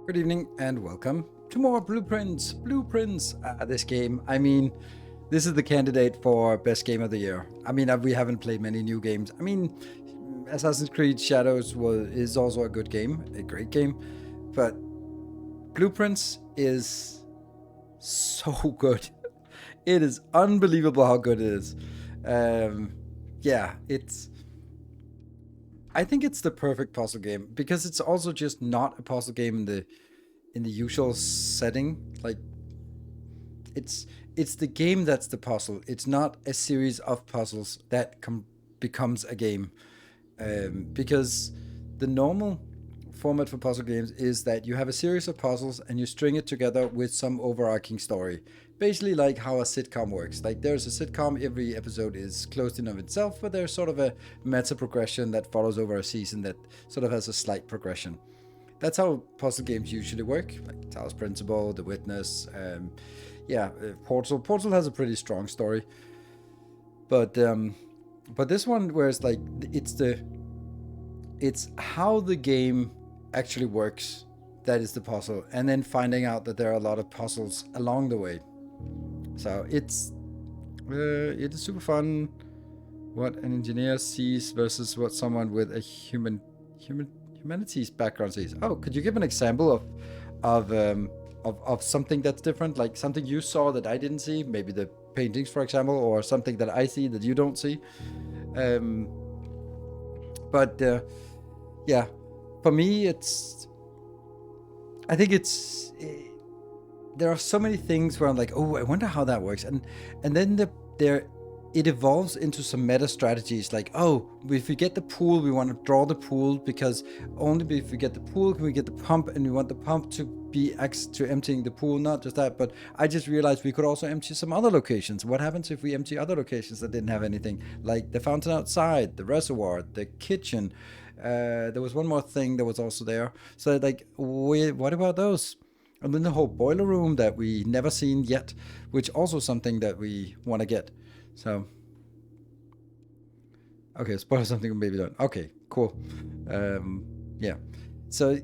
Good evening and welcome to more Blueprints. This game, I mean, this is the candidate for best game of the year. I mean, we haven't played many new games. I mean, Assassin's Creed Shadows is also a good game, a great game, but Blueprints is so good. It is unbelievable how good it is. Yeah, I think it's the perfect puzzle game because it's also just not a puzzle game in the usual setting. Like it's the game that's the puzzle. It's not a series of puzzles that becomes a game. Because the normal format for puzzle games is that you have a series of puzzles and you string it together with some overarching story. Basically, like how a sitcom works. Like there's a sitcom, every episode is closed in of itself, but there's sort of a meta progression that follows over a season that sort of has a slight progression. That's how puzzle games usually work, like Talos Principle, The Witness. Portal. Portal has a pretty strong story, but this one, where it's like it's how the game actually works that is the puzzle, and then finding out that there are a lot of puzzles along the way. So it is super fun. What an engineer sees versus what someone with a humanities background sees. Oh, could you give an example of something that's different, like something you saw that I didn't see? Maybe the paintings, for example, or something that I see that you don't see. Um, but yeah, for me, I think there are so many things where I'm like, oh, I wonder how that works, and then it evolves into some meta strategies, like, oh, if we get the pool, we want to draw the pool, because only if we get the pool can we get the pump, and we want the pump to be to emptying the pool. Not just that, but I just realized we could also empty some other locations. What happens if we empty other locations that didn't have anything, like the fountain outside, the reservoir, the kitchen? There was one more thing that was also there. So like, what about those? And then the whole boiler room that we never seen yet, which also something that we want to get. So, okay, spoil something maybe don't. Okay, cool. Yeah. So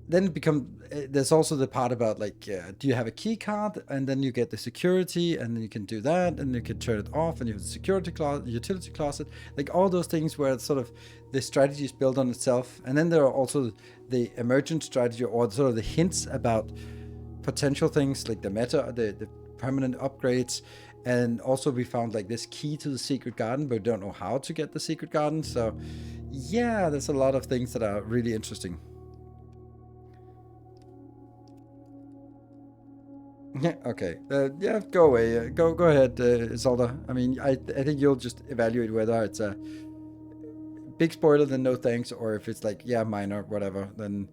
then it becomes, there's also the part about like, do you have a key card, and then you get the security, and then you can do that, and you can turn it off, and you have the security closet, utility closet, like all those things where it's sort of the strategy is built on itself. And then there are also the emergent strategy, or sort of the hints about potential things, like the meta, the permanent upgrades. And also we found like this key to the secret garden, but we don't know how to get the secret garden. So yeah, there's a lot of things that are really interesting. Yeah. Okay. Yeah. Go away. Go ahead, Zelda. I mean, I think you'll just evaluate whether it's a big spoiler, then no thanks, or if it's like, yeah, minor, whatever, then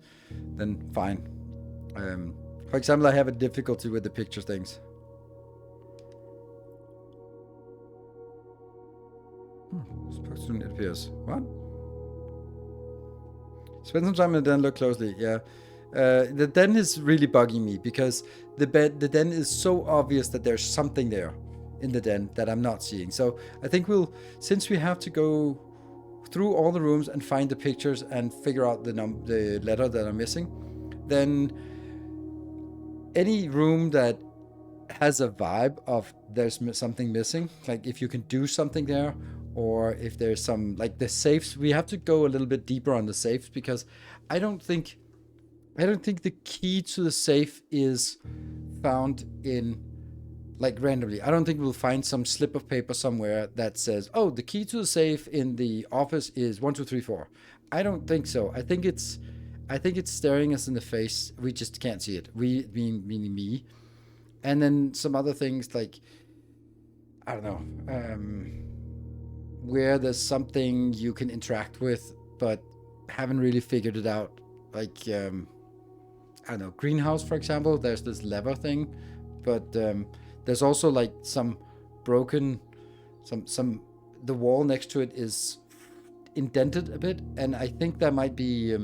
fine. For example, I have a difficulty with the picture things. Soon it appears. What? Spend some time and then look closely. Yeah. The den is really bugging me because the den is so obvious that there's something there in the den that I'm not seeing. So I think since we have to go through all the rooms and find the pictures and figure out the letter that I'm missing, then any room that has a vibe of there's something missing, like if you can do something there, or if there's some, like the safes, we have to go a little bit deeper on the safes, because I don't think the key to the safe is found in, like, randomly. I don't think we'll find some slip of paper somewhere that says, oh, the key to the safe in the office is 1 2 3 4. I don't think so. I think it's staring us in the face. We just can't see it. We meaning me. And then some other things, like, I don't know, where there's something you can interact with, but haven't really figured it out. Like, I don't know, greenhouse, for example. There's this lever thing, but there's also like some broken, some the wall next to it is indented a bit, and I think that might be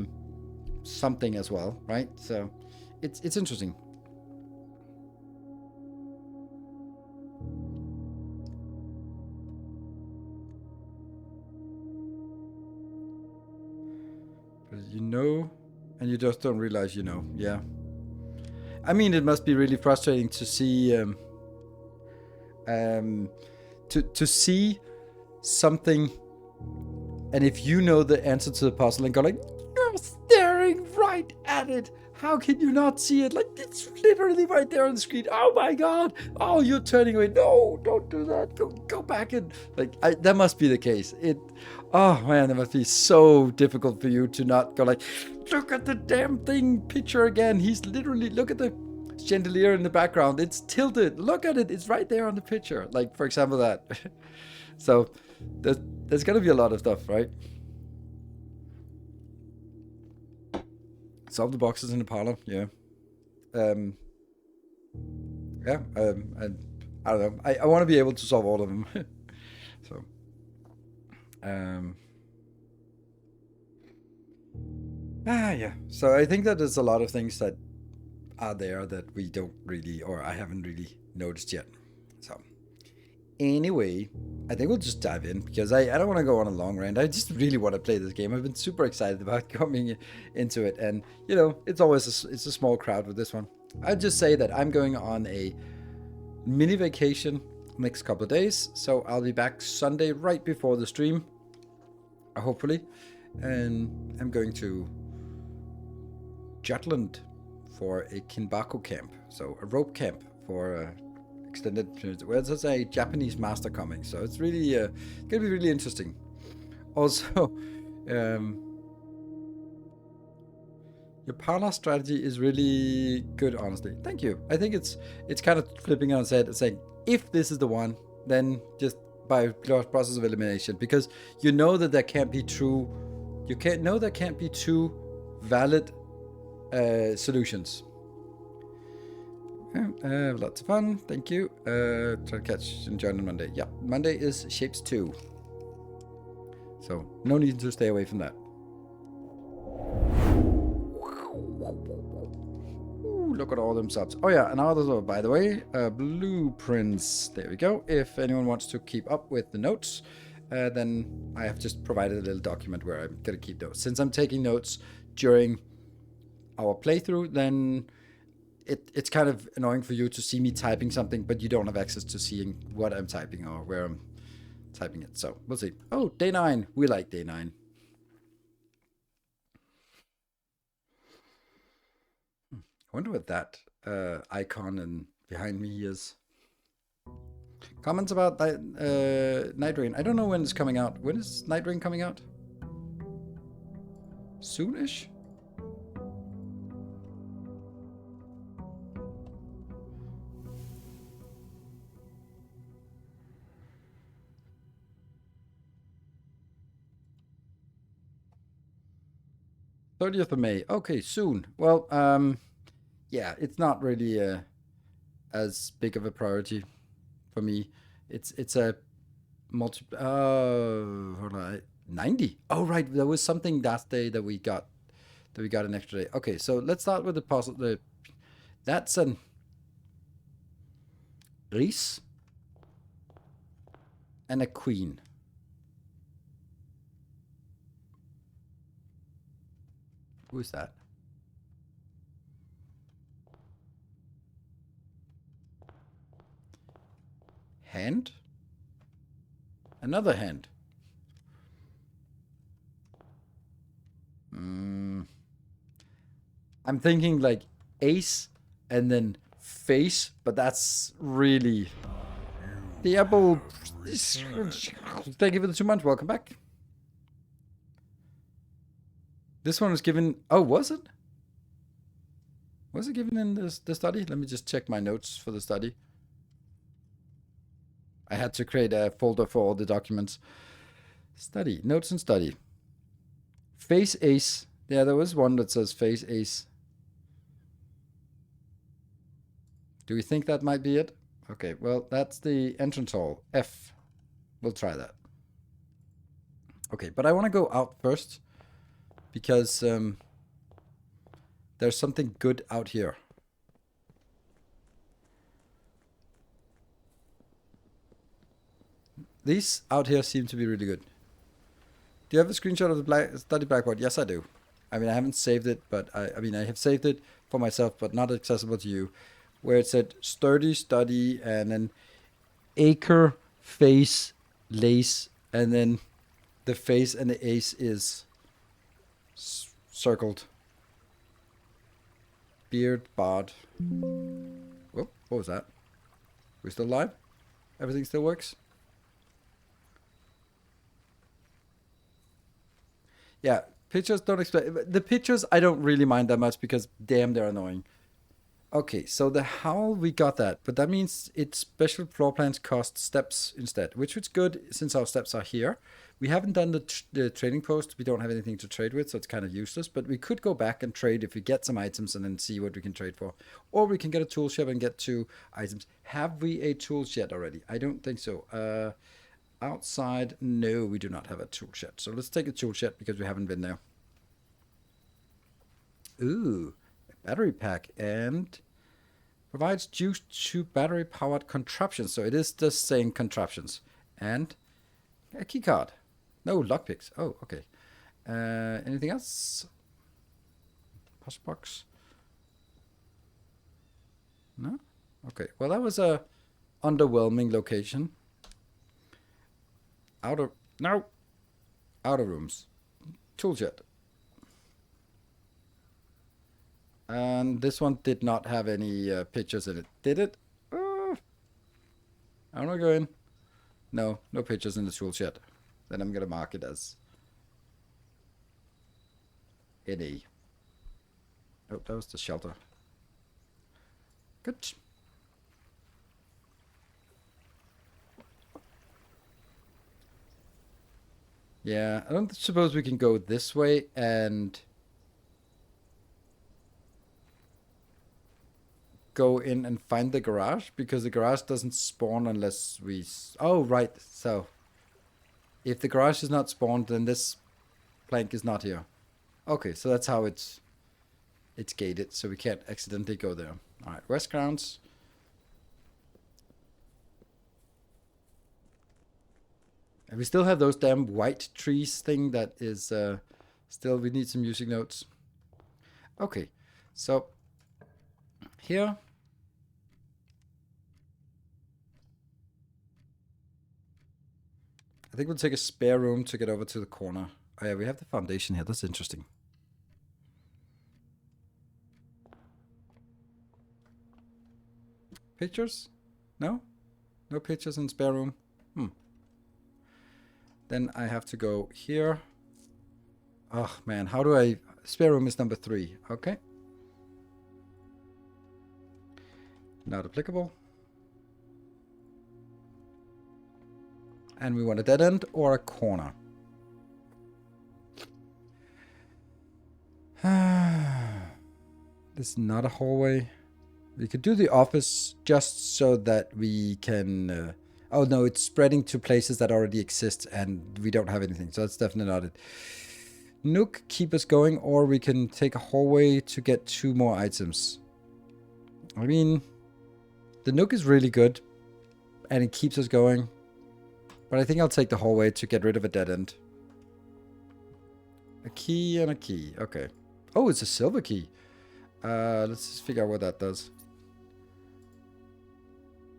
something as well, right? So it's interesting. But you know, And you just don't realize, yeah. I mean, it must be really frustrating to see, to see something, and if you know the answer to the puzzle and go like, you're staring right at it. How can you not see it? Like, it's literally right there on the screen. Oh my god! Oh, you're turning away. No, don't do that. Go back and that must be the case. Oh man, it must be so difficult for you to not go like, look at the damn thing picture again. He's literally, look at the chandelier in the background. It's tilted. Look at it. It's right there on the picture. Like, for example, that. So there's gonna be a lot of stuff, right? Solve the boxes in the parlor, yeah. Yeah, I don't know. I want to be able to solve all of them. So, yeah. So I think that there's a lot of things that are there that we don't really, or I haven't really noticed yet. So, anyway, I think we'll just dive in because I don't want to go on a long rant. I just really want to play this game. I've been super excited about coming into it, and it's always it's a small crowd with this one. I'd just say that I'm going on a mini vacation next couple of days, so I'll be back Sunday right before the stream, hopefully, and I'm going to Jutland for a Kinbaku camp, so a rope camp for extended periods. Well, there's a Japanese master coming, so it's really gonna be really interesting. Also, your parlor strategy is really good, honestly. Thank you. I think it's kind of flipping on its head, saying if this is the one, then just by process of elimination, because you know that there can't be two valid solutions. Lots of fun. Thank you. Try to catch and join on Monday. Yeah, Monday is Shapes 2. So, no need to stay away from that. Ooh, look at all them subs. Oh yeah, and others, by the way, blueprints. There we go. If anyone wants to keep up with the notes, then I have just provided a little document where I'm going to keep notes. Since I'm taking notes during our playthrough, then it's kind of annoying for you to see me typing something, but you don't have access to seeing what I'm typing or where I'm typing it. So we'll see. Oh, day 9. We like day 9. I wonder what that icon and behind me is. Comments about Night Rain. I don't know when it's coming out. When is Night Rain coming out? Soonish? '30th of May. Okay, soon. Well, yeah, it's not really as big of a priority for me. It's a hold on, 90. Oh right, there was something that day that we got an extra day. Okay, so let's start with the puzzle. That's an Reese and a queen. Who is that? Hand? Another hand. I'm thinking like ace and then face, but that's really... The apple... Thank you for the 2 months. Welcome back. This one was given... Oh, was it? Was it given in the study? Let me just check my notes for the study. I had to create a folder for all the documents. Study. Notes and study. Face ace. Yeah, there was one that says face ace. Do we think that might be it? Okay, well, that's the entrance hall. F. We'll try that. Okay, but I want to go out first because there's something good out here. These out here seem to be really good. Do you have a screenshot of the study blackboard? Yes, I do. I mean, I haven't saved it, but I mean, I have saved it for myself, but not accessible to you, where it said sturdy, study, and then acre, face, lace, and then the face and the ace is circled. Beard, bard. Whoa, what was that? We still live? Everything still works? Yeah, pictures don't explain. The pictures I don't really mind that much because damn, they're annoying. Okay, so the howl we got that, but that means its special floor plans cost steps instead, which is good since our steps are here. We haven't done the trading post. We don't have anything to trade with, so it's kind of useless. But we could go back and trade if we get some items and then see what we can trade for. Or we can get a tool shed and get 2 items. Have we a tool shed already? I don't think so. Outside, no, we do not have a tool shed. So let's take a tool shed because we haven't been there. Ooh, a battery pack and provides juice to battery powered contraptions. So it is just saying contraptions. And a key card. No, lockpicks. Oh, okay. Anything else? Post box. No? Okay. Well, that was a underwhelming location. Outer rooms. Tool shed. And this one did not have any pictures in it. Did it? I'm not going. No pictures in the tool shed. Then I'm going to mark it as NA. Oh, that was the shelter. Good. Yeah, I don't suppose we can go this way and go in and find the garage, because the garage doesn't spawn unless we... Oh, right. So if the garage is not spawned, then this plank is not here. Okay, so that's how it's gated, so we can't accidentally go there. All right, west grounds. And we still have those damn white trees thing that is still, we need some music notes. Okay, so here. I think we'll take a spare room to get over to the corner. Oh yeah, we have the foundation here. That's interesting. Pictures? No? No pictures in spare room? Then I have to go here. Oh man, how do I... Spare room is number 3. Okay. Not applicable. And we want a dead end or a corner. This is not a hallway. We could do the office just so that we can... oh no, it's spreading to places that already exist and we don't have anything. So that's definitely not it. Nook, keep us going, or we can take a hallway to get 2 more items. I mean, the Nook is really good and it keeps us going. But I think I'll take the hallway to get rid of a dead end. A key and a key. Okay. Oh, it's a silver key. Let's just figure out what that does.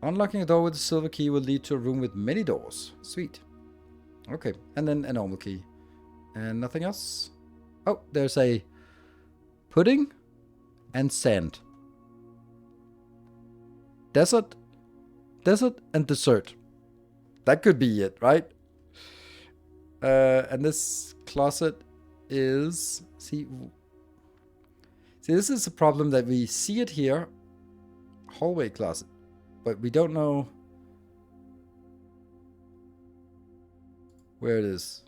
Unlocking a door with a silver key will lead to a room with many doors. Sweet. Okay, and then a normal key. And nothing else? Oh, there's a pudding and sand. Desert and dessert. That could be it, right? And this closet is... See, this is a problem that we see it here. Hallway closet. But we don't know where it is.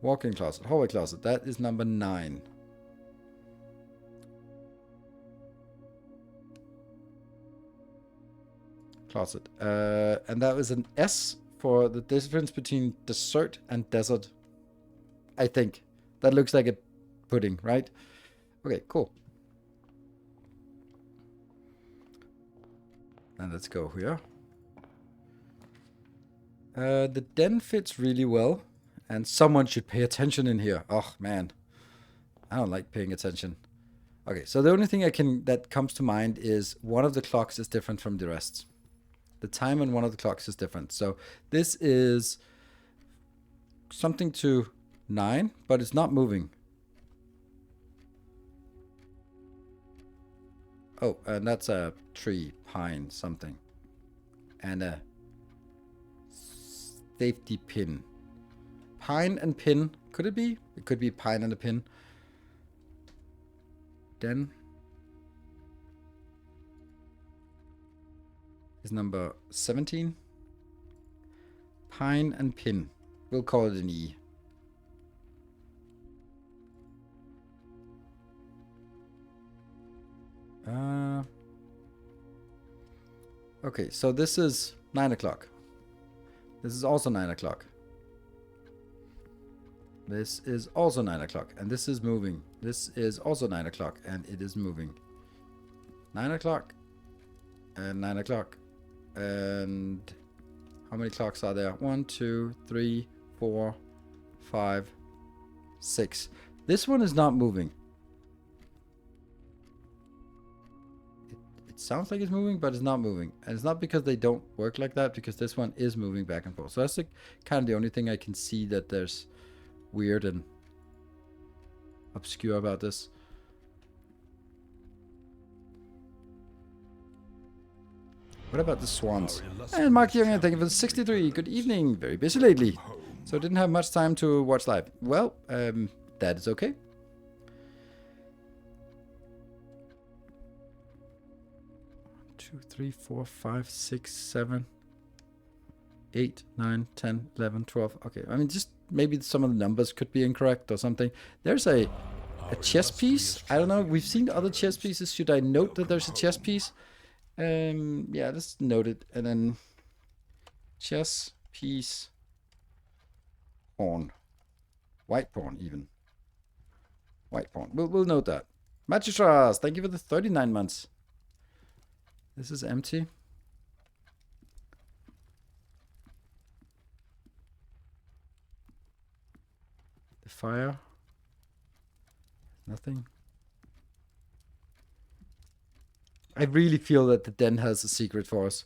Walk-in closet. Hallway closet. That is number 9. Closet. And that was an S for the difference between dessert and desert. I think. That looks like a pudding, right? Okay, cool. And let's go here. The den fits really well. And someone should pay attention in here. Oh, man. I don't like paying attention. Okay, so the only thing that comes to mind is one of the clocks is different from the rest. The time on one of the clocks is different. So this is something to 9, but it's not moving. Oh, and that's a tree, pine, something. And a safety pin. Pine and pin. Could it be? It could be pine and a pin. Den is number 17. Pine and pin. We'll call it an E. Okay, so this is 9 o'clock. This is also 9 o'clock. This is also 9 o'clock, and this is moving. This is also 9 o'clock, and it is moving. 9 o'clock, and 9 o'clock. And how many clocks are there? 1, 2, 3, 4, 5, 6. This one is not moving. It sounds like it's moving, but it's not moving. And it's not because they don't work like that, because this one is moving back and forth. So that's kind of the only thing I can see that there's weird and obscure about this. What about the swans? And Mark Young, thank you for the 63. Good evening. Very busy lately, so didn't have much time to watch live. Well, that is okay. Two, 3, 4, 5, 6, 7, 8, 9, 10, 11, 12. Okay, I mean, just maybe some of the numbers could be incorrect or something. There's a chess piece. I don't know. We've seen other chess pieces. Should I note that there's a chess piece? Yeah, let's note it. And then chess piece pawn. White pawn, even. White pawn. We'll note that. Magistras, thank you for the 39 months. This is empty. The fire. Nothing. I really feel that the den has a secret for us.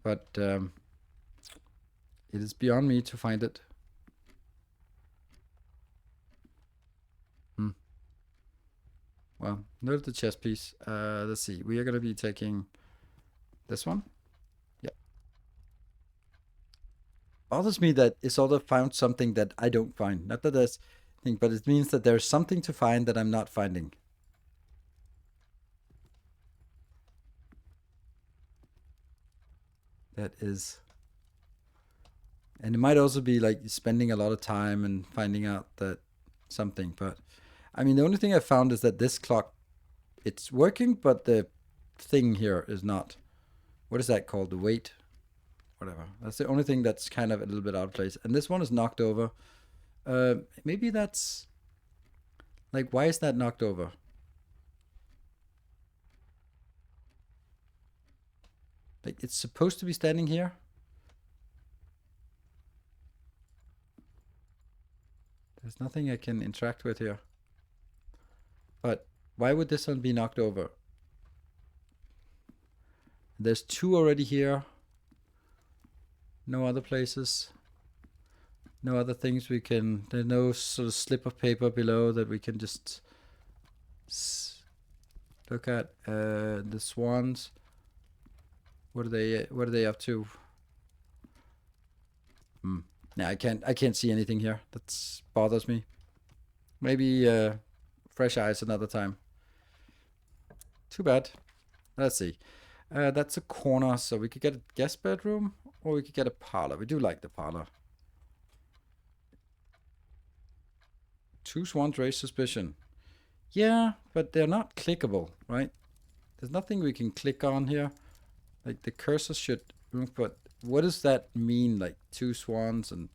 But it is beyond me to find it. Well, note the chess piece. Let's see. We are going to be taking this one. Yeah. Bothers me that Isolde found something that I don't find. Not that there's thing, but it means that there's something to find that I'm not finding. That is. And it might also be like spending a lot of time and finding out that something, but I mean, the only thing I found is that this clock, it's working, but the thing here is not. What is that called? The weight? Whatever. That's the only thing that's kind of a little bit out of place. And this one is knocked over. Maybe that's... Like, why is that knocked over? Like, it's supposed to be standing here. There's nothing I can interact with here. But why would this one be knocked over? There's 2 already here. No other places. No other things we can... There's no sort of slip of paper below that we can just look at. The swans. What are they up to? Yeah, I can't see anything here. That bothers me. Maybe fresh eyes another time. Too bad. Let's see. That's a corner, so we could get a guest bedroom or we could get a parlor. We do like the parlor. 2 swans raise suspicion. Yeah, but they're not clickable, right? There's nothing we can click on here. Like the cursor should move, but what does that mean? Like 2 swans and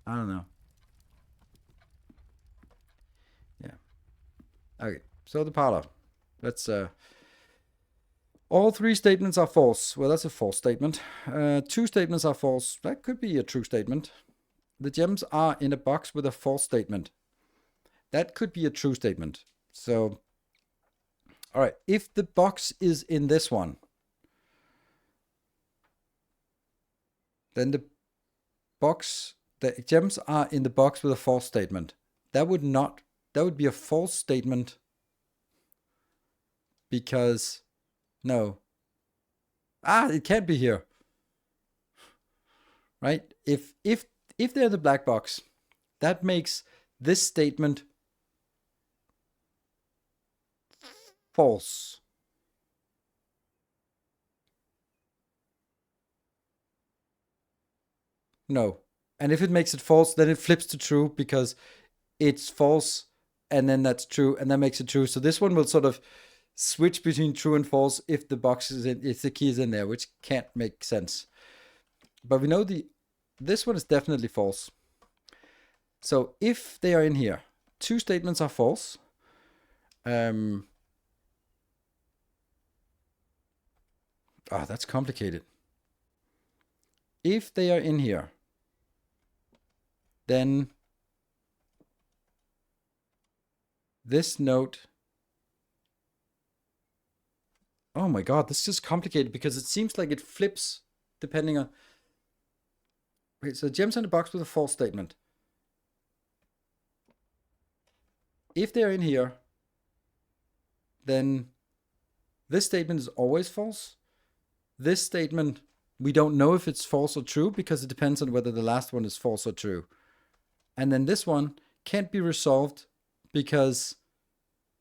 I don't know. Yeah. Okay, so the parlor. Let's all 3 statements are false. Well, that's a false statement. 2 statements are false. That could be a true statement. the gems are in a box with a false statement. That could be a true statement. So, all right, if the box is in this one, then the gems are in the box with a false statement. That would be a false statement because, no. It can't be here. Right? If they're the black box, that makes this statement false. No. And if it makes it false, then it flips to true because it's false and then that's true and that makes it true. So this one will sort of switch between true and false if the box is in, if the key is in there, which can't make sense. But we know this one is definitely false. So if they are in here, two statements are false. That's complicated. If they are in here, then this note. Oh my god, this is complicated because it seems like it flips depending on. Wait, so gems in the box with a false statement. If they're in here, then this statement is always false. This statement, we don't know if it's false or true because it depends on whether the last one is false or true. And then this one can't be resolved because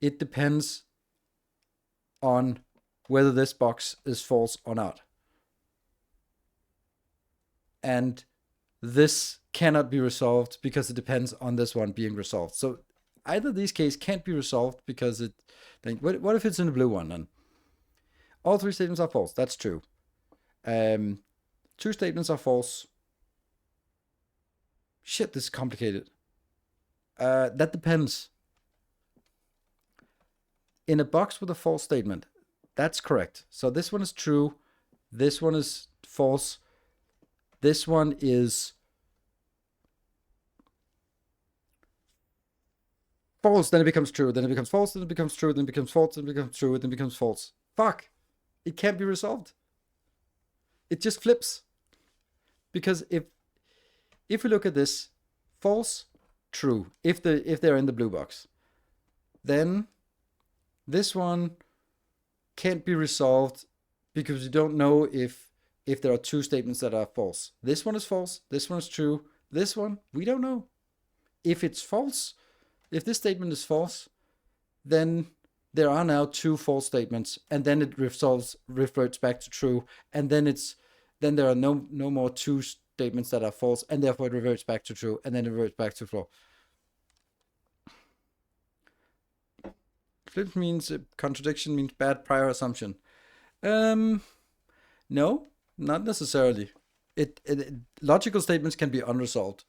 it depends on whether this box is false or not. And this cannot be resolved because it depends on this one being resolved. So either of these cases can't be resolved because it. Then what if it's in the blue one then? All three statements are false. That's true. Two statements are false. Shit, this is complicated. That depends. In a box with a false statement, that's correct. So this one is true. This one is false. This one is false, then it becomes true, then it becomes false, then it becomes true, then it becomes false, then it becomes true, then it becomes false. Fuck. It can't be resolved. It just flips. Because if we look at this, false, true, if they're in the blue box, then this one can't be resolved because you don't know if there are two statements that are false. This one is false, this one is true, this one, we don't know. If it's false, if this statement is false, then there are now two false statements, and then it reverts back to true, and then there are no more two statements that are false, and therefore it reverts back to true, and then it reverts back to false. Flip means contradiction means bad prior assumption. No, not necessarily. Logical statements can be unresolved.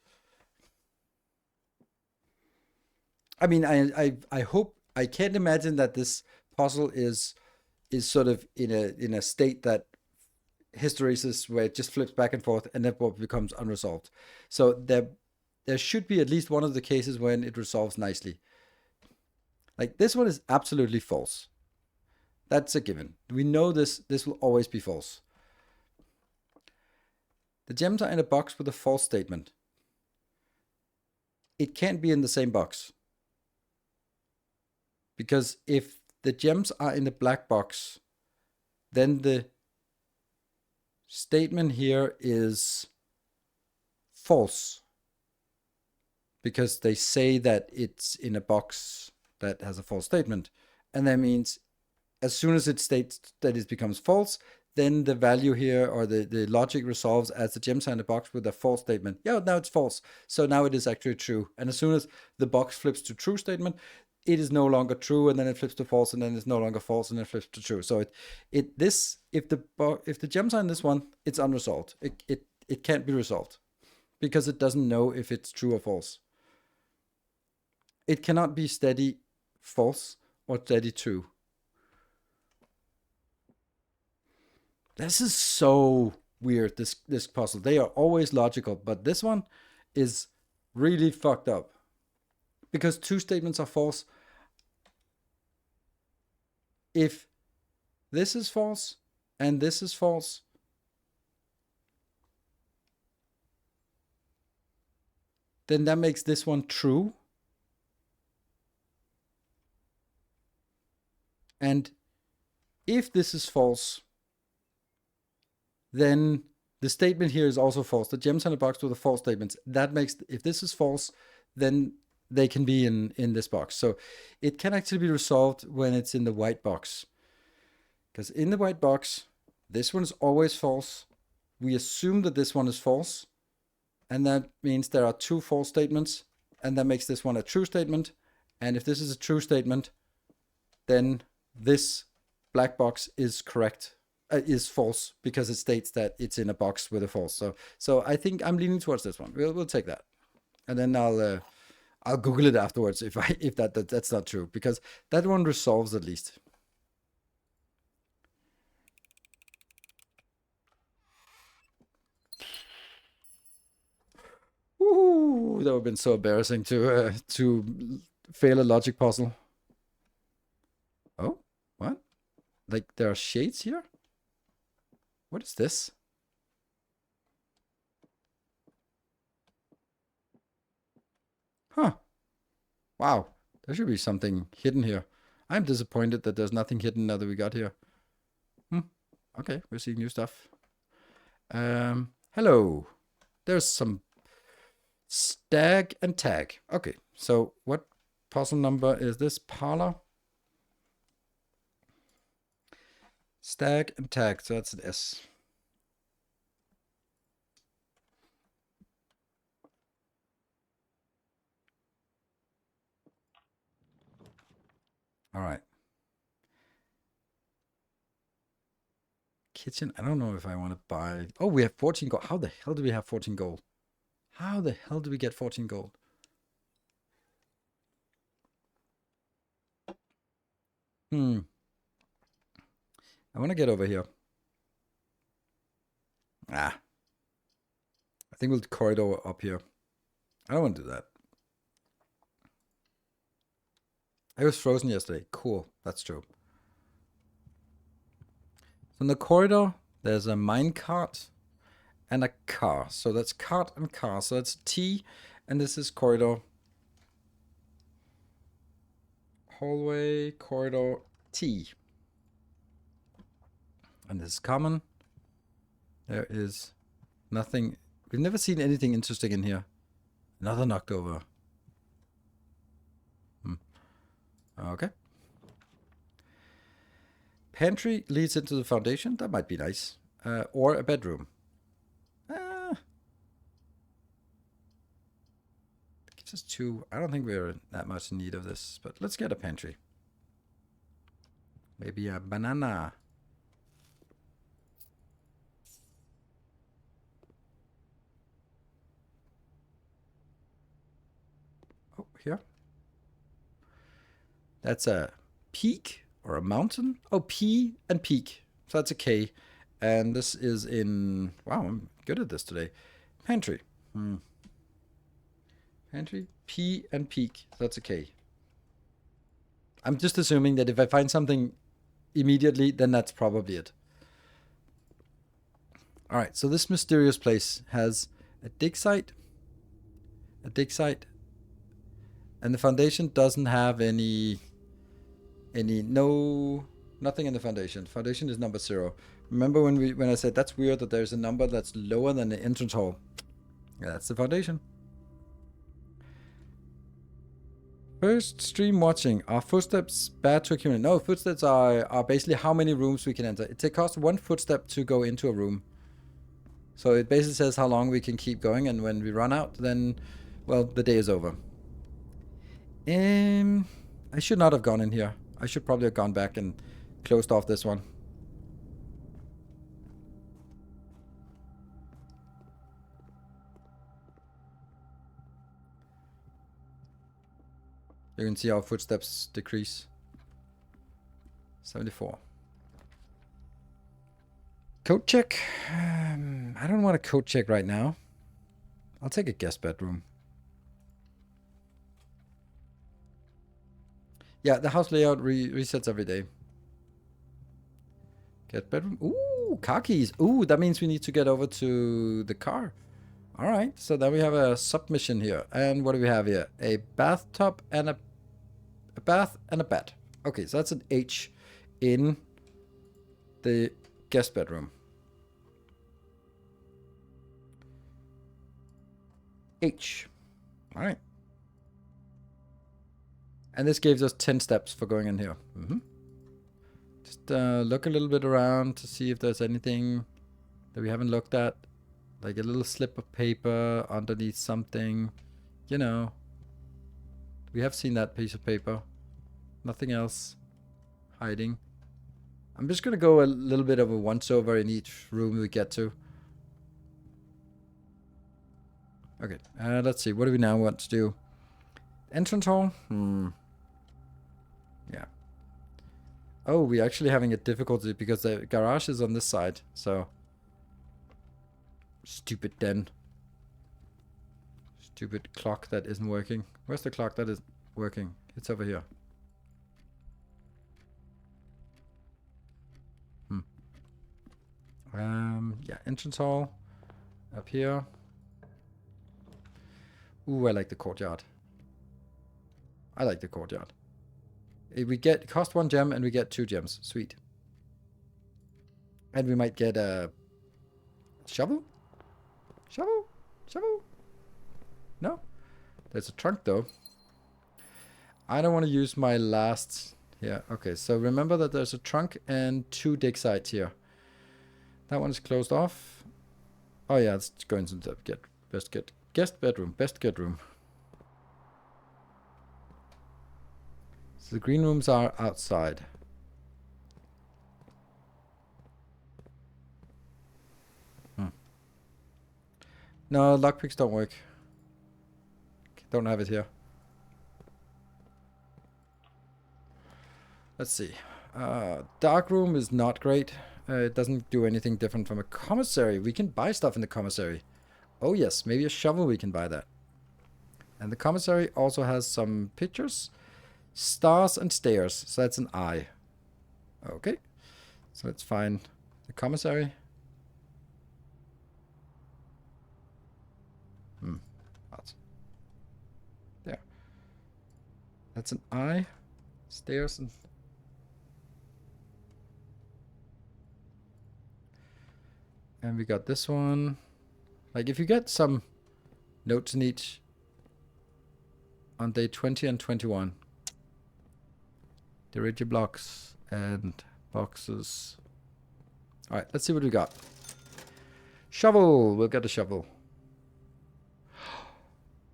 I mean, I hope, I can't imagine that this puzzle is sort of in a state that hysteresis where it just flips back and forth and therefore becomes unresolved. So there should be at least one of the cases when it resolves nicely. Like this one is absolutely false. That's a given. We know this will always be false. The gems are in a box with a false statement. It can't be in the same box. Because if the gems are in the black box, then the statement here is false. Because they say that it's in a box that has a false statement. And that means as soon as it states that it becomes false, then the value here or the logic resolves as the gems are in the box with a false statement. Yeah, now it's false. So now it is actually true. And as soon as the box flips to true statement, it is no longer true, and then it flips to false, and then it's no longer false, and then it flips to true. So if the gems are in this one, it's unresolved. It can't be resolved because it doesn't know if it's true or false. It cannot be steady false or steady true. This is so weird, this puzzle. They are always logical, but this one is really fucked up. Because two statements are false. If this is false and this is false, then that makes this one true. And if this is false, then the statement here is also false. The gems in the box were the false statements. That makes, if this is false, then they can be in this box. So it can actually be resolved when it's in the white box. Because in the white box, this one's always false. We assume that this one is false. And that means there are two false statements. And that makes this one a true statement. And if this is a true statement, then this black box is correct, is false, because it states that it's in a box with a false. So I think I'm leaning towards this one. We'll take that. And then I'll Google it afterwards if that's not true, because that one resolves at least. Ooh, that would have been so embarrassing to fail a logic puzzle. Oh, what? Like there are shades here? What is this? Huh. Wow. There should be something hidden here. I'm disappointed that there's nothing hidden now that we got here. Okay, we're seeing new stuff. Hello. There's some stag and tag. Okay, so what puzzle number is this? Parlor? Stag and tag, so that's an S. All right. Kitchen, I don't know if I want to buy. Oh, we have 14 gold. How the hell do we have 14 gold? How the hell do we get 14 gold? I want to get over here. I think we'll corridor up here. I don't want to do that. I was frozen yesterday. Cool. That's true. So in the corridor, there's a minecart and a car. So that's cart and car. So that's T, and this is corridor. Hallway, corridor, T. And this is common. There is nothing. We've never seen anything interesting in here. Another knocked over. Okay. Pantry leads into the foundation. That might be nice. Or a bedroom. Gives us two. I don't think we're that much in need of this, but let's get a pantry. Maybe a banana. Oh, here. That's a peak or a mountain. Oh, P and peak. So that's a K. And this is in... Wow, I'm good at this today. Pantry. Pantry, P and peak. So that's a K. I'm just assuming that if I find something immediately, then that's probably it. All right, so this mysterious place has a dig site, and the foundation doesn't have nothing in the foundation. Foundation is number 0. Remember when I said that's weird that there's a number that's lower than the entrance hall? Yeah, that's the foundation. First stream watching. Are footsteps bad to accumulate? No, footsteps are basically how many rooms we can enter. It costs 1 footstep to go into a room. So it basically says how long we can keep going, and when we run out, then, well, the day is over. I should not have gone in here. I should probably have gone back and closed off this one. You can see our footsteps decrease. 74. Code check. I don't want a code check right now. I'll take a guest bedroom. Yeah, the house layout resets every day. Guest bedroom. Ooh, car keys. Ooh, that means we need to get over to the car. All right, so then we have a submission here. And what do we have here? A bathtub and a bath and a bed. Okay, so that's an H in the guest bedroom. H. All right. And this gives us 10 steps for going in here. Just look a little bit around to see if there's anything that we haven't looked at. Like a little slip of paper underneath something. You know. We have seen that piece of paper. Nothing else hiding. I'm just going to go a little bit of a once-over in each room we get to. Okay, let's see. What do we now want to do? Entrance hall? Yeah. Oh, we're actually having a difficulty because the garage is on this side, so... Stupid den. Stupid clock that isn't working. Where's the clock that is working? It's over here. Yeah, entrance hall. Up here. Ooh, I like the courtyard. I like the courtyard. We get cost 1 gem and we get 2 gems. Sweet. And we might get a shovel? Shovel? Shovel? No? There's a trunk though. I don't want to use my last... Yeah, okay. So remember that there's a trunk and 2 dig sites here. That one is closed off. Oh yeah, it's going to the guest bedroom. Best get room. So the green rooms are outside. No, lockpicks don't work. Don't have it here. Let's see. Dark room is not great. It doesn't do anything different from a commissary. We can buy stuff in the commissary. Oh yes, maybe a shovel we can buy that. And the commissary also has some pictures. Stars and stairs. So that's an eye. Okay. So let's find the commissary. There. That's an eye. Stairs and... And we got this one. Like if you get some notes in each on day 20 and 21. Dirigy blocks and boxes. Alright, let's see what we got. Shovel. We'll get a shovel.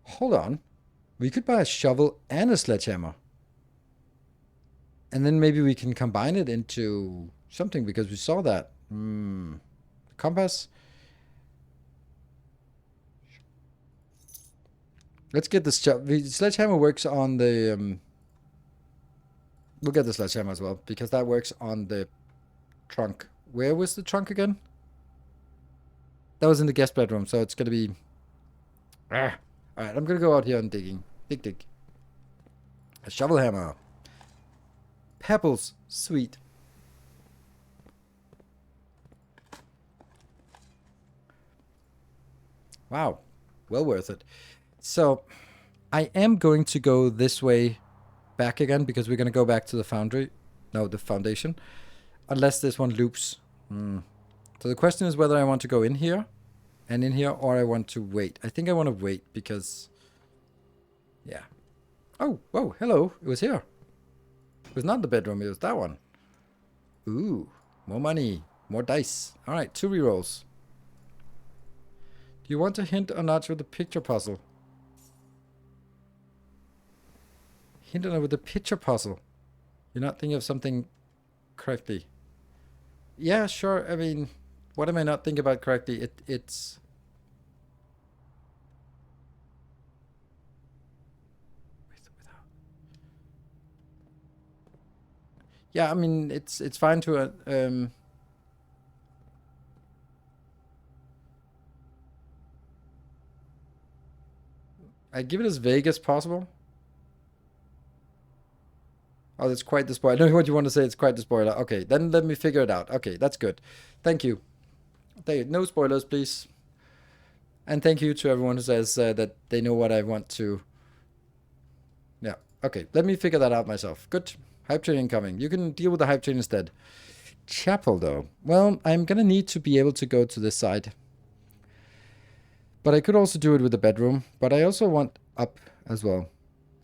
Hold on. We could buy a shovel and a sledgehammer. And then maybe we can combine it into something because we saw that. Compass. Let's get this. The sledgehammer works on the... we'll get the sledgehammer as well because that works on the trunk. Where was the trunk again? That was in the guest bedroom, so it's going to be... Alright, I'm going to go out here and digging. Dig. A shovel hammer. Pebbles. Sweet. Wow. Well worth it. So, I am going to go this way back again because we're going to go back to the foundry. No, the foundation. Unless this one loops. So the question is whether I want to go in here and in here or I want to wait. I think I want to wait because... Yeah. Oh, whoa, hello. It was here. It was not the bedroom. It was that one. Ooh, more money. More dice. All right, 2 rerolls. Do you want a hint or not with the picture puzzle? Hint or not with the picture puzzle? You're not thinking of something correctly. Yeah, sure. I mean, what am I not thinking about correctly? It's... Yeah, I mean, it's fine to... I give it as vague as possible. Oh, that's quite the spoiler. I know what you want to say. It's quite the spoiler. Okay, then let me figure it out. Okay, that's good. Thank you. No spoilers, please. And thank you to everyone who says that they know what I want to. Yeah. Okay, let me figure that out myself. Good. Hype train incoming. You can deal with the hype train instead. Chapel, though. Well, I'm going to need to be able to go to this side. But I could also do it with the bedroom. But I also want up as well.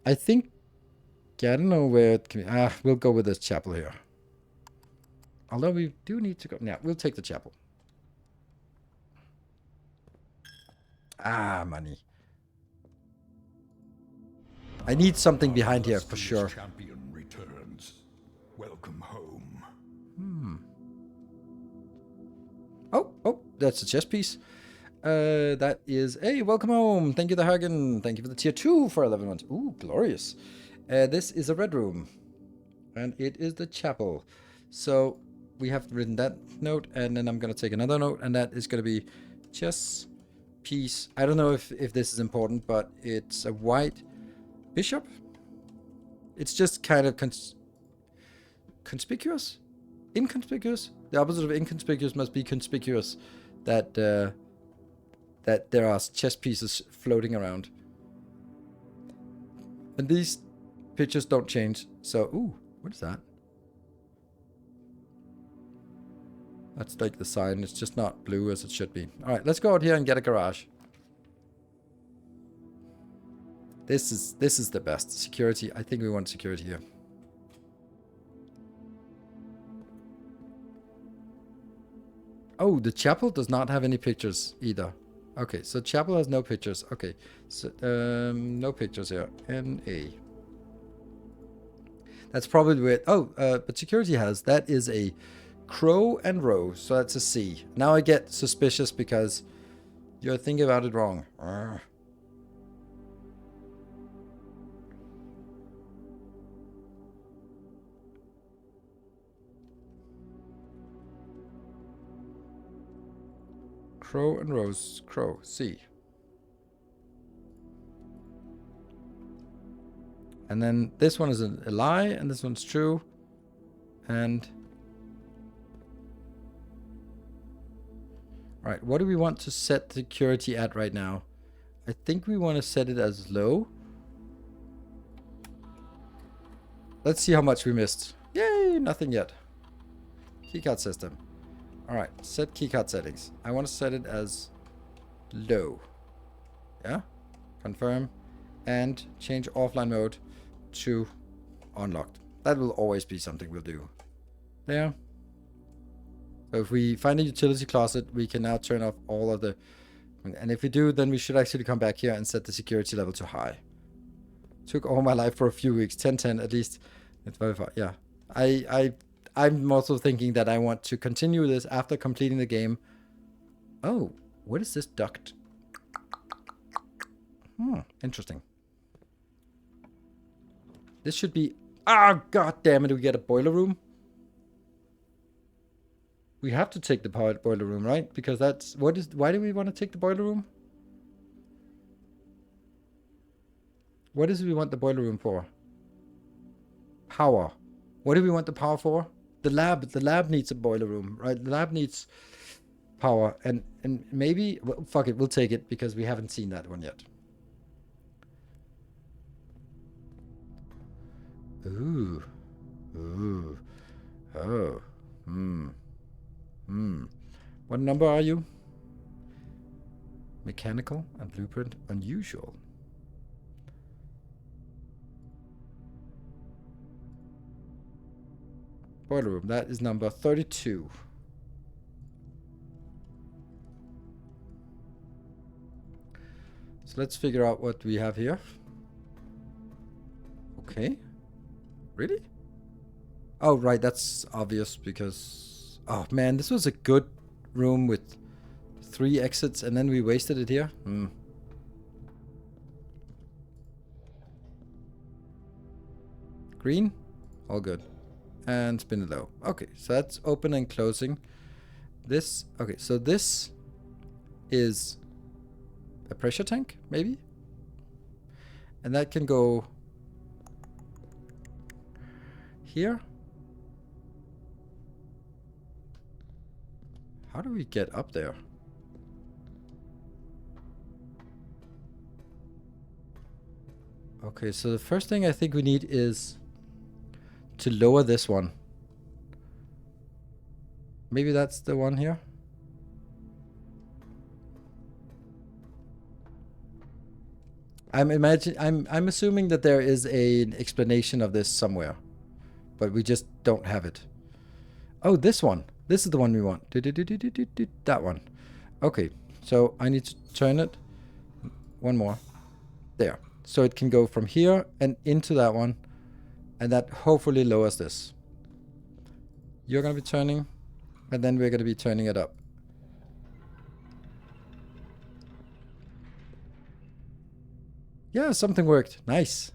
I think... Yeah, I don't know where it can be. We'll go with this chapel here. Although we do need to go... Yeah, we'll take the chapel. Money. I need something behind here for sure. Champion returns. Welcome home. Oh, that's a chess piece. That is welcome home. Thank you, the Hagen. Thank you for the tier 2 for 11 months. Ooh, glorious. This is a red room, and it is the chapel. So we have written that note, and then I'm gonna take another note, and that is gonna be chess piece. I don't know if this is important, but it's a white bishop. It's just kind of conspicuous, inconspicuous. The opposite of inconspicuous must be conspicuous. That that there are chess pieces floating around, and these pictures don't change. So, ooh, what is that? That's like the sign. It's just not blue as it should be. All right, let's go out here and get a garage. This is the best security. I think we want security here. Oh, the chapel does not have any pictures either. Okay, so chapel has no pictures. Okay, so no pictures here. NA. That's probably weird. Oh, but security has. That is a crow and row, so that's a C. Now I get suspicious because you're thinking about it wrong. Crow and rose. Crow. C. And then this one is a lie, and this one's true. And... Alright, what do we want to set security at right now? I think we want to set it as low. Let's see how much we missed. Yay, nothing yet. Keycard system. Alright, set keycard settings. I want to set it as low. Yeah? Confirm. And change offline mode to unlocked. That will always be something we'll do. There. So if we find a utility closet, we can now turn off all of the... And if we do, then we should actually come back here and set the security level to high. Took all my life for a few weeks. 1010 at least. It's very far. Yeah. I'm also thinking that I want to continue this after completing the game. Oh, what is this duct? Interesting. This should be... Ah, god damn it, we get a boiler room. We have to take the boiler room, right? Because that's... Why do we want to take the boiler room? What is it we want the boiler room for? Power. What do we want the power for? The lab needs a boiler room, right? The lab needs power. And maybe... Well, fuck it, we'll take it because we haven't seen that one yet. Ooh. Ooh. Oh. What number are you? Mechanical and blueprint unusual. Boiler room, that is number 32. So let's figure out what we have here. Okay. Really? Oh, right, that's obvious because... Oh, man, this was a good room with 3 exits and then we wasted it here. Green? All good. And spin it low. Okay, so that's open and closing. This... Okay, so this is a pressure tank, maybe? And that can go here. How do we get up there? Okay, so the first thing I think we need is to lower this one. Maybe that's the one here. I'm assuming that there is an explanation of this somewhere, but we just don't have it. Oh, this one. This is the one we want. That one. Okay, so I need to turn it one more. There. So it can go from here and into that one, and that hopefully lowers this. You're going to be turning, and then we're going to be turning it up. Yeah, something worked. Nice.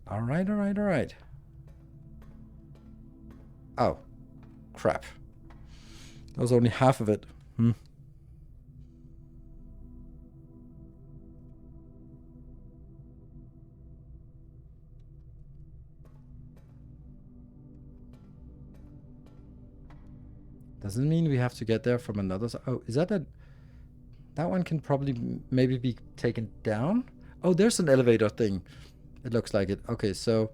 All right, all right, all right. Oh, crap. That was only half of it. Doesn't mean we have to get there from another side. Oh, is that a... That one can probably maybe be taken down? Oh, there's an elevator thing. It looks like it. Okay, so...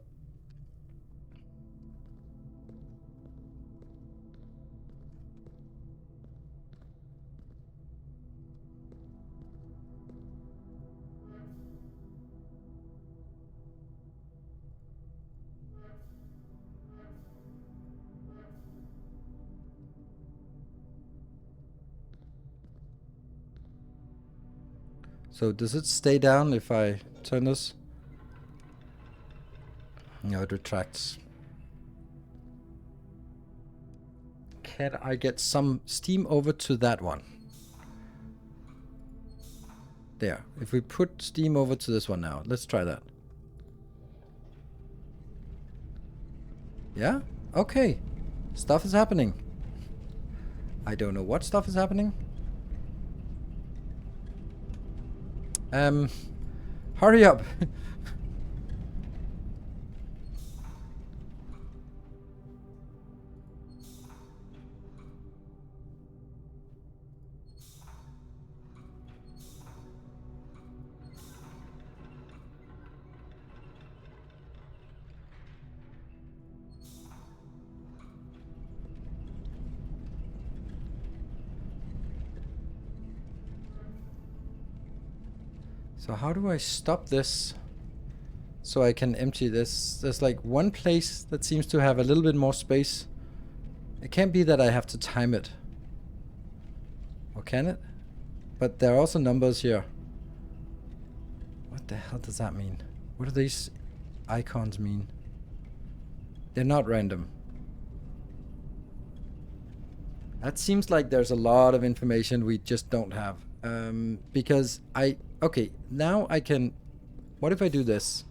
So does it stay down if I turn this? No, it retracts. Can I get some steam over to that one? There. If we put steam over to this one now, let's try that. Yeah? Okay. Stuff is happening. I don't know what stuff is happening. Hurry up. So how do I stop this so I can empty this? There's like one place that seems to have a little bit more space. It can't be that I have to time it. Or can it? But there are also numbers here. What the hell does that mean? What do these icons mean? They're not random. That seems like there's a lot of information we just don't have. Because okay, now I can... What if I do this?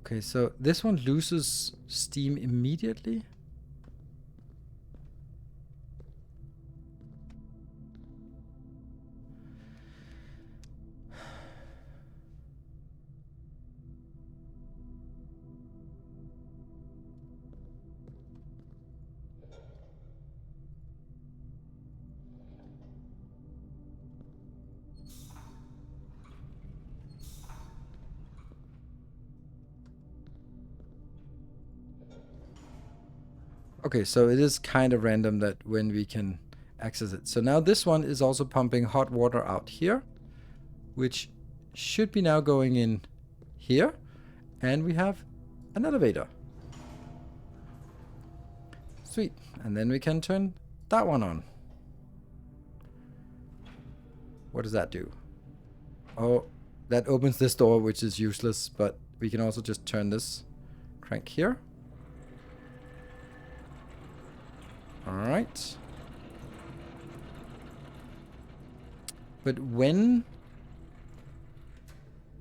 Okay, so this one loses steam immediately. Okay, so it is kind of random that when we can access it. So now this one is also pumping hot water out here, which should be now going in here. And we have an elevator. Sweet. And then we can turn that one on. What does that do? Oh, that opens this door, which is useless, but we can also just turn this crank here. Alright. But when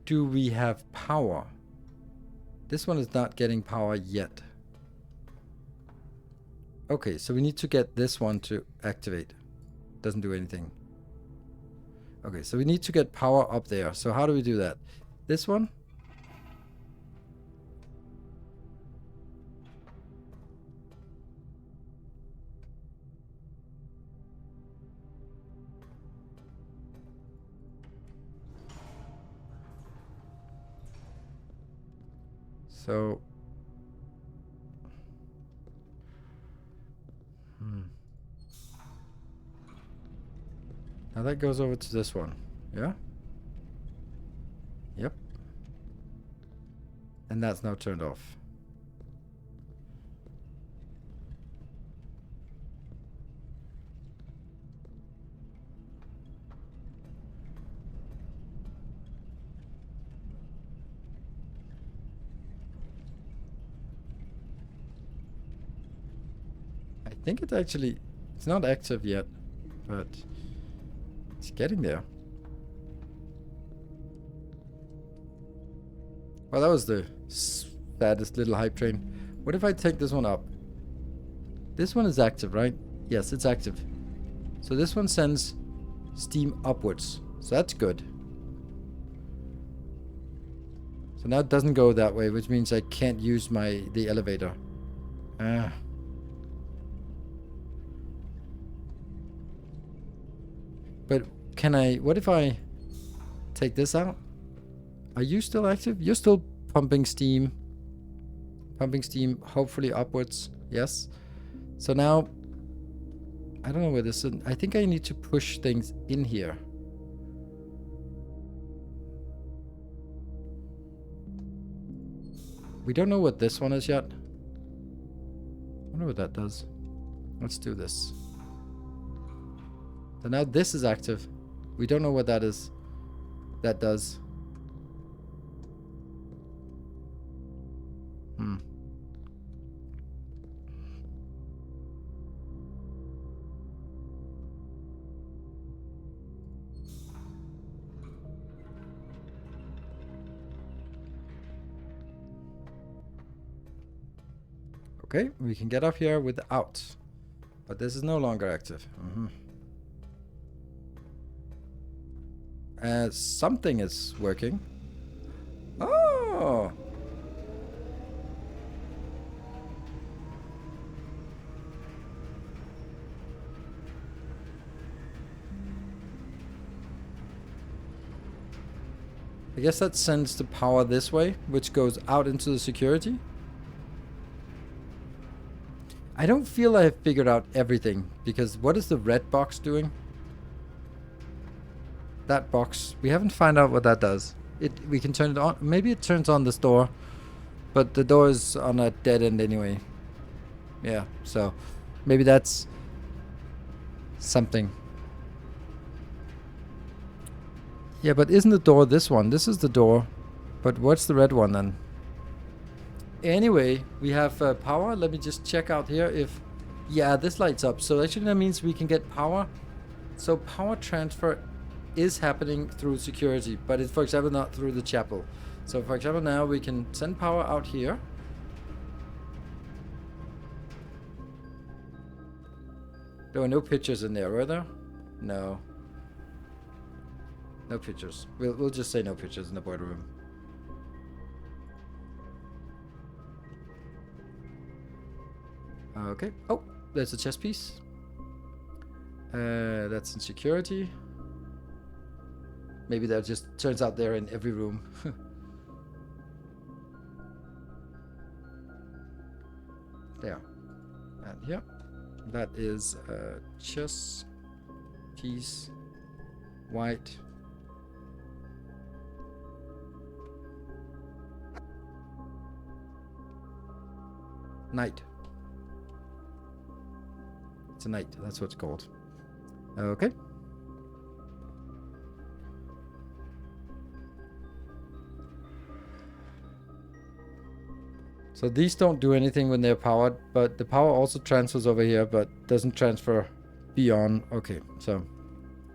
do we have power? This one is not getting power yet. Okay, so we need to get this one to activate. Doesn't do anything. Okay, so we need to get power up there. So how do we do that? This one? So... Now that goes over to this one. Yeah? Yep. And that's now turned off. I think it actually... It's not active yet, but... It's getting there. Well, that was the saddest little hype train. What if I take this one up? This one is active, right? Yes, it's active. So this one sends steam upwards. So that's good. So now it doesn't go that way, which means I can't use the elevator. But can I... What if I take this out? Are you still active? You're still pumping steam. Pumping steam, hopefully upwards. Yes. So now... I don't know where this is. I think I need to push things in here. We don't know what this one is yet. I wonder what that does. Let's do this. So now this is active. We don't know what that is. That does. Okay, we can get up here without. But this is no longer active. Something is working. Oh! I guess that sends the power this way, which goes out into the security. I don't feel I have figured out everything, because what is the red box doing? That box, we haven't found out what that does. We can turn it on. Maybe it turns on this door, but the door is on a dead end anyway. Yeah, so maybe that's something. Yeah, but isn't the door this one? This is the door, but what's the red one then? Anyway, we have power. Let me just check out here if... Yeah, this lights up. So actually that means we can get power. So power transfer is happening through security, but it's, for example, not through the chapel. So for example, now we can send power out here. There were no pictures in there, were there? No. No pictures. We'll just say no pictures in the boardroom. Okay. Oh, there's a chess piece. That's in security. Maybe that just turns out there in every room. There. And here. That is a chess piece. White. Knight. It's a knight. That's what it's called. Okay. So these don't do anything when they're powered, but the power also transfers over here, but doesn't transfer beyond. Okay, so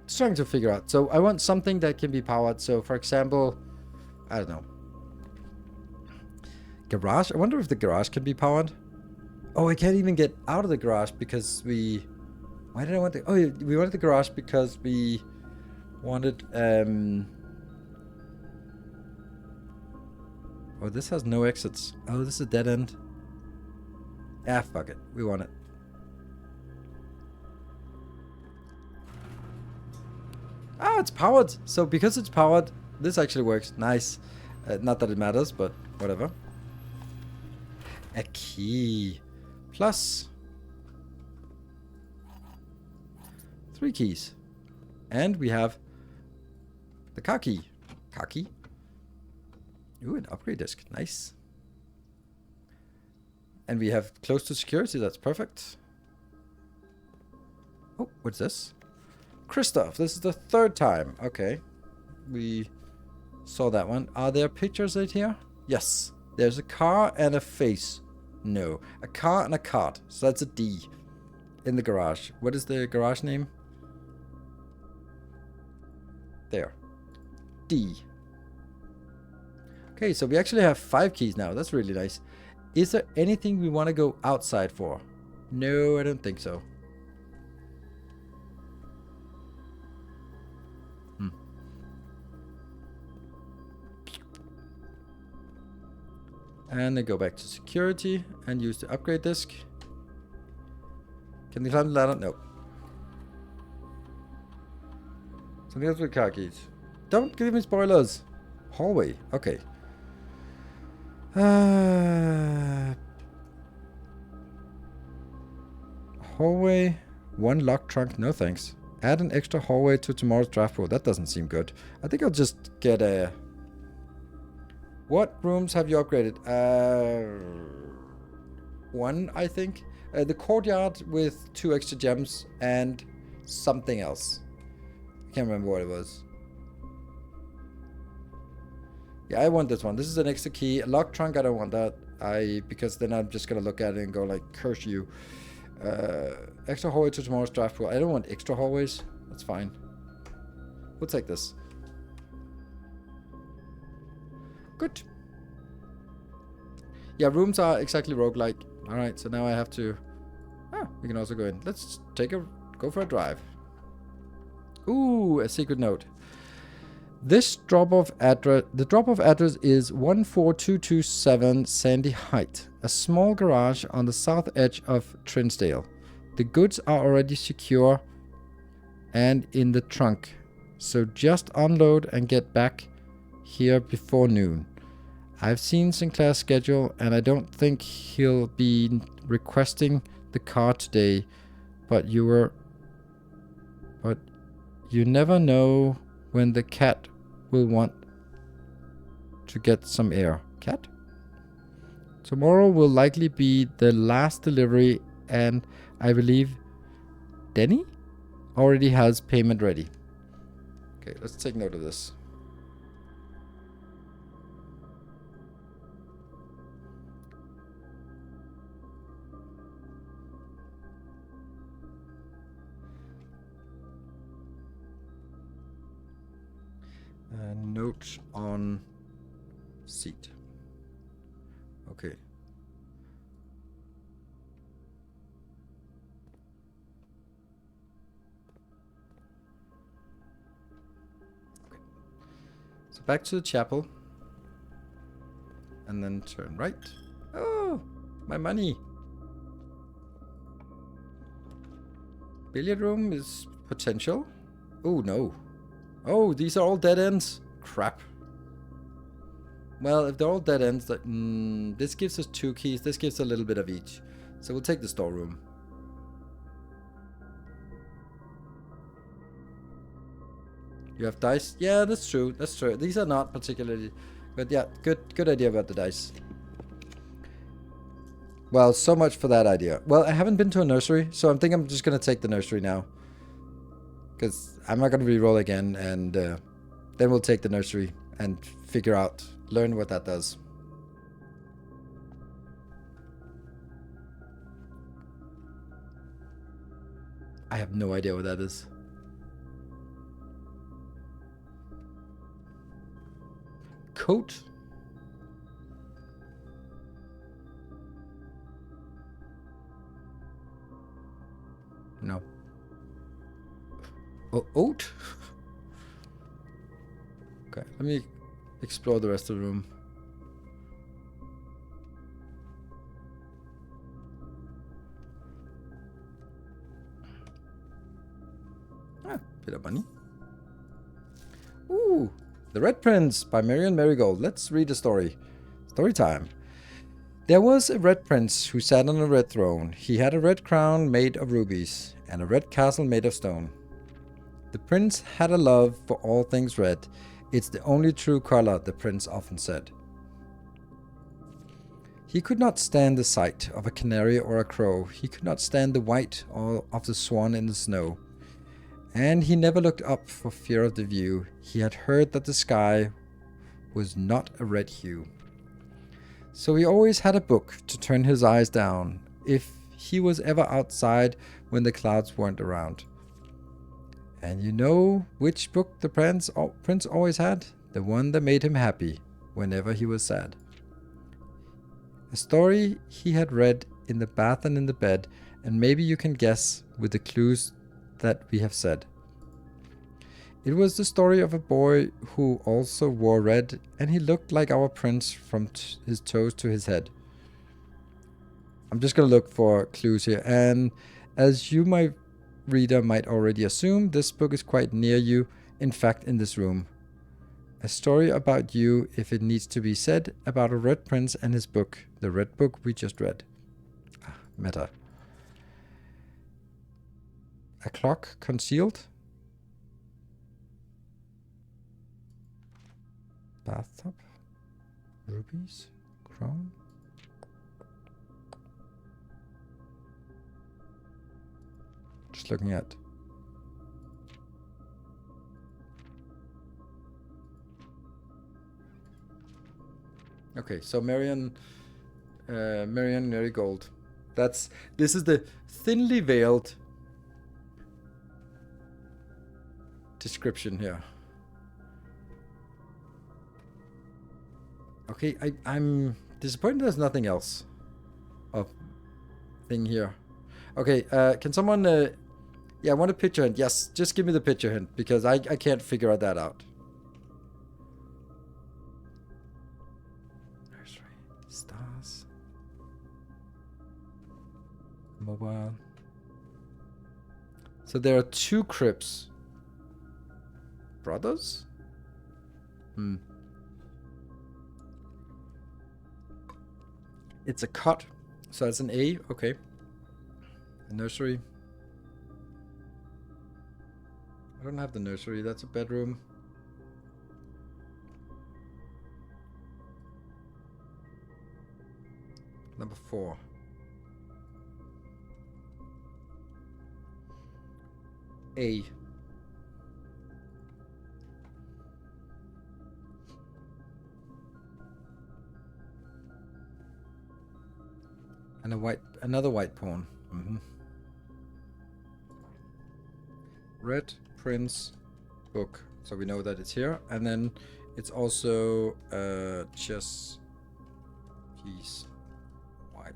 just trying to figure out. So I want something that can be powered. So for example, I don't know. Garage? I wonder if the garage can be powered. Oh, I can't even get out of the garage because we... Why did I want the... Oh, we wanted the garage because we wanted... Oh, this has no exits. Oh, this is a dead end. Ah, fuck it. We want it. Ah, it's powered. So because it's powered, this actually works. Nice. Not that it matters, but whatever. A key. Plus 3 keys. And we have the car key. Car key. Ooh, an upgrade disc. Nice. And we have close to security. That's perfect. Oh, what's this? Christoph. This is the 3rd time. Okay. We saw that one. Are there pictures right here? Yes. There's a car and a face. No. A car and a cart. So that's a D. In the garage. What is the garage name? There. D. Okay, so we actually have 5 keys now. That's really nice. Is there anything we want to go outside for? No, I don't think so. And then go back to security and use the upgrade disc. Can we climb the ladder? No. Something else with car keys. Don't give me spoilers. Hallway. Okay. Hallway. 1 locked trunk. No thanks. Add an extra hallway to tomorrow's draft pool. That doesn't seem good. I think I'll just get a... What rooms have you upgraded? 1, I think. The courtyard with 2 extra gems and something else. I can't remember what it was. Yeah, I want this one. This is an extra key. A locked trunk, I don't want that. Because then I'm just gonna look at it and go like, curse you. Extra hallway to tomorrow's draft pool. I don't want extra hallways. That's fine. We'll take this. Good. Yeah, rooms are exactly roguelike. Alright, so now I have to... Ah, we can also go in. Let's go for a drive. Ooh, a secret note. This drop-off address... The drop-off address is 14227 Sandy Height. A small garage on the south edge of Trinsdale. The goods are already secure and in the trunk. So just unload and get back here before noon. I've seen Sinclair's schedule and I don't think he'll be requesting the car today, but you never know when the cat will want to get some air. Cat? Tomorrow will likely be the last delivery and I believe Denny already has payment ready. Okay, let's take note of this. Note on seat. Okay. So back to the chapel. And then turn right. Oh, my money. Billiard room is potential. Oh, no. Oh, these are all dead ends. Crap. Well, if they're all dead ends, this gives us 2 keys. This gives a little bit of each. So we'll take the storeroom. You have dice? Yeah, that's true. That's true. These are not particularly... But yeah, good idea about the dice. Well, so much for that idea. Well, I haven't been to a nursery, so I think I'm just going to take the nursery now. Because I'm not going to re-roll again, and then we'll take the nursery and figure out, learn what that does. I have no idea what that is. Coat? No. Oh, oat? Okay, let me explore the rest of the room. Ah, bit of money. Ooh, The Red Prince by Marion Marigold. Let's read the story. Story time. There was a red prince who sat on a red throne. He had a red crown made of rubies and a red castle made of stone. The prince had a love for all things red. It's the only true color, the prince often said. He could not stand the sight of a canary or a crow. He could not stand the white of the swan in the snow. And he never looked up for fear of the view. He had heard that the sky was not a red hue. So he always had a book to turn his eyes down if he was ever outside when the clouds weren't around. And you know which book the prince always had? The one that made him happy whenever he was sad. A story he had read in the bath and in the bed, and maybe you can guess with the clues that we have said. It was the story of a boy who also wore red, and he looked like our prince from his toes to his head. I'm just going to look for clues here, and as you, my reader, might already assume, this book is quite near you, in fact in this room. A story about you, if it needs to be said, about a red prince and his book, the red book we just read. Meta. A clock concealed? Bathtub? Rubies? Crown? Just looking at. Okay, so Marion Marigold. This is the thinly veiled description here. Okay, I'm disappointed there's nothing else of thing here. Okay, can someone yeah, I want a picture hint. Yes, just give me the picture hint because I can't figure that out. Nursery. Stars. Mobile. So there are two crypts. Brothers? It's a cot. So that's an A. Okay. A nursery. I don't have the nursery. That's a bedroom. Number 4. A. And another white pawn. Red Prince book. So we know that it's here. And then it's also chess piece. White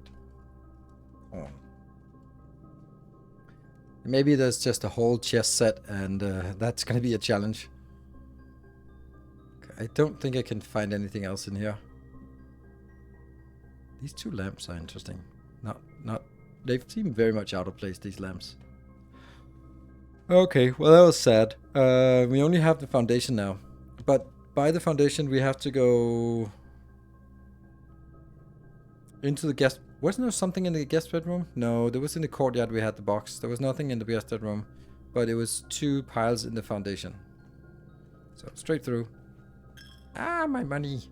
pawn. Maybe there's just a whole chess set and that's going to be a challenge. Okay, I don't think I can find anything else in here. These two lamps are interesting. Not. They seem very much out of place, these lamps. Okay, well that was sad. We only have the foundation now. But by the foundation we have to go into the guest... Wasn't there something in the guest bedroom? No, there was in the courtyard we had the box. There was nothing in the guest bedroom. But it was 2 piles in the foundation. So straight through. Ah, my money.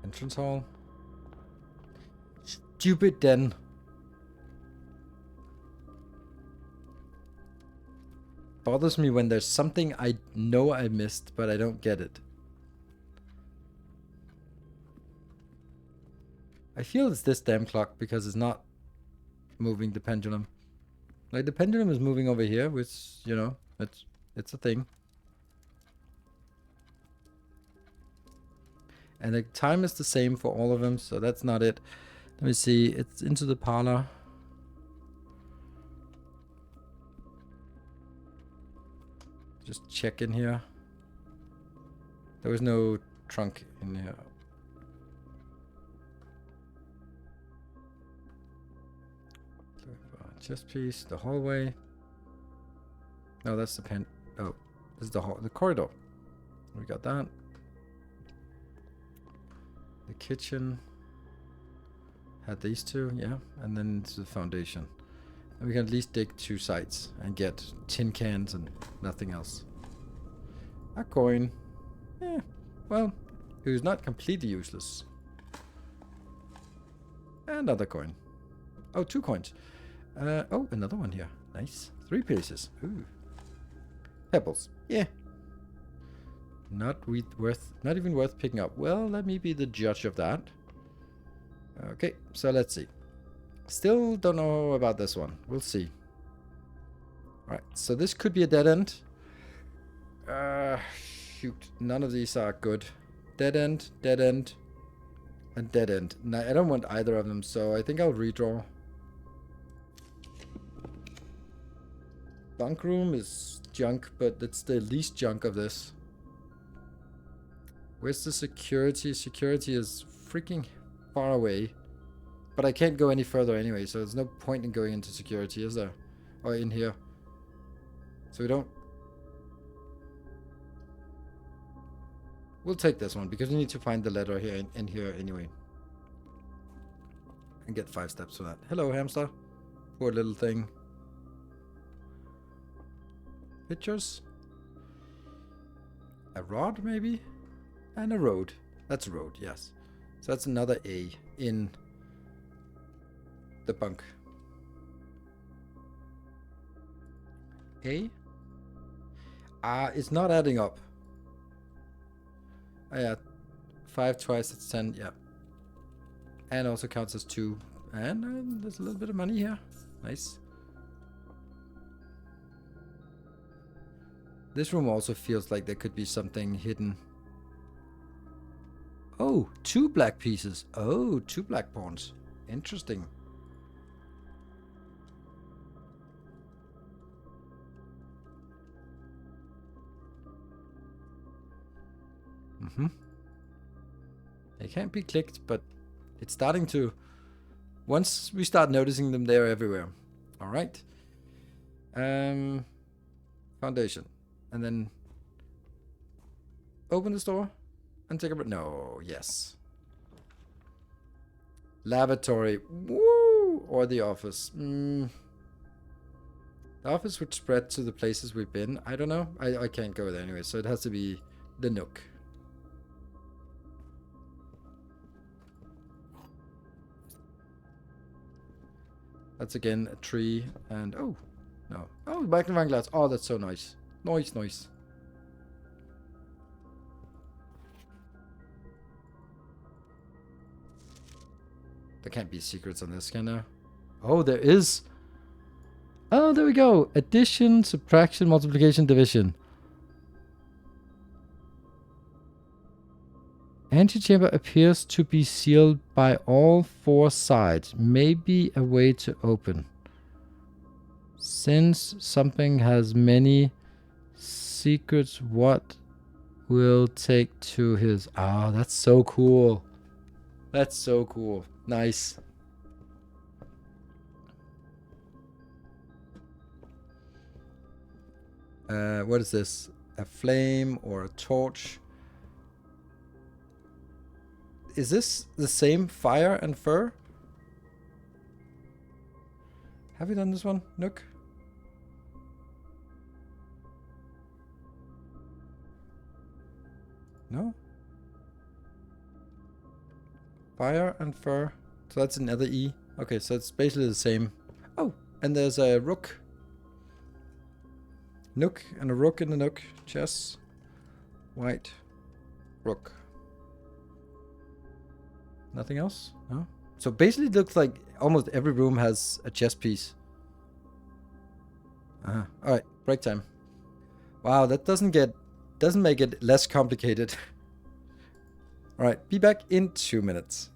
Entrance hall. Stupid den. Bothers me when there's something I know I missed, but I don't get it. I feel it's this damn clock because it's not moving the pendulum. Like the pendulum is moving over here, which, you know, it's a thing. And the time is the same for all of them, so that's not it. Let me see. It's into the parlor. Just check in here. There was no trunk in here. Chest piece, the hallway. No, that's the pen. Oh, this is the the corridor. We got that. The kitchen had these two, yeah, and then it's the foundation. And we can at least dig 2 sides and get tin cans and nothing else. A coin. Yeah, well, it was not completely useless. Another coin. Oh, 2 coins. Oh, another one here. Nice. 3 pieces. Ooh. Pebbles. Yeah. Not even worth picking up. Well, let me be the judge of that. Okay, so let's see. Still don't know about this one. We'll see. Alright, so this could be a dead end. Shoot. None of these are good. Dead end, and dead end. No, I don't want either of them, so I think I'll redraw. Bunk room is junk, but it's the least junk of this. Where's the security? Security is freaking far away. But I can't go any further anyway, so there's no point in going into security, is there? Or in here. So we don't... We'll take this one, because we need to find the letter here in here anyway. And get 5 steps for that. Hello, hamster. Poor little thing. Pictures. A rod, maybe? And a road. That's a road, yes. So that's another A in the bunk. A? It's not adding up. Oh, yeah. 5 twice, that's 10, yeah. And also counts as 2. And there's a little bit of money here. Nice. This room also feels like there could be something hidden. Oh, 2 black pieces. Oh, 2 black pawns. Interesting. They can't be clicked, but it's starting to... Once we start noticing them, they're everywhere. Alright. Foundation. And then... Open the store. And take a... No, yes. Lavatory. Woo! Or the office. The office would spread to the places we've been. I don't know. I can't go there anyway, so it has to be the nook. That's again a tree and... Oh! No. Oh, magnifying glass. Oh, that's so nice. Nice. There can't be secrets on this, can there? Oh, there is. Oh, there we go. Addition, subtraction, multiplication, division. Antechamber appears to be sealed by all 4 sides. Maybe a way to open. Since something has many secrets, what will take to his... Ah, that's so cool. That's so cool. Nice. What is this? A flame or a torch? Is this the same fire and fur? Have we done this one, Nook? No? Fire and fur. So that's another E. Okay, so it's basically the same. Oh, and there's a rook. Nook and a rook in the nook. Chess. White. Rook. Nothing else? No? So basically it looks like almost every room has a chess piece. Alright, break time. Wow, that doesn't make it less complicated. All right, be back in 2 minutes.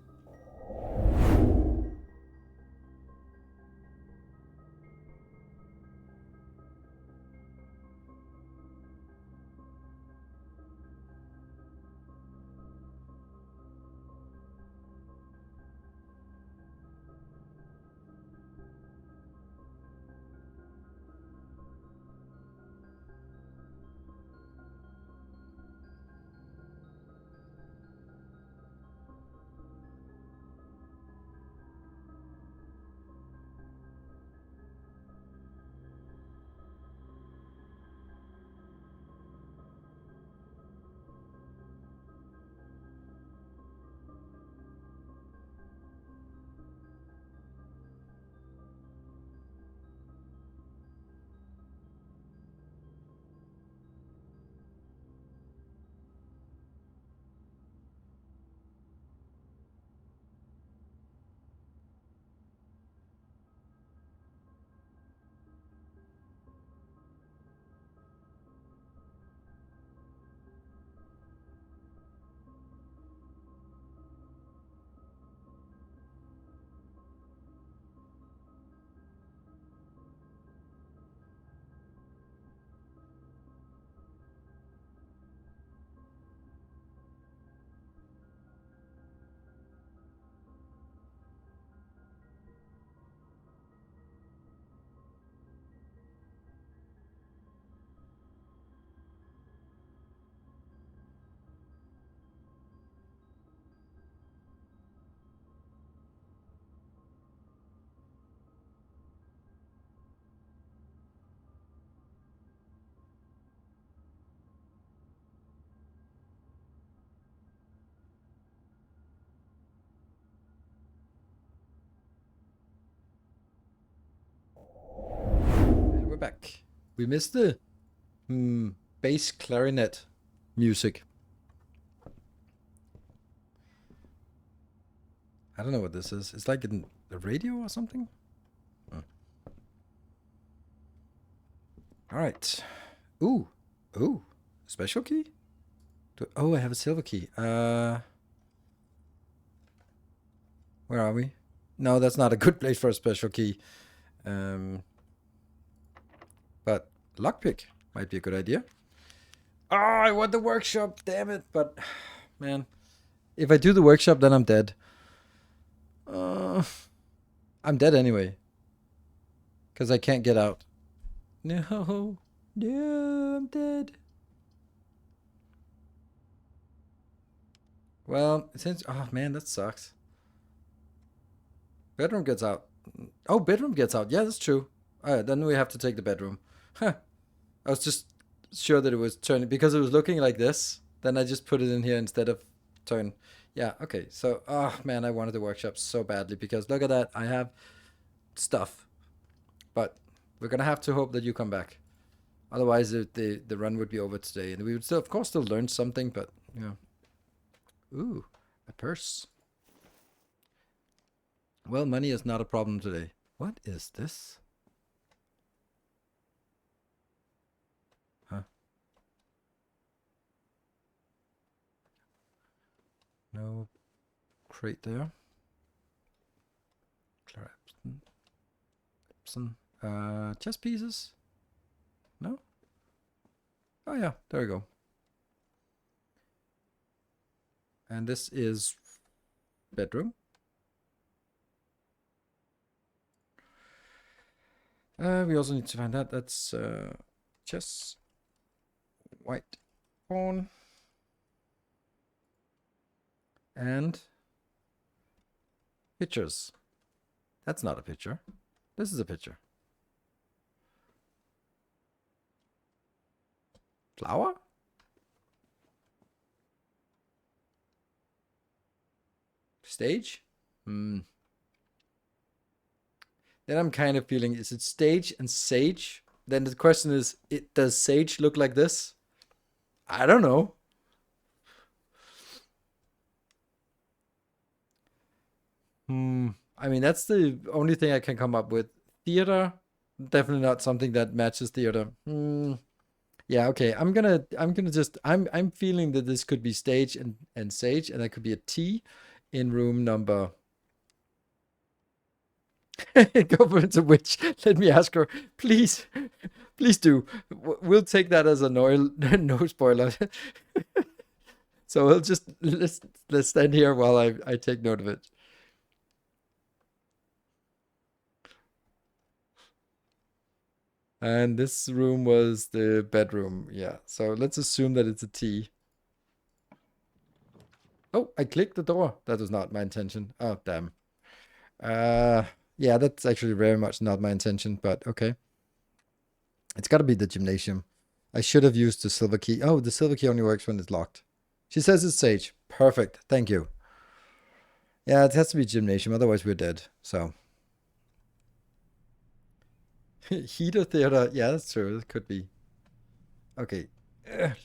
And we're back. We missed the bass clarinet music. I don't know what this is. It's like in the radio or something. All right. Ooh. Special key? Oh, I have a silver key. Where are we? No, that's not a good place for a special key. But lockpick might be a good idea. Oh, I want the workshop. Damn it. But, man, if I do the workshop, then I'm dead. I'm dead anyway. Because I can't get out. No, I'm dead. Well, since... Oh, man, that sucks. Bedroom gets out. Oh, bedroom gets out. Yeah, that's true. Alright, then we have to take the bedroom. Huh. I was just sure that it was turning... Because it was looking like this, then I just put it in here instead of turn. Yeah, okay. So, oh, man, I wanted the workshop so badly. Because look at that. I have stuff. But we're going to have to hope that you come back. Otherwise, the run would be over today. And we would still, of course, still learn something, but, yeah. Ooh, a purse. Well, money is not a problem today. What is this? Huh? No crate there. Clara Epson. Chess pieces? No? Oh yeah, there we go. And this is bedroom. We also need to find that. That's chess. White pawn. And pictures. That's not a picture. This is a picture. Flower? Stage? Then I'm kind of feeling, is it stage and sage? Then the question is, does sage look like this? I don't know. I mean, that's the only thing I can come up with. Theater? Definitely not something that matches theater. Yeah, okay. I'm feeling that this could be stage and sage, and that could be a T in room number. Go for the witch. Let me ask her. Please, please do. We'll take that as a no spoiler. So we'll just let's stand here while I take note of it. And this room was the bedroom. Yeah. So let's assume that it's a T. Oh, I clicked the door. That was not my intention. Oh, damn. Yeah, that's actually very much not my intention, but okay. It's got to be the gymnasium. I should have used the silver key. Oh, the silver key only works when it's locked. She says it's sage. Perfect. Thank you. Yeah, it has to be gymnasium. Otherwise, we're dead. So. Heater theater. Yeah, that's true. It could be. Okay.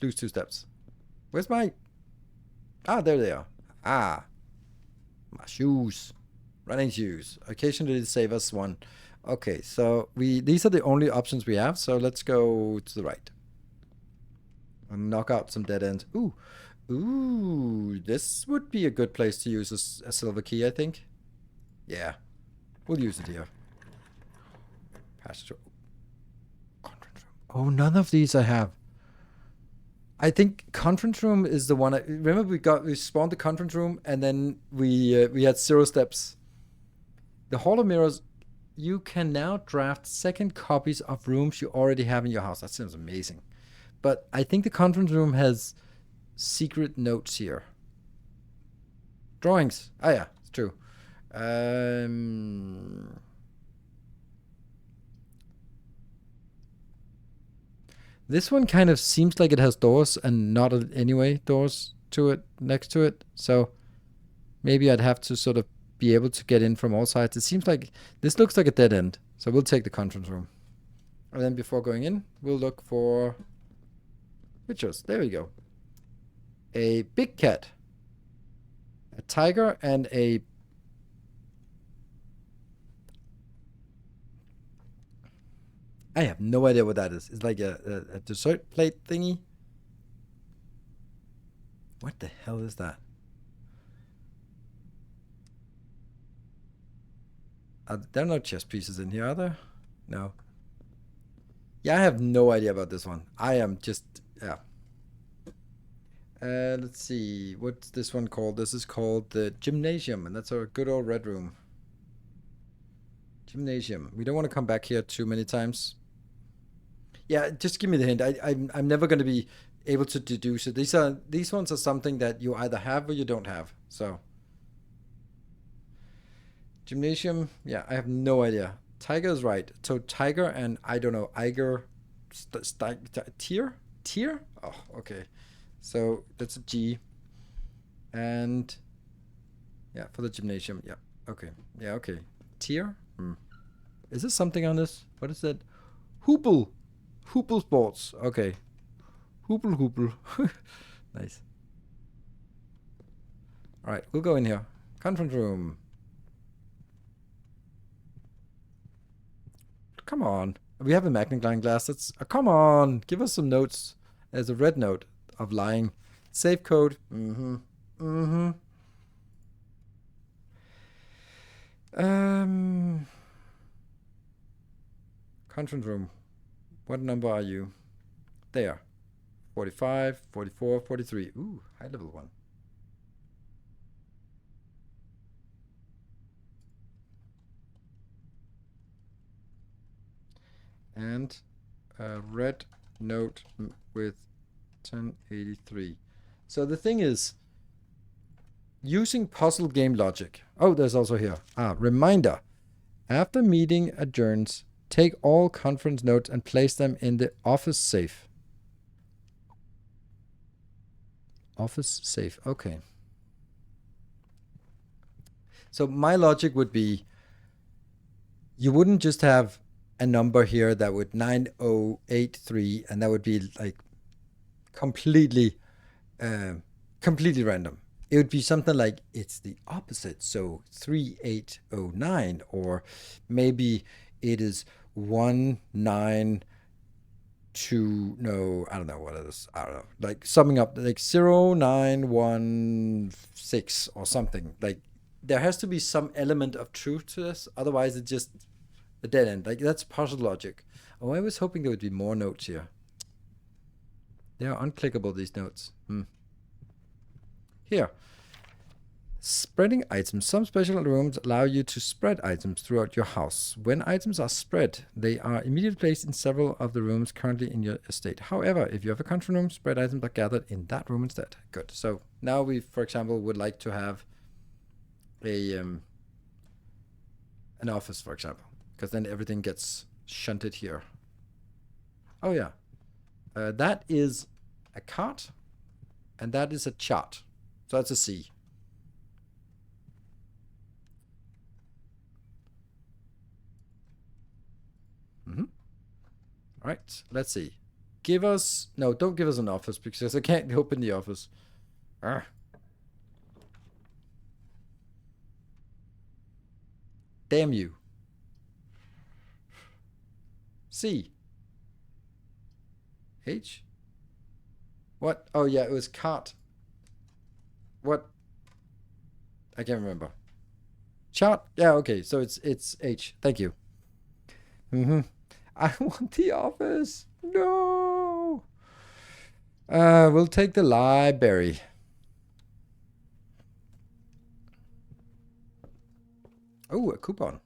Lose 2 steps. Where's my... Ah, there they are. Ah. My shoes. Running shoes. Occasionally they save us 1. Okay, so these are the only options we have. So let's go to the right. And knock out some dead ends. Ooh. Ooh. This would be a good place to use a silver key, I think. Yeah. We'll use it here. Pastor. Conference room. Oh, none of these I have. I think conference room is the one. Remember, we spawned the conference room, and then we had 0 steps. The Hall of Mirrors. You can now draft second copies of rooms you already have in your house. That sounds amazing. But I think the conference room has secret notes here. Drawings. Oh yeah, it's true. This one kind of seems like it has doors and not anyway doors to it next to it. So maybe I'd have to sort of be able to get in from all sides. It seems like this looks like a dead end. So we'll take the conference room. And then before going in, we'll look for pictures. There we go. A big cat, a tiger, and a... I have no idea what that is. It's like a dessert plate thingy. What the hell is that? There are no chess pieces in here, are there? No. Yeah, I have no idea about this one. I am just... Yeah. Let's see. What's this one called? This is called the gymnasium, and that's our good old red room. Gymnasium. We don't want to come back here too many times. Yeah, just give me the hint. I'm never going to be able to deduce it. These ones are something that you either have or you don't have. So gymnasium. Yeah, I have no idea. Tiger is right. So tiger and I don't know. Iger, tier. Oh, okay. So that's a G. And yeah, for the gymnasium. Yeah. Okay. Yeah. Okay. Tier. Is there something on this? What is that? Hoople. Hoople Sports. Okay. Hoople. Nice. All right, we'll go in here. Conference room. Come on. We have a magnifying glass. That's... come on. Give us some notes. There's a red note of lying. Safe code. Conference room. What number are you? There. 45, 44, 43. Ooh, high level one. And a red note with 1083. So the thing is, using puzzle game logic. Oh, there's also here. Reminder. After meeting adjourns, take all conference notes and place them in the office safe. Office safe. Okay. So my logic would be, you wouldn't just have a number here that would 9083 and that would be like completely random. It would be something like it's the opposite, so 3809, or maybe it is 19 to no, I don't know what it is. I don't know. Like summing up like 0916 or something. Like there has to be some element of truth to this. Otherwise it's just a dead end. Like that's puzzle logic. Oh, I was hoping there would be more notes here. They are unclickable, these notes. Here. Spreading items. Some special rooms allow you to spread items throughout your house. When items are spread, they are immediately placed in several of the rooms currently in your estate. However, if you have a control room, spread items are gathered in that room instead. Good. So now we, for example, would like to have a an office, for example, because then everything gets shunted here. Oh yeah, that is a cart, and that is a chart. So that's a C. All right, let's see. Give us... No, don't give us an office because I can't open the office. Damn you. C. H? What? Oh, yeah, it was cart. What? I can't remember. Chart? Yeah, okay, so it's H. Thank you. I want the office. No. We'll take the library. Oh, a coupon.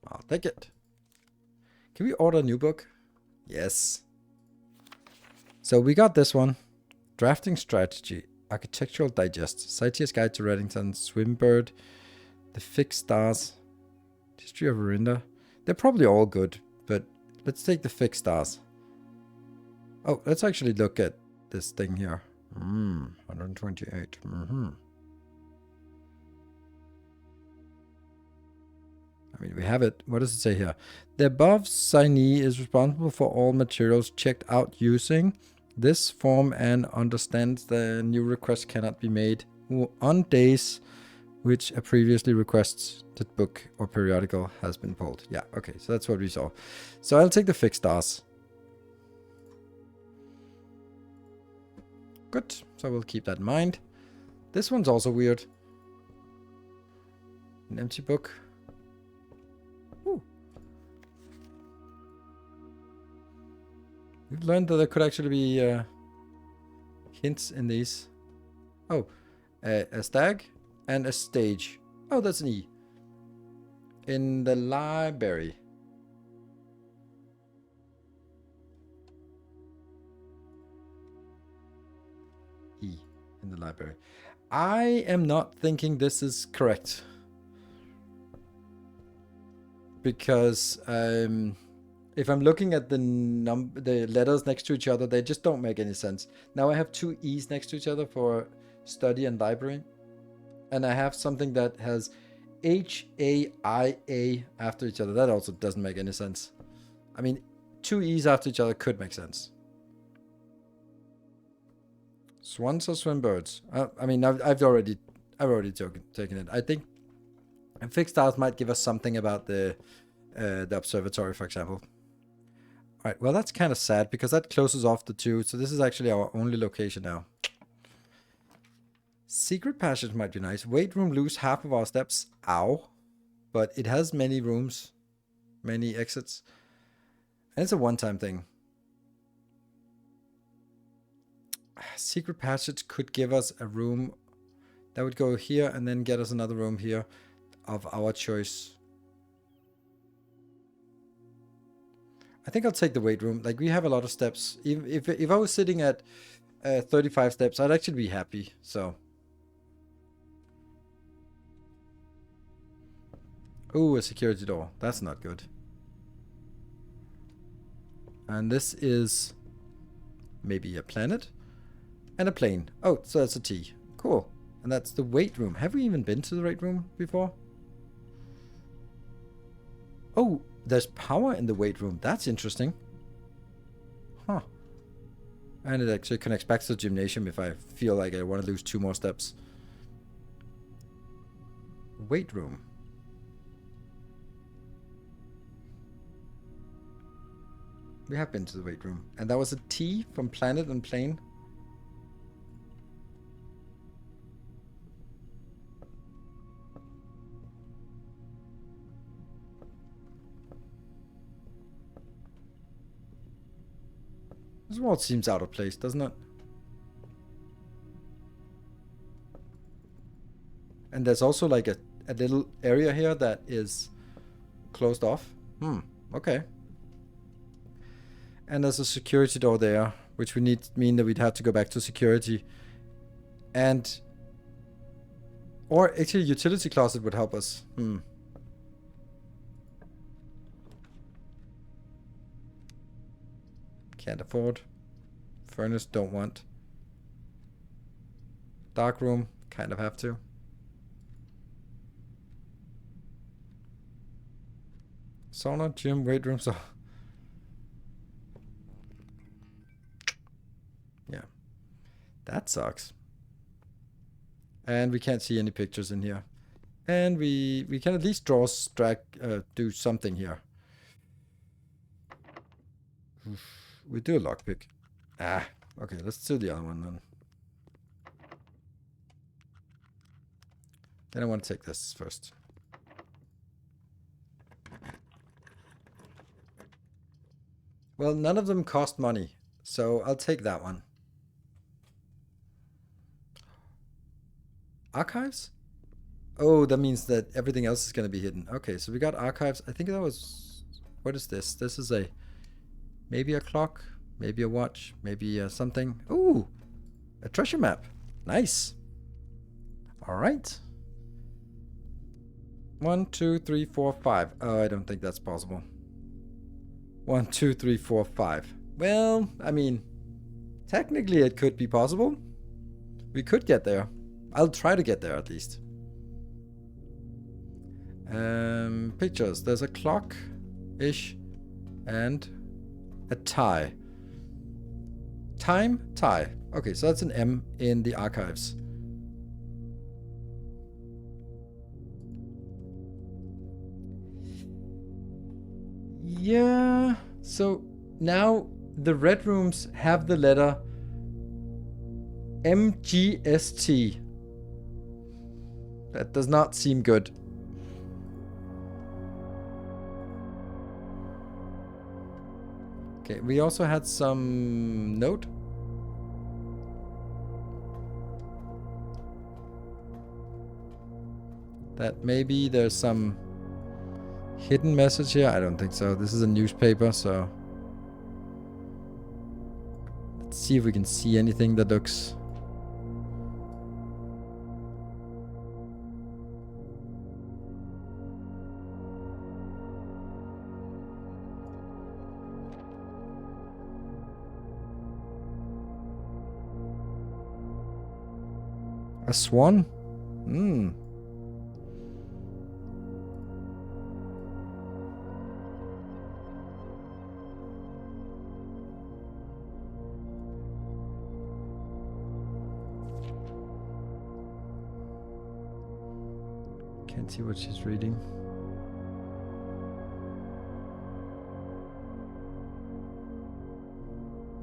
I'll take it. Can we order a new book? Yes. So we got this one. Drafting Strategy. Architectural Digest. Sightseer's Guide to Reddington. Swimbird. The Fixed Stars. History of Verinda. They're probably all good, but let's take the Fixed Stars. Oh, let's actually look at this thing here. 128. I mean, we have it. What does it say here? The above signee is responsible for all materials checked out using this form and understands the new request cannot be made on days which a previously requested book or periodical has been pulled. Yeah, okay, so that's what we saw. So I'll take the Fixed Stars. Good, so we'll keep that in mind. This one's also weird. An empty book. Ooh. We've learned that there could actually be hints in these. Oh, a stag and a stage. Oh, that's an E. In the library. E in the library. I am not thinking this is correct. Because if I'm looking at the letters next to each other, they just don't make any sense. Now I have two E's next to each other for study and library. And I have something that has H-A-I-A after each other. That also doesn't make any sense. I mean, two E's after each other could make sense. Swans or swimbirds? I mean, I've already taken it. I think Fixed Stars might give us something about the observatory, for example. All right, well, that's kind of sad because that closes off the two. So this is actually our only location now. Secret passage might be nice. Weight room, lose half of our steps. Ow. But it has many rooms, many exits. And it's a one-time thing. Secret passage could give us a room that would go here and then get us another room here of our choice. I think I'll take the weight room. Like, we have a lot of steps. Even if I was sitting at 35 steps, I'd actually be happy. So. Ooh, a security door. That's not good. And this is maybe a planet and a plane. Oh, so that's a T. Cool. And that's the weight room. Have we even been to the weight room before? Oh, there's power in the weight room. That's interesting. Huh. And it actually connects back to the gymnasium if I feel like I want to lose 2 more steps. Weight room. We have been to the weight room. And that was a T from planet and plane. This wall seems out of place, doesn't it? And there's also like a little area here that is closed off. Okay. And there's a security door there, which would mean that we'd have to go back to security. And... Or actually, utility closet would help us. Can't afford. Furnace, don't want. Dark room, kind of have to. Sauna, gym, weight room, so... Yeah. That sucks. And we can't see any pictures in here. And we can at least do something here. We do a lockpick. Okay, let's do the other one then. Then I want to take this first. Well, none of them cost money, so I'll take that one. Archives? Oh, that means that everything else is going to be hidden. Okay, so we got archives. I think that was... What is this? This is a... Maybe a clock, maybe a watch, maybe something. Ooh, a treasure map. Nice. All right. 1, 2, 3, 4, 5. Oh, I don't think that's possible. 1, 2, 3, 4, 5. Well, I mean, technically it could be possible. We could get there. I'll try to get there at least. Pictures. There's a clock-ish and a tie. Time? Tie. Okay, so that's an M in the archives. Yeah. So now the red rooms have the letter MGST. That does not seem good. Okay, we also had some note. That maybe there's some hidden message here. I don't think so. This is a newspaper, so... Let's see if we can see anything that looks... A swan? Can't see what she's reading.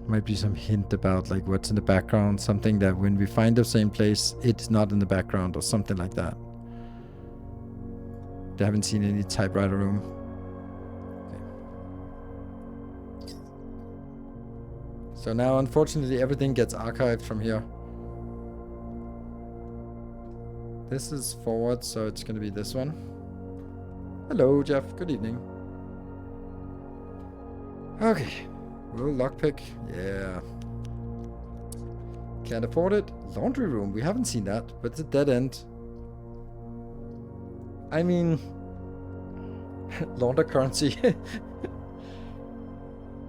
Might be some hint about like what's in the background, something that when we find the same place, it's not in the background or something like that. They haven't seen any typewriter room. Okay. So now, unfortunately, everything gets archived from here. This is forward, so it's going to be this one. Hello, Jeff. Good evening. Okay. Well, lockpick. Yeah. Can't afford it. Laundry room. We haven't seen that, but it's a dead end. I mean... launder currency.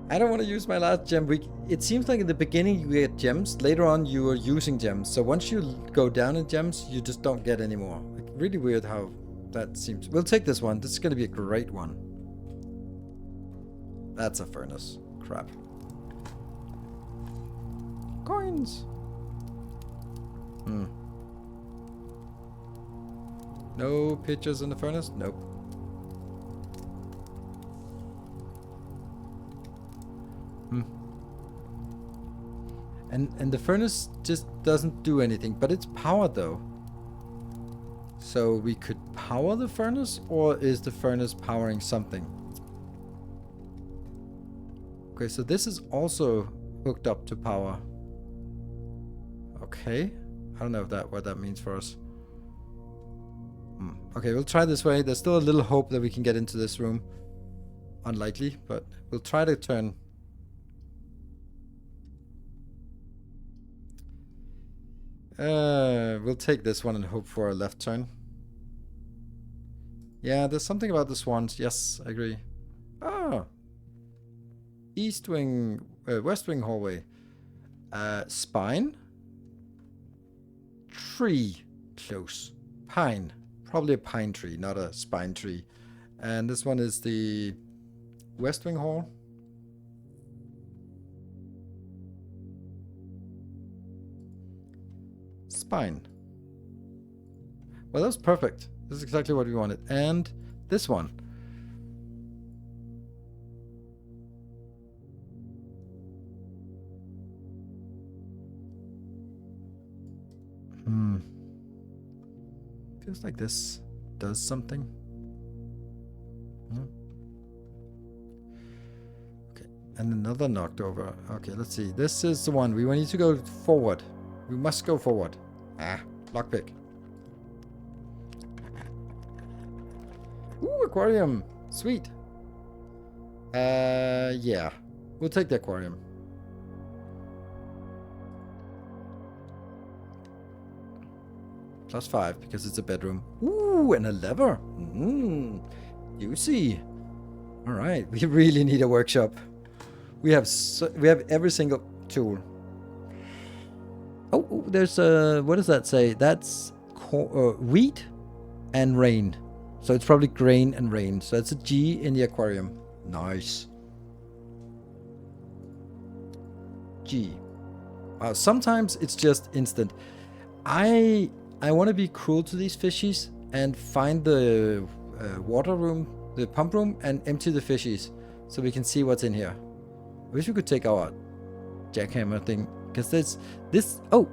I don't want to use my last gem. It seems like in the beginning you get gems. Later on you are using gems. So once you go down in gems, you just don't get any more. Like, really weird how that seems. We'll take this one. This is going to be a great one. That's a furnace. Crap. Coins. No pictures in the furnace? Nope. And the furnace just doesn't do anything, but it's powered though. So we could power the furnace, or is the furnace powering something? Okay, so this is also hooked up to power. Okay. I don't know if what that means for us. Okay, we'll try this way. There's still a little hope that we can get into this room. Unlikely, but we'll try to turn. We'll take this one and hope for a left turn. Yeah, there's something about the swans. Yes, I agree. Oh. East wing, west wing hallway. Spine. Tree. Close. Pine. Probably a pine tree, not a spine tree. And this one is the west wing hall. Spine. Well, that's perfect. This is exactly what we wanted. And this one. Feels like this does something. Okay, and another knocked over. Okay, let's see. This is the one. We need to go forward. We must go forward. Ah, lockpick. Ooh, aquarium. Sweet. Yeah. We'll take the aquarium. +5 because it's a bedroom. Ooh, and a lever. Juicy. All right, we really need a workshop. We have every single tool. Oh, there's a, what does that say? That's wheat and rain. So it's probably grain and rain. So that's a G in the aquarium. Nice. G. Wow, sometimes it's just instant. I want to be cruel to these fishies and find the water room, the pump room, and empty the fishies so we can see what's in here. I wish we could take our jackhammer thing, because there's this. Oh,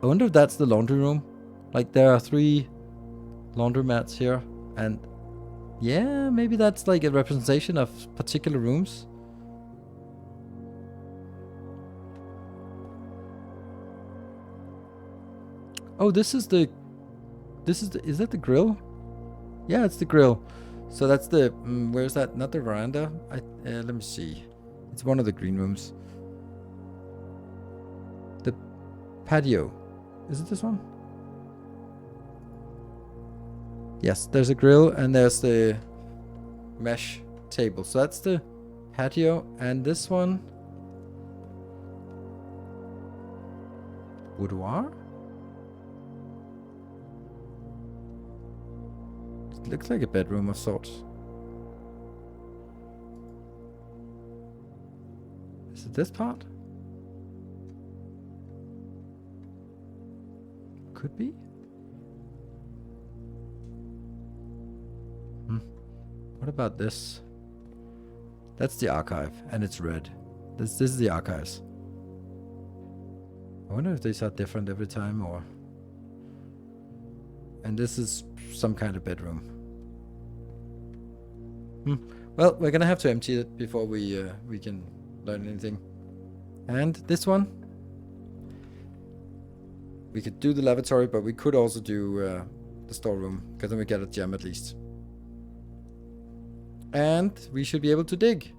I wonder if that's the laundry room. Like, there are 3 laundromats here, and yeah, maybe that's like a representation of particular rooms. Oh, is that the grill? Yeah, it's the grill. So that's the, where's that? Not the veranda. Let me see. It's one of the green rooms. The patio. Is it this one? Yes, there's a grill and there's the mesh table. So that's the patio, and this one, boudoir? It looks like a bedroom of sorts. Is it this part? Could be. What about this? That's the archive, and it's red. This is the archives. I wonder if these are different every time, or... And this is some kind of bedroom. Well, we're gonna have to empty it before we can learn anything. And this one, we could do the lavatory, but we could also do the storeroom, because then we get a gem at least. And we should be able to dig.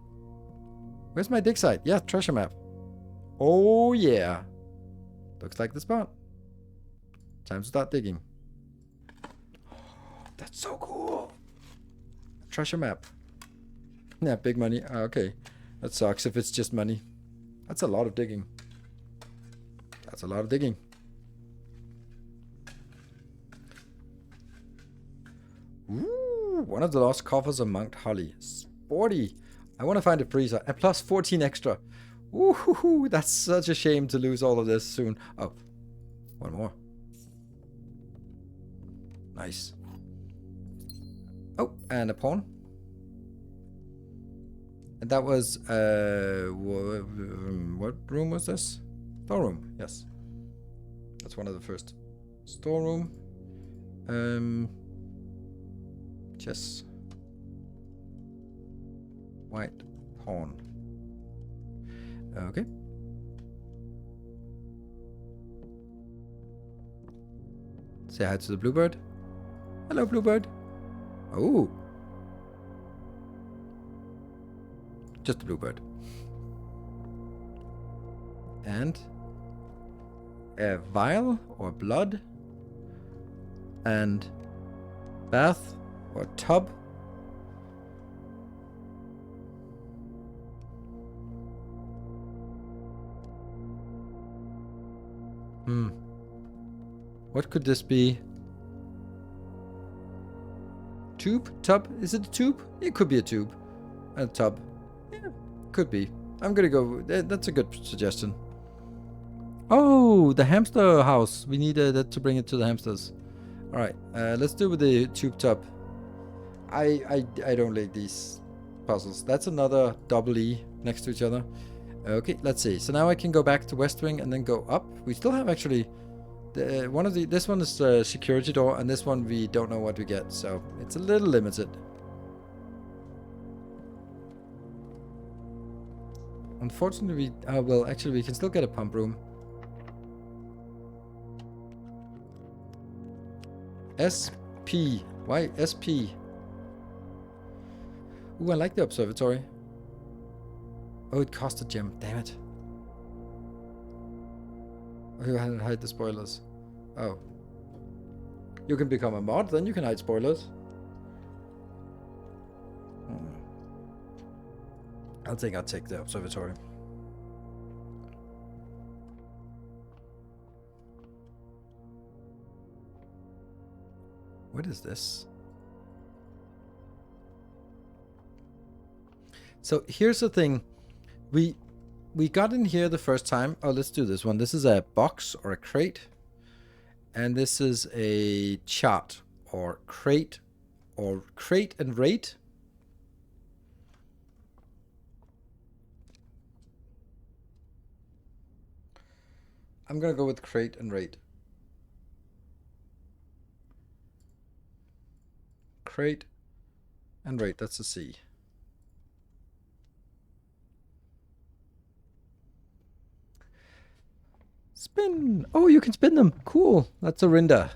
Where's my dig site? Yeah, treasure map. Oh yeah, looks like the spot. Time to start digging. That's so cool. Treasure map. Yeah, big money. Okay. That sucks if it's just money. That's a lot of digging. That's a lot of digging. Ooh, one of the lost coffers of Mount Holly. Sporty. I want to find a freezer. And plus 14 extra. Ooh, that's such a shame to lose all of this soon. Oh, one more. Nice. Oh, and a pawn. And that was, what room was this? Storeroom, yes. That's one of the first. Storeroom. Chess. White pawn. Okay. Say hi to the bluebird. Hello, bluebird. Oh. Just a bluebird. And a vial or blood. And bath or tub. What could this be? Tube? Tub? Is it a tube? It could be a tube. A tub. Yeah, could be. I'm gonna go. That's a good suggestion. Oh, the hamster house. We need that to bring it to the hamsters. All right. Let's do with the tube tub. I don't like these puzzles. That's another double E next to each other. Okay, let's see. So now I can go back to West Wing and then go up. We still have actually this one is the security door, and this one we don't know what we get, so it's a little limited. Unfortunately, well, actually we can still get a pump room. SP. Why SP? Ooh, I like the observatory. Oh, it cost a gem. Damn it. Oh, you had to hide the spoilers. Oh. You can become a mod, then you can hide spoilers. I think I'll take the observatory. What is this? So here's the thing. We got in here the first time. Oh, let's do this one. This is a box or a crate. And this is a chart or crate and rate. I'm going to go with crate and rate. Crate and rate. That's a C. Spin! Oh, you can spin them. Cool. That's Orinda.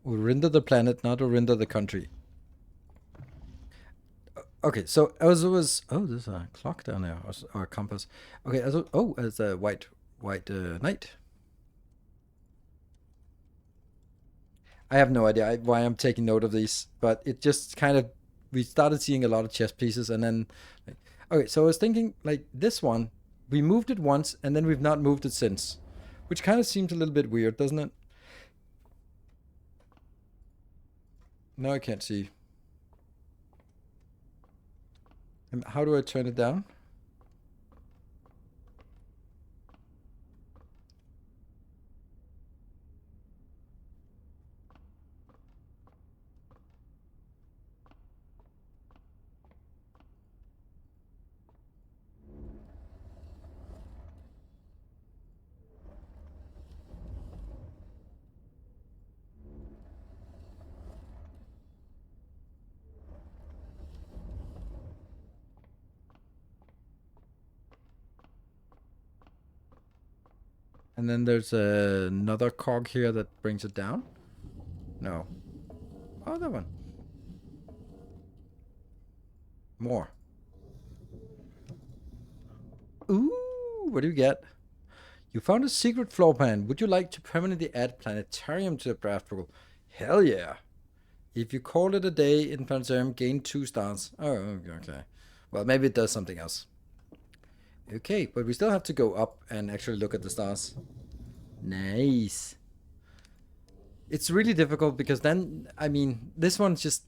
Orinda the planet, not Orinda the country. Okay, so as it was... Oh, there's a clock down there, or a compass. Okay, as as a white knight. I have no idea why I'm taking note of these, but it just kind of... We started seeing a lot of chess pieces, and then... Okay, so I was thinking, like, this one, we moved it once, and then we've not moved it since. Which kind of seems a little bit weird, doesn't it? Now I can't see. And how do I turn it down? And then there's another cog here that brings it down. No. Oh, that one. More. Ooh, what do you get? You found a secret floor plan. Would you like to permanently add planetarium to the craft pool? Hell yeah. If you call it a day in planetarium, gain 2 stars. Oh, okay. Well, maybe it does something else. Okay, but we still have to go up and actually look at the stars. Nice. It's really difficult because then, I mean, this one's just...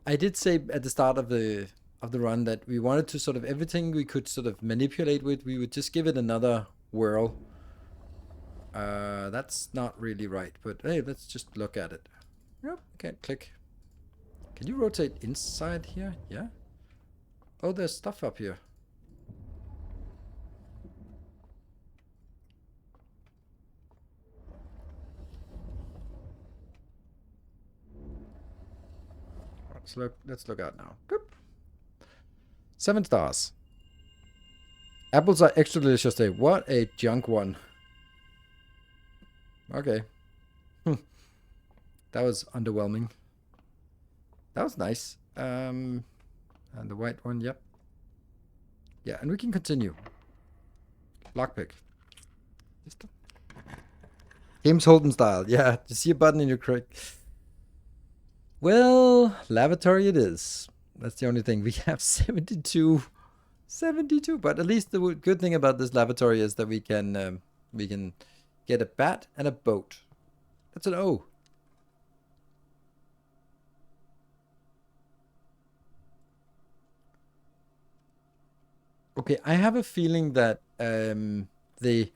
I did say at the start of the run that we wanted to sort of everything we could sort of manipulate with, we would just give it another whirl. That's not really right, but hey, let's just look at it. Yep, okay, click. Can you rotate inside here? Yeah. Oh, there's stuff up here. Let's look out now. Boop. 7 stars. Apples are extra delicious today. What a junk one. Okay. That was underwhelming. That was nice. And the white one, yep. Yeah, and we can continue. Lockpick. James Holden style. Yeah, you see a button in your crate. Well, lavatory it is. That's the only thing. We have 72. 72. But at least the good thing about this lavatory is that we can get a bat and a boat. That's an O. Okay, I have a feeling that the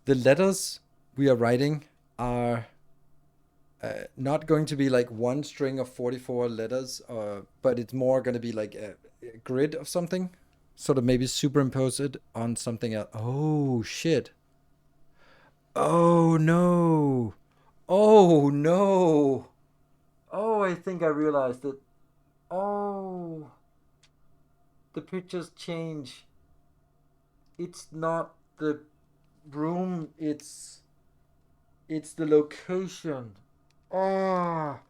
letters we are writing are not going to be like one string of 44 letters, but it's more going to be like a grid of something. Sort of maybe superimpose it on something else. Oh, shit. Oh, no. Oh, no. Oh, I think I realized it. Oh. The pictures change. It's not the room, it's the location. Oh.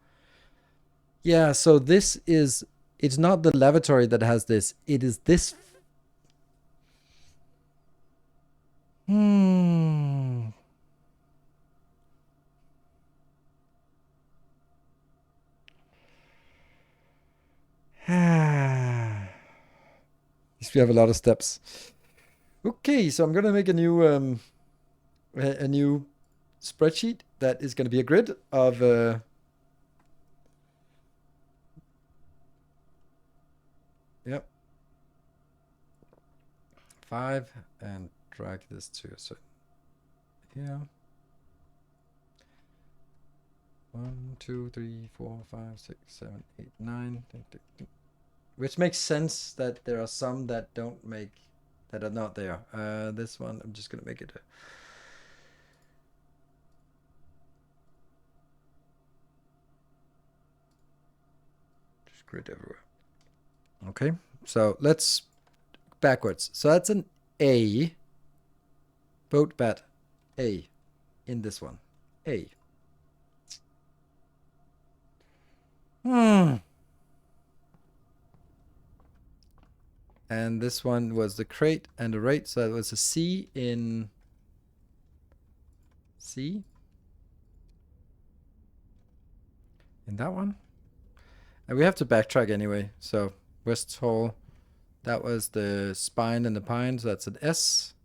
Yeah, so this is, it's not the lavatory that has this. It is this. Hmm. We have a lot of steps. Okay, so I'm gonna make a new spreadsheet that is gonna be a grid of yep, 5, and drag this to a certain here. 1, 2, 3, 4, 5, 6, 7, 8, 9. Which makes sense that there are some that don't make, that are not there. This one, I'm just gonna make it just grid everywhere. Okay, so let's backwards. So that's an A. Boat bat A in this one. A. And this one was the crate and the rate, so it was a C in C. In that one. And we have to backtrack anyway. So West Hall, that was the spine and the pine, so that's an S.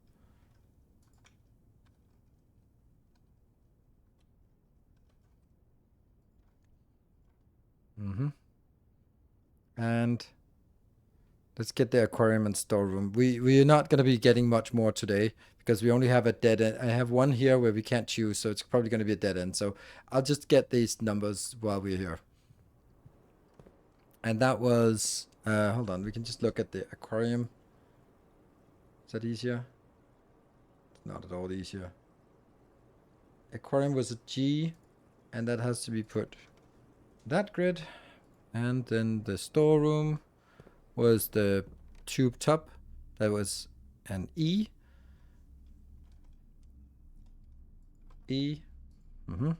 And let's get the aquarium and storeroom. We're not going to be getting much more today because we only have a dead end. I have one here where we can't choose, so it's probably going to be a dead end. So I'll just get these numbers while we're here. And that was, hold on, we can just look at the aquarium. Is that easier? It's not at all easier. Aquarium was a G, and that has to be put that grid. And then the storeroom was the tube top. That was an E. E. You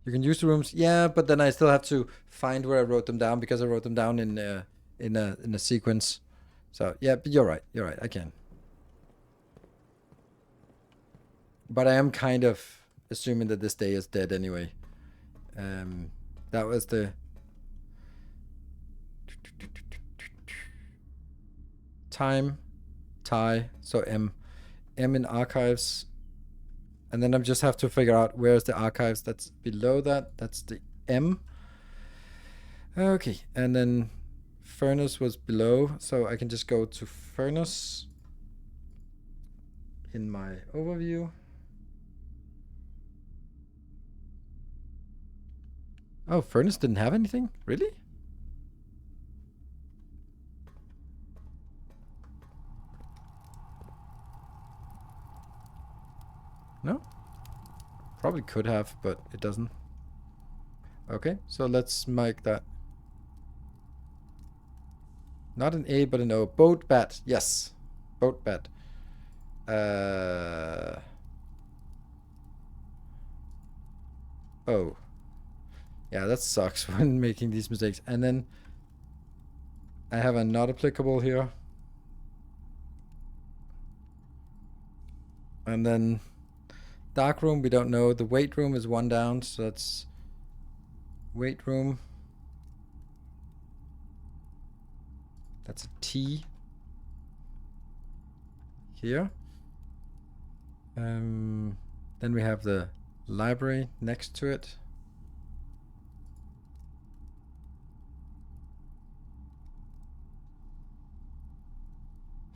can use the rooms, yeah, but then I still have to find where I wrote them down because I wrote them down in a sequence. So yeah, but you're right. You're right. I can. But I am kind of assuming that this day is dead anyway. That was the time, tie, so M in archives. And then I just have to figure out where's the archives that's below that. That's the M. Okay, and then furnace was below, so I can just go to furnace in my overview. Oh, furnace didn't have anything? Really? No? Probably could have, but it doesn't. Okay, so let's make that. Not an A, but an O. Boat bat. Yes. Boat bat. Oh. Yeah, that sucks when making these mistakes. And then I have a not applicable here. And then dark room, we don't know. The weight room is one down, so that's weight room. That's a T here. Then we have the library next to it.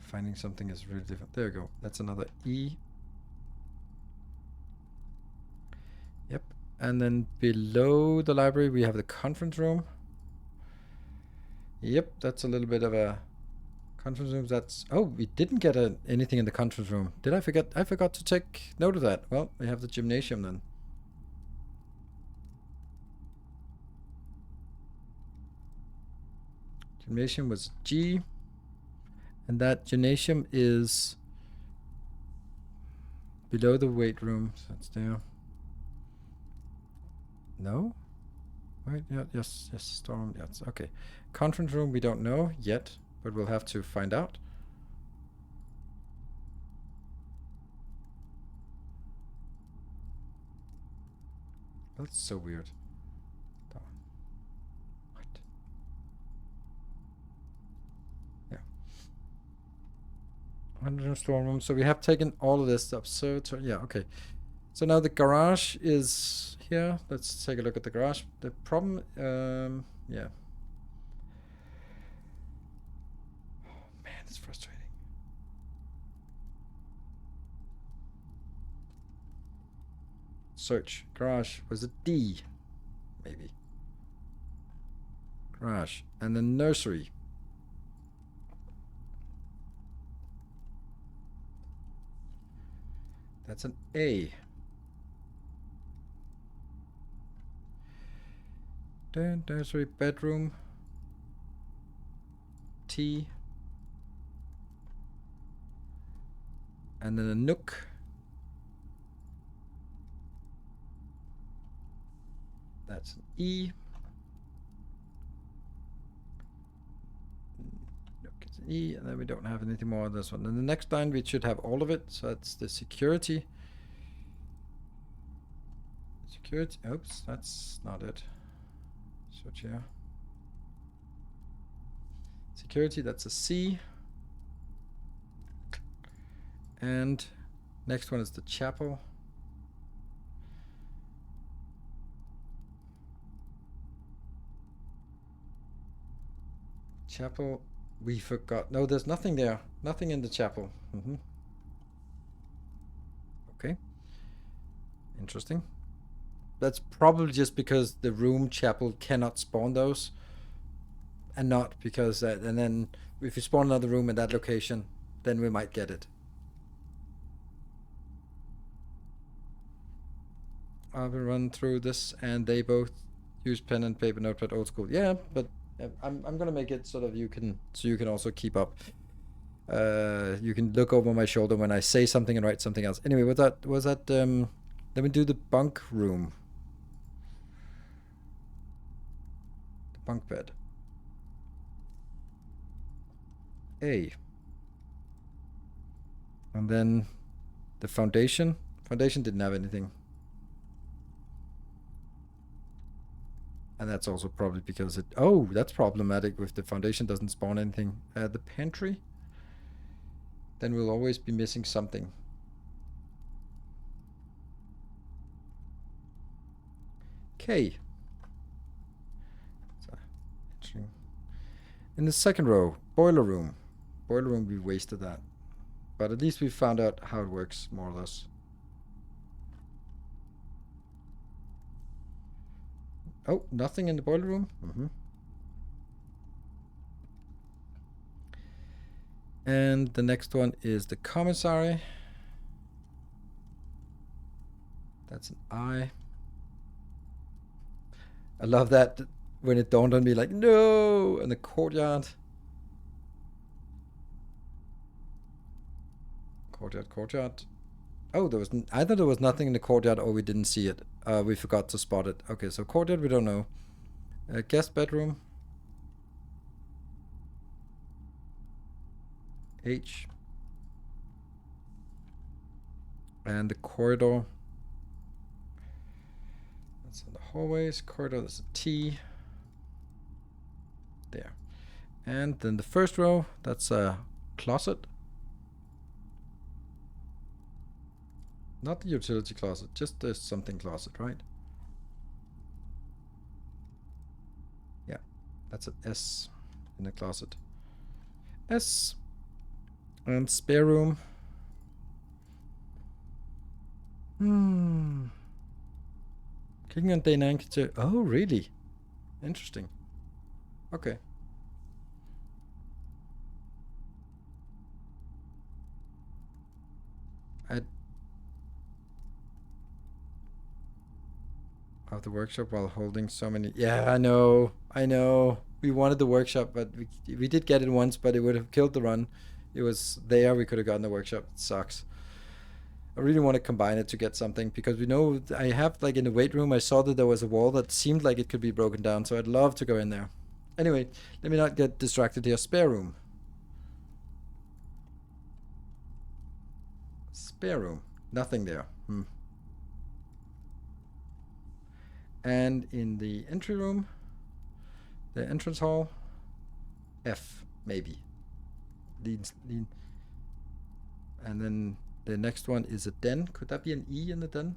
Finding something is really different. There you go. That's another E. Yep. And then below the library, we have the conference room. Yep, that's a little bit of a conference room. That's... Oh, we didn't get anything in the conference room. Did I forget? I forgot to take note of that. Well, we have the gymnasium then. Gymnasium was G. And that gymnasium is below the weight room. So that's there. No? Right, yeah, yes, storm, yes, okay. Conference room, we don't know yet, but we'll have to find out. That's so weird. What? Yeah. Under storm room, so we have taken all of this observatory, yeah, okay. So now the garage is here. Let's take a look at the garage. The problem, yeah. Oh man, it's frustrating. Search. Garage. Was it D? Maybe. Garage. And then nursery. That's an A. Then nursery bedroom. T. And then a nook. That's an E. Nook is an E, and then we don't have anything more on this one. And the next line we should have all of it. So that's the security. Security. Oops, that's not it. Switch here. Security, that's a C. And next one is the chapel. Chapel, we forgot. No, there's nothing there. Nothing in the chapel. Okay. Interesting. That's probably just because the room chapel cannot spawn those. And not because and then if you spawn another room in that location, then we might get it. I will run through this, and they both use pen and paper notepad old school. Yeah, but I'm gonna make it so that you can also keep up. You can look over my shoulder when I say something and write something else. Anyway, was that let me do the bunk room. The bunk bed. A. And then the foundation. Foundation didn't have anything. And that's also probably because it... Oh, that's problematic if the foundation doesn't spawn anything. The pantry. Then we'll always be missing something. K. So, in the second row, boiler room. Boiler room, we wasted that. But at least we found out how it works, more or less. Oh, nothing in the boiler room. And the next one is the commissary. That's an eye. I love that when it dawned on me, like, no, in the courtyard. Courtyard. Oh, there was either there was nothing in the courtyard or we didn't see it. We forgot to spot it. Okay, so courtyard, we don't know. Guest bedroom. H. And the corridor. That's in the hallways. Corridor, there's a T. There. And then the first row, that's a closet. Not the utility closet, just the something closet, right? Yeah, that's an S in the closet. S. And spare room. Clicking on day 92. Oh, really? Interesting. Okay. Of the workshop while holding so many. Yeah, I know. We wanted the workshop, but we did get it once, but it would have killed the run. It was there. We could have gotten the workshop. It sucks. I really want to combine it to get something because we know I have, like, in the weight room, I saw that there was a wall that seemed like it could be broken down, so I'd love to go in there. Anyway, let me not get distracted here. Spare room. Spare room. Nothing there. And in the entry room, the entrance hall, F, maybe. Lean. And then the next one is a den. Could that be an E in the den?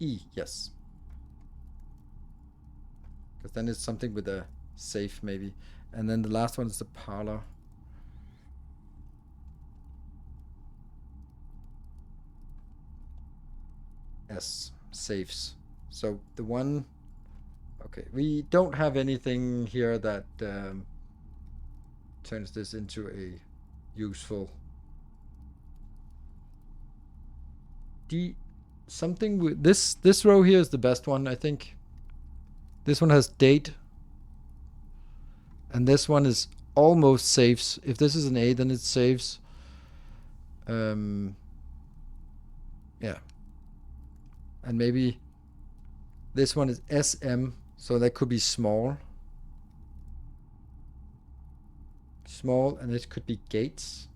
E, yes. Because then it's something with a safe, maybe. And then the last one is the parlor. S, safes. So the one... Okay, we don't have anything here that turns this into a useful... Something with this row here is the best one, I think. This one has date. And this one is almost saves. If this is an A, then it saves. Yeah. And maybe this one is SM, so that could be small. Small, and it could be gates.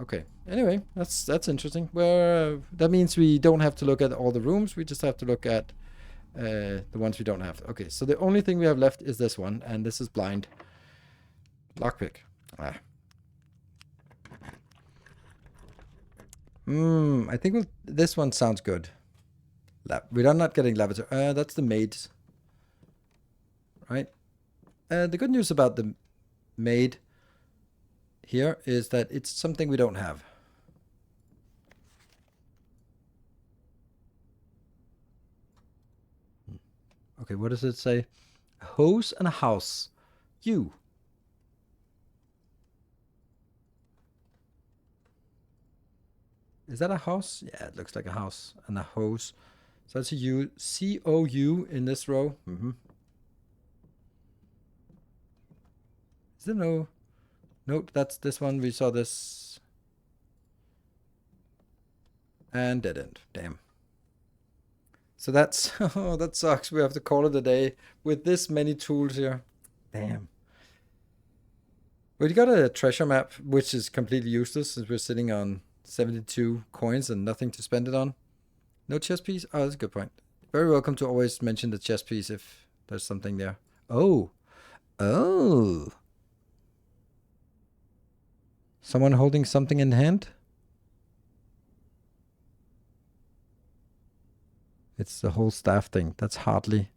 Okay. Anyway, that's interesting. Well, that means we don't have to look at all the rooms. We just have to look at the ones we don't have. Okay, so the only thing we have left is this one, and this is blind. Lockpick. I think this one sounds good. We're not getting lavatory. That's the maids. Right? The good news about the maid here is that it's something we don't have. Okay, what does it say? A hose and a house. You. Is that a house? Yeah, it looks like a house. And a hose. So that's a U. C-O-U in this row. Is there no... Nope, that's this one. We saw this. And dead end. Damn. So that's... Oh, that sucks. We have to call it a day with this many tools here. Damn. We got a treasure map, which is completely useless since we're sitting on 72 coins and nothing to spend it on. No chess piece? Oh, that's a good point. Very welcome to always mention the chess piece if there's something there. Oh. Oh. Someone holding something in hand? It's the whole staff thing. That's hardly...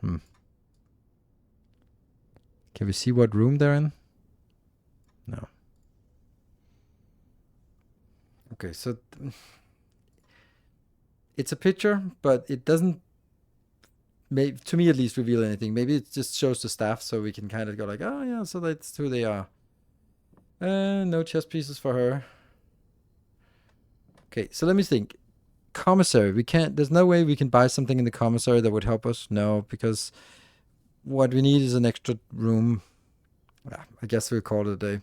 Can we see what room they're in? No. Okay, so it's a picture, but it doesn't, to me at least, reveal anything. Maybe it just shows the staff, so we can kind of go like, oh yeah, so that's who they are. No chess pieces for her. Okay, so let me think. Commissary, we can't, there's no way we can buy something in the commissary that would help us. No, because what we need is an extra room. I guess we'll call it a day.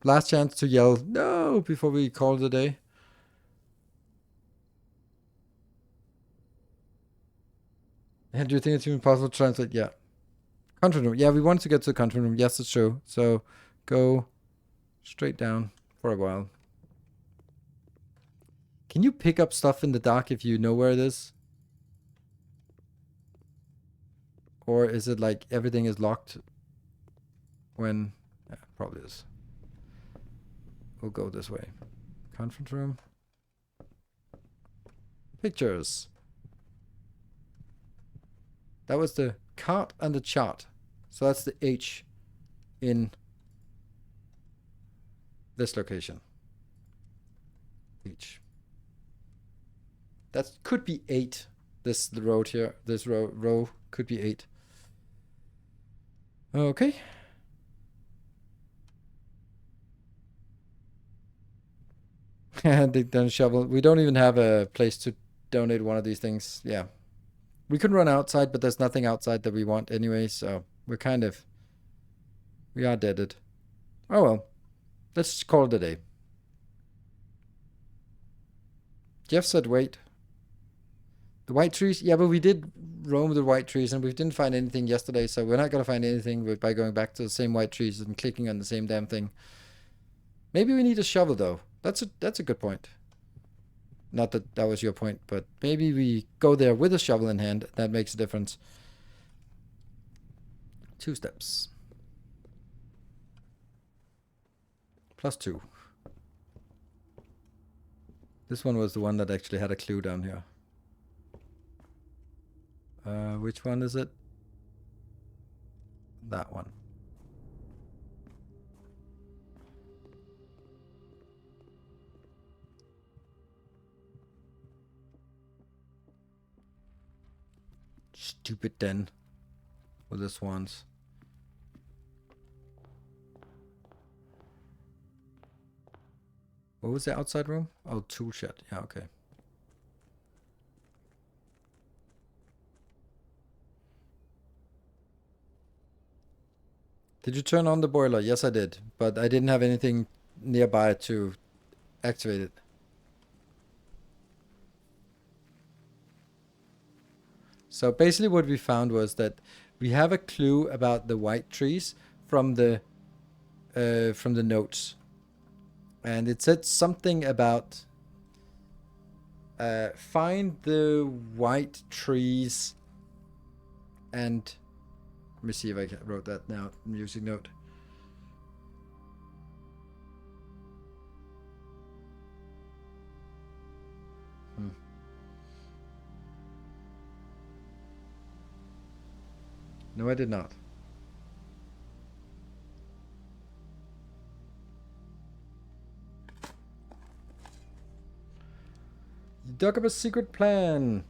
Last chance to yell no before we call it a day. And do you think it's even possible to translate? Yeah. Country room. Yeah, we want to get to the country room. Yes, it's true. So go straight down for a while. Can you pick up stuff in the dark if you know where it is? Or is it like everything is locked when... Yeah, probably is. We'll go this way. Conference room. Pictures. That was the cart and the chart. So that's the H in this location. H. That could be 8. This road here. This row could be 8. Okay. And they done shovel. We don't even have a place to donate one of these things. Yeah. We could run outside, but there's nothing outside that we want anyway, so we're kind of... We are deaded. Oh well. Let's call it a day. Jeff said wait. The white trees? Yeah, but we did roam the white trees and we didn't find anything yesterday, so we're not going to find anything by going back to the same white trees and clicking on the same damn thing. Maybe we need a shovel, though. That's a good point. Not that that was your point, but maybe we go there with a shovel in hand. That makes a difference. 2 steps. +2. This one was the one that actually had a clue down here. Which one is it? That one. Stupid den with the swans. What was the outside room? Oh, tool shed. Yeah, okay. Did you turn on the boiler? Yes, I did. But I didn't have anything nearby to activate it. So basically what we found was that we have a clue about the white trees from the notes. And it said something about find the white trees and... Let me see if I wrote that now. Music note. No, I did not. You dug up a secret plan.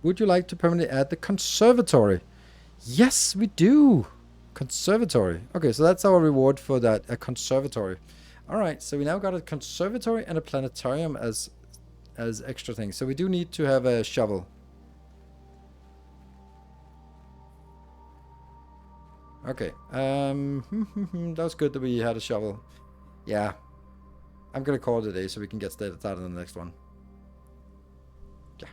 Would you like to permanently add the conservatory? Yes, we do. Conservatory. Okay, so that's our reward for that, a conservatory. All right, so we now got a conservatory and a planetarium as extra things. So we do need to have a shovel. Okay. That was good that we had a shovel. Yeah. I'm gonna call it a day so we can get started on the next one. Yeah.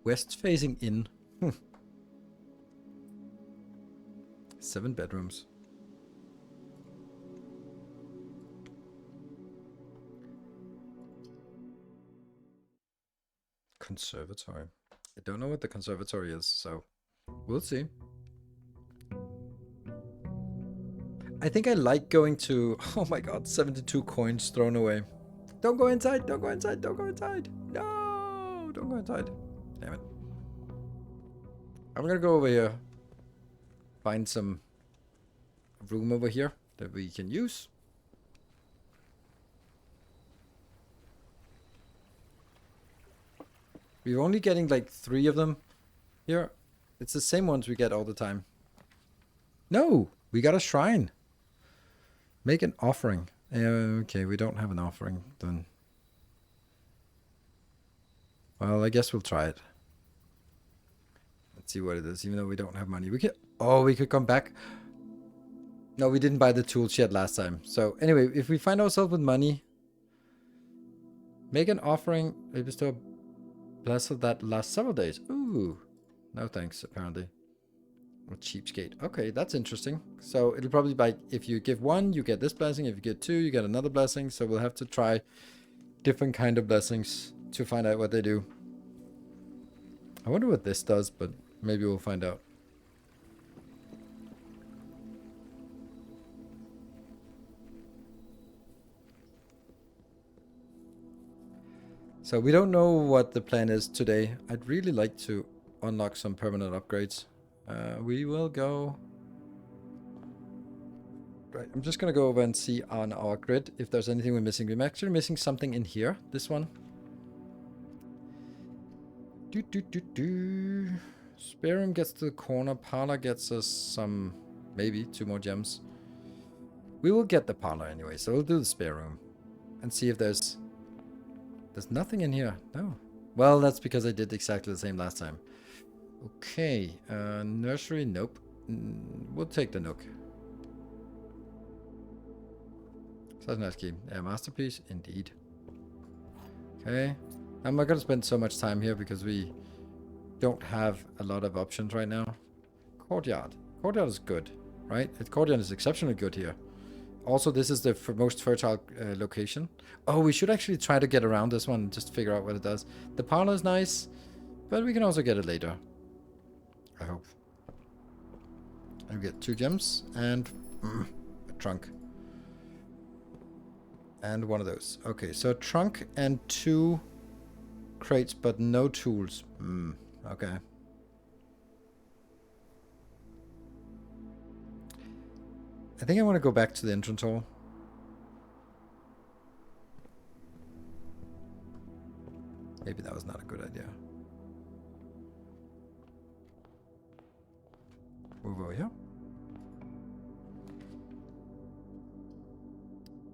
West facing in. 7 bedrooms. Conservatory. I don't know what the conservatory is, so we'll see. I think I like going to... Oh my god, 72 coins thrown away. Don't go inside, don't go inside, don't go inside. No, don't go inside. Damn it. I'm gonna go over here. Find some room over here that we can use. We're only getting like 3 of them here. It's the same ones we get all the time. No, we got a shrine. Make an offering. Okay, we don't have an offering then. Well, I guess we'll try it. Let's see what it is, even though we don't have money. We could... Oh, we could come back. No, we didn't buy the tools yet last time. So anyway, if we find ourselves with money, make an offering. Maybe still bless of that last several days. Ooh, no thanks. Apparently, a cheapskate. Okay, that's interesting. So it'll probably be like if you give 1, you get this blessing. If you get 2, you get another blessing. So we'll have to try different kind of blessings to find out what they do. I wonder what this does, but maybe we'll find out. So we don't know what the plan is today. I'd really like to unlock some permanent upgrades. We will go... Right, I'm just going to go over and see on our grid if there's anything we're missing. We're actually missing something in here. This one. Spare room gets to the corner. Parlor gets us some... Maybe 2 more gems. We will get the parlor anyway, so we'll do the spare room. And see if there's... There's nothing in here. No. Well, that's because I did exactly the same last time. Okay. Nursery. Nope. We'll take the nook. Such a nice game. Yeah, masterpiece. Indeed. Okay. I'm not going to spend so much time here because we don't have a lot of options right now. Courtyard. Courtyard is good, right? Courtyard is exceptionally good here. Also, this is the most fertile location. Oh, we should actually try to get around this one and just figure out what it does. The parlor is nice, but we can also get it later. I hope. I'll get 2 gems and a trunk. And one of those. Okay, so a trunk and 2 crates, but no tools. Okay. I think I want to go back to the entrance hall. Maybe that was not a good idea. Move over here.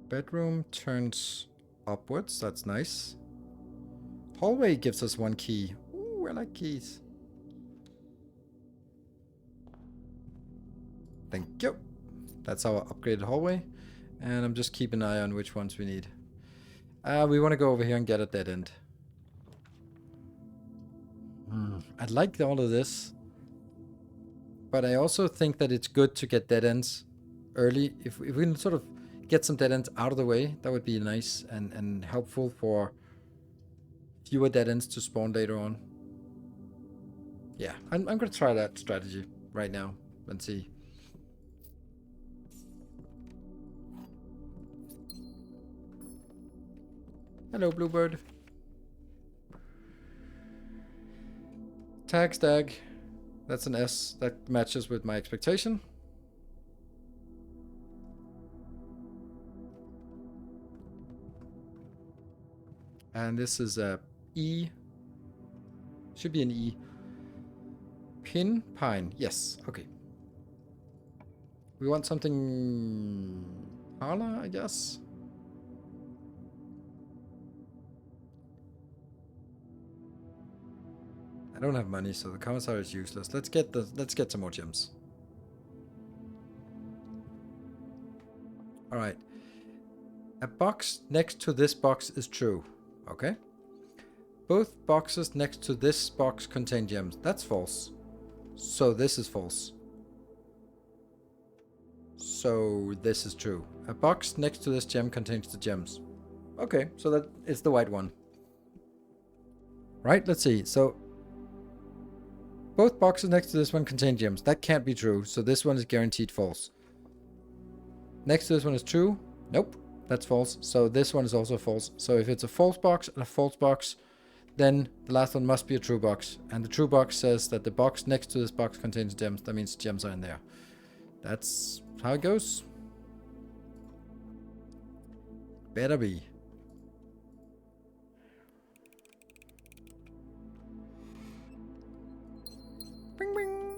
Bedroom turns upwards. That's nice. Hallway gives us 1 key. Ooh, I like keys. Thank you. That's our upgraded hallway. And I'm just keeping an eye on which ones we need. We want to go over here and get a dead end. I'd like all of this. But I also think that it's good to get dead ends early. If we can sort of get some dead ends out of the way, that would be nice and helpful for fewer dead ends to spawn later on. Yeah, I'm going to try that strategy right now and see. Hello, Bluebird. Tag stag. That's an S. That matches with my expectation. And this is a E. Should be an E. Pin pine. Yes. Okay. We want something parlor, I guess. I don't have money, so the commissar is useless. Let's get some more gems. All right. A box next to this box is true. Okay. Both boxes next to this box contain gems. That's false. So this is false. So this is true. A box next to this gem contains the gems. Okay, so that is the white one. Right, let's see. So both boxes next to this one contain gems. That can't be true, so this one is guaranteed false. Next to this one is true. Nope, that's false. So this one is also false. So if it's a false box and a false box, then the last one must be a true box. And the true box says that the box next to this box contains gems. That means gems are in there. That's how it goes. Better be. Bing, bing.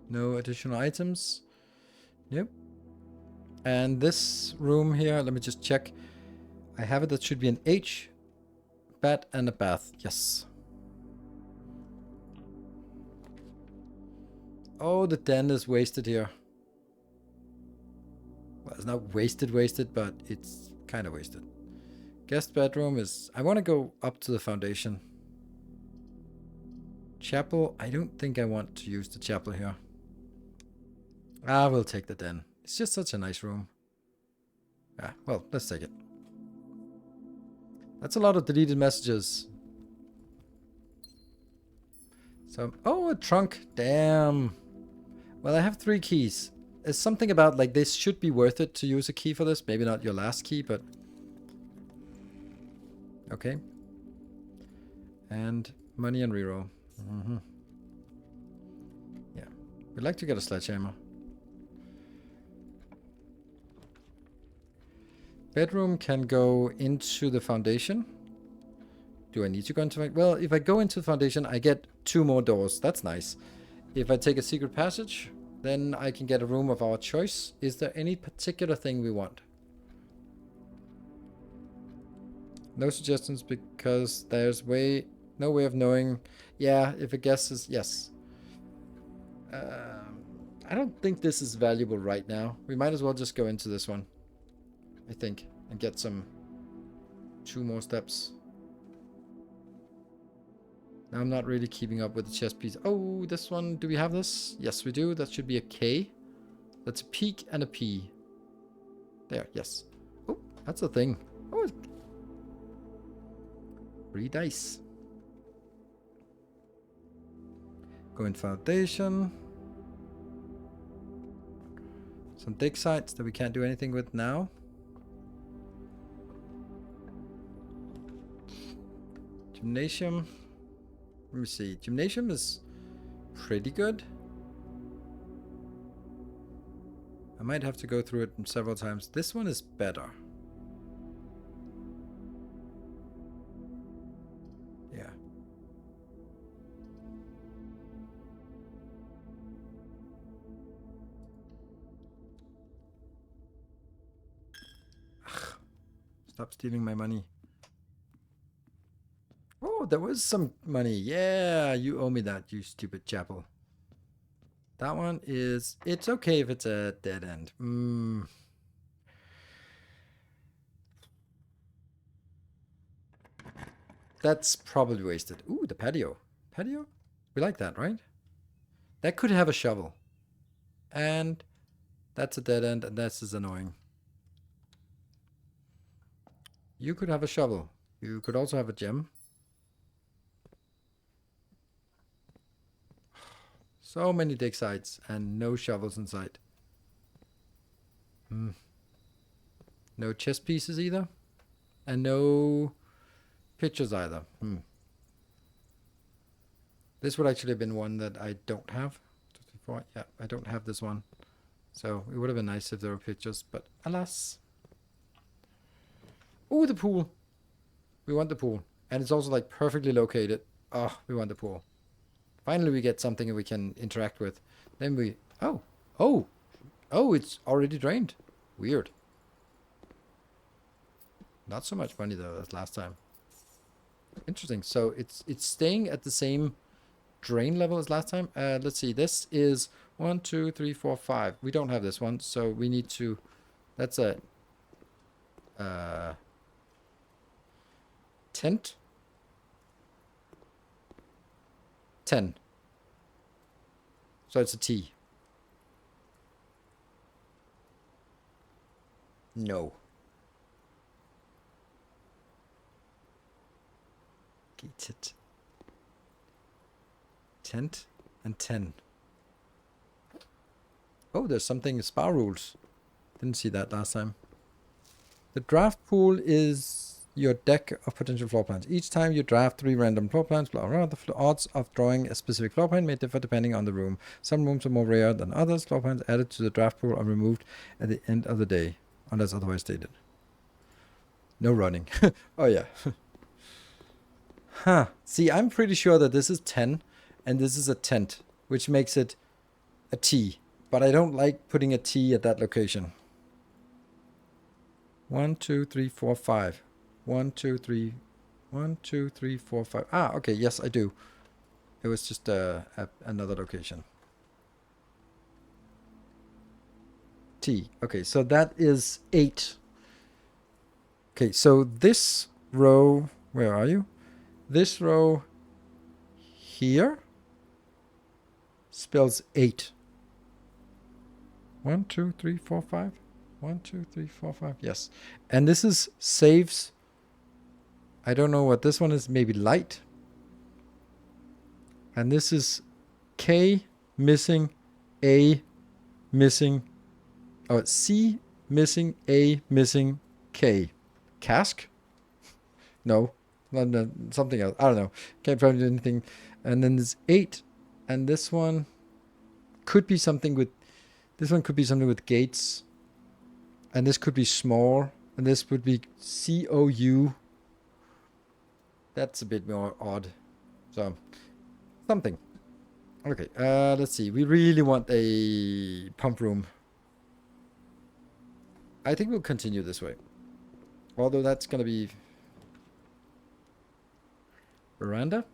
No additional items. Nope. And this room here, let me just check. I have it, that should be an H, bed, and a bath. Yes. Oh, the den is wasted here. Well, it's not wasted, but it's kind of wasted. Guest bedroom is... I want to go up to the foundation. Chapel, I don't think I want to use the chapel here. Ah, we'll take the den. It's just such a nice room. Ah, well, let's take it. That's a lot of deleted messages. So, oh, a trunk. Damn. Well, I have 3 keys. There's something about, like, this should be worth it to use a key for this. Maybe not your last key, but... Okay. And money and reroll. Mm-hmm. Yeah. We'd like to get a sledgehammer. Bedroom can go into the foundation. Do I need to go into... Well, if I go into the foundation, I get 2 more doors. That's nice. If I take a secret passage, then I can get a room of our choice. Is there any particular thing we want? No suggestions because there's no way of knowing. Yeah, if a guess is... Yes. I don't think this is valuable right now. We might as well just go into this one, I think, and get 2 more steps. Now I'm not really keeping up with the chess piece. Oh, this one. Do we have this? Yes, we do. That should be a K. That's a peak and a P. There, yes. Oh, that's a thing. Oh, 3 dice. Go in foundation. Some dig sites that we can't do anything with now. Gymnasium. Let me see. Gymnasium is pretty good. I might have to go through it several times. This one is better. Yeah. Ugh. Stop stealing my money. Oh, there was some money. Yeah, you owe me that, you stupid chapel. That one is... It's okay if it's a dead end. That's probably wasted. Ooh, the patio. Patio? We like that, right? That could have a shovel. And that's a dead end, and that's just annoying. You could have a shovel. You could also have a gem. So many dig sites and no shovels in sight. No chess pieces either. And no pictures either. This would actually have been one that I don't have. Yeah, I don't have this one. So it would have been nice if there were pictures, but alas. Oh, the pool. We want the pool. And it's also like perfectly located. Oh, we want the pool. Finally, we get something that we can interact with. Then we... Oh, it's already drained. Weird. Not so much money, though, as last time. Interesting. So it's staying at the same drain level as last time. Let's see. This is 1, 2, 3, 4, 5. We don't have this one, so we need to... That's a... tent? 10. So it's a T. No. Gated. Tent and 10. Oh, there's something, spa rules. Didn't see that last time. The draft pool is your deck of potential floor plans. Each time you draft 3 random floor plans, blah, blah, the odds of drawing a specific floor plan may differ depending on the room. Some rooms are more rare than others. Floor plans added to the draft pool are removed at the end of the day, unless otherwise stated. No running. Oh, yeah. Huh. See, I'm pretty sure that this is 10, and this is a tent, which makes it a T. But I don't like putting a T at that location. 1, 2, 3, 4, 5. 1, 2, 3. 1, 2, 3, 4, 5. Ah, okay. Yes, I do. It was just another location. T. Okay, so that is 8. Okay, so this row, where are you? This row here spells 8. 1, 2, 3, 4, 5. 1, 2, 3, 4, 5. Yes. And this is saves. I don't know what this one is. Maybe light. And this is K missing A missing. Oh, C missing A missing K. Cask? No. No, something else. I don't know. Can't find anything. And then there's 8. And this one could be something with. This one could be something with gates. And this could be small. And this would be COU. That's a bit more odd. So, something. Okay, let's see. We really want a pump room. I think we'll continue this way. Although that's going to be... Veranda?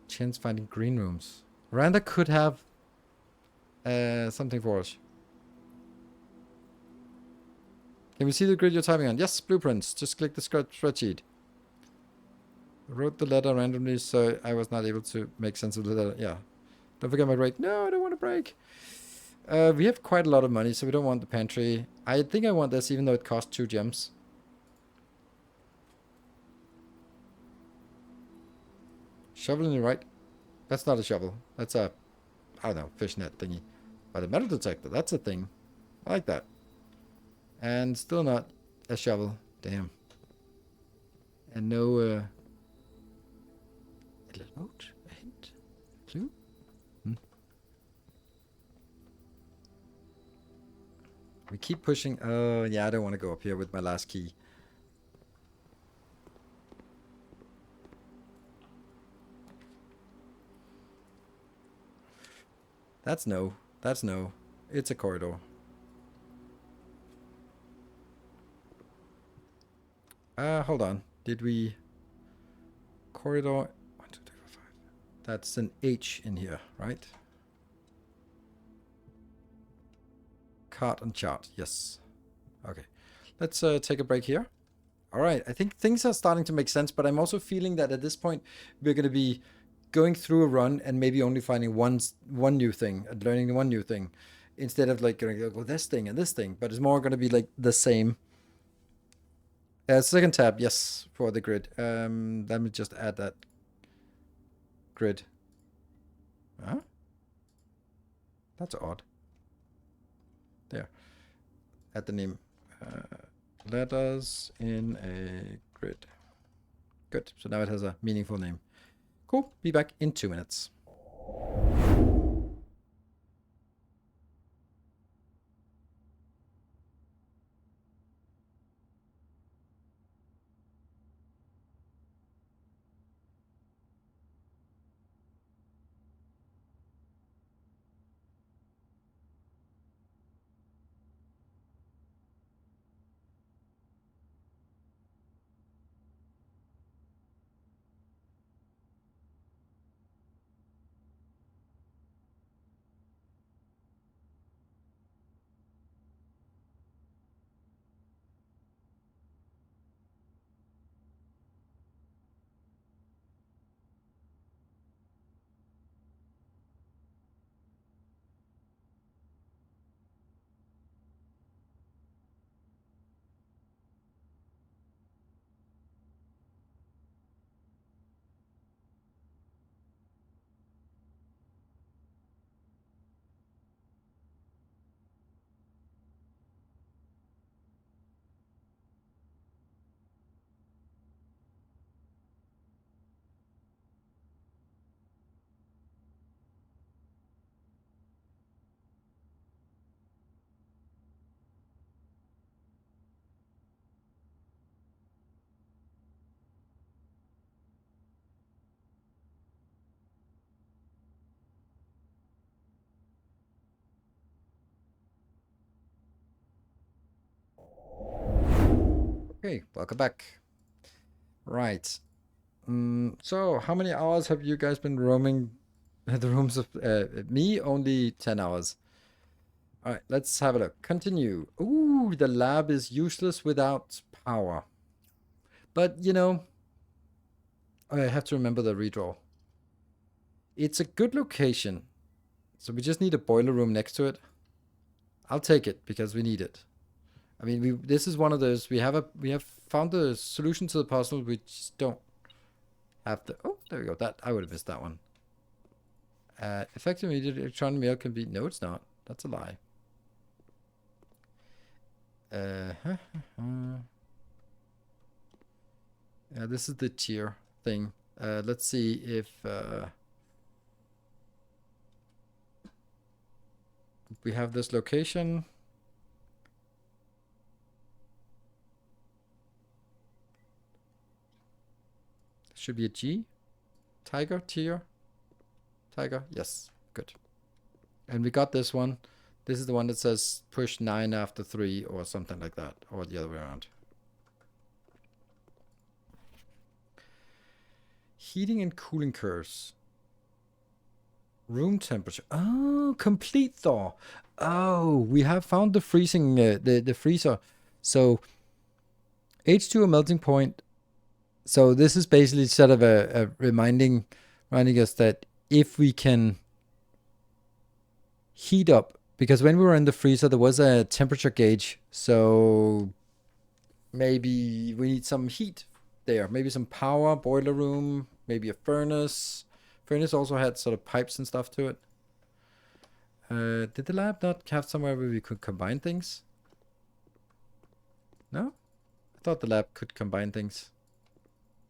Chance finding green rooms. Veranda could have something for us. Can we see the grid you're typing on? Yes, blueprints. Just click the spreadsheet. I wrote the letter randomly, so I was not able to make sense of the letter. Yeah. Don't forget my break. No, I don't want to break. We have quite a lot of money, so we don't want the pantry. I think I want this, even though it costs 2 gems. Shovel in the right. That's not a shovel. That's a, I don't know, fishnet thingy. But a metal detector, that's a thing. I like that. And still not a shovel. Damn. And no, a little note? A hint? Clue? We keep pushing. Oh, yeah, I don't want to go up here with my last key. That's no. That's no. It's a corridor. Hold on. Did we... Corridor... 1, 2, 3, 4, 5. That's an H in here, right? Cart and chart. Yes. Okay. Let's take a break here. All right. I think things are starting to make sense, but I'm also feeling that at this point, we're going to be going through a run and maybe only finding one new thing, learning one new thing, instead of like going to go this thing and this thing. But it's more going to be like the same. Second tab, yes, for the grid. Let me just add that grid. Huh? That's odd. There. Add the name. Letters in a grid. Good. So now it has a meaningful name. Cool. Be back in 2 minutes. Okay, welcome back. Right. So, how many hours have you guys been roaming the rooms of me? Only 10 hours. All right, let's have a look. Continue. Ooh, the lab is useless without power. But, you know, I have to remember the redraw. It's a good location. So we just need a boiler room next to it. I'll take it because we need it. I mean, this is one of those we have found the solution to the puzzle. We just don't have the. Oh, there we go. That I would have missed that one. Effective immediate electronic mail can be. No, it's not. That's a lie. Yeah, this is the tier thing. Let's see if we have this location. Should be a G. Tiger, tier. Tiger, yes, good. And we got this one. This is the one that says push 9 after 3 or something like that, or the other way around. Heating and cooling curves. Room temperature. Oh, complete thaw. Oh, we have found the freezing, the freezer. So H2 melting point. So this is basically sort of a reminding us that if we can heat up, because when we were in the freezer, there was a temperature gauge. So maybe we need some heat there. Maybe some power, boiler room, maybe a furnace. Furnace also had sort of pipes and stuff to it. Did the lab not have somewhere where we could combine things? No? I thought the lab could combine things.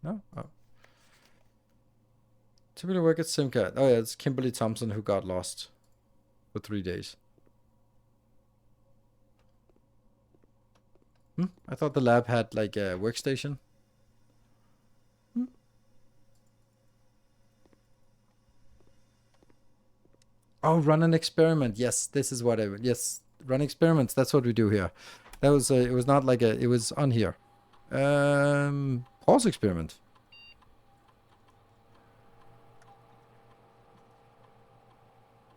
No? Oh. Typically work at Simcat. Oh yeah, it's Kimberly Thompson who got lost for 3 days. I thought the lab had like a workstation. Oh, run an experiment. Yes, this is what I would. Yes, run experiments. That's what we do here. That was it was not like a. It was on here. Pause experiment.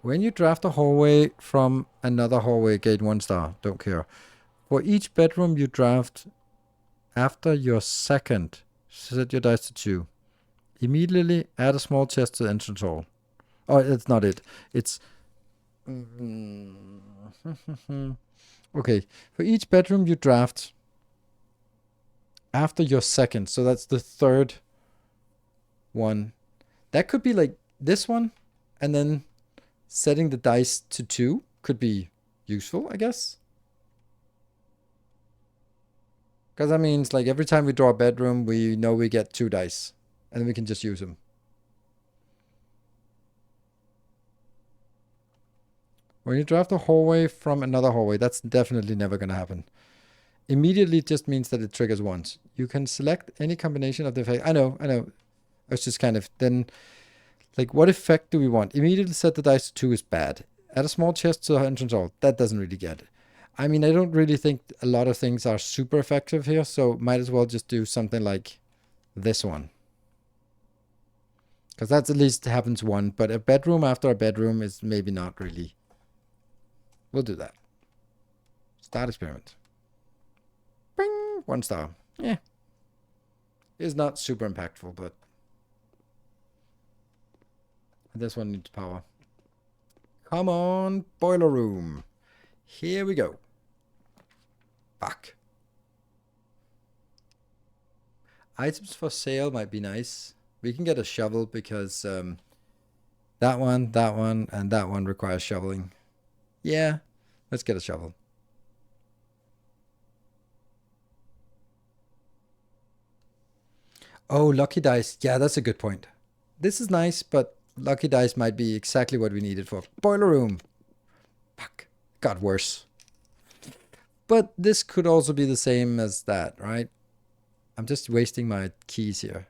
When you draft a hallway from another hallway, gate 1 star. Don't care. For each bedroom you draft after your second, set your dice to 2. Immediately add a small chest to the entrance hall. Oh, that's not it. It's... Okay. For each bedroom you draft after your second. So that's the third one. That could be like this one. And then setting the dice to 2 could be useful, I guess. Because that means like every time we draw a bedroom, we know we get 2 dice. And we can just use them. When you draft a hallway from another hallway, that's definitely never going to happen. Immediately just means that it triggers once. You can select any combination of the effect. I know. It's just kind of then, like, what effect do we want? Immediately set the dice to 2 is bad. Add a small chest to the entrance hall. That doesn't really get it. I mean, I don't really think a lot of things are super effective here, so might as well just do something like this one. Because that at least happens one, but a bedroom after a bedroom is maybe not really. We'll do that. Start experiment. Bing! 1 star. Yeah. It's not super impactful, but this one needs power. Come on, boiler room. Here we go. Back. Items for sale might be nice. We can get a shovel because that one, and that one requires shoveling. Yeah, let's get a shovel. Oh, lucky dice. Yeah, that's a good point. This is nice, but lucky dice might be exactly what we needed for boiler room. Fuck. Got worse. But this could also be the same as that, right? I'm just wasting my keys here.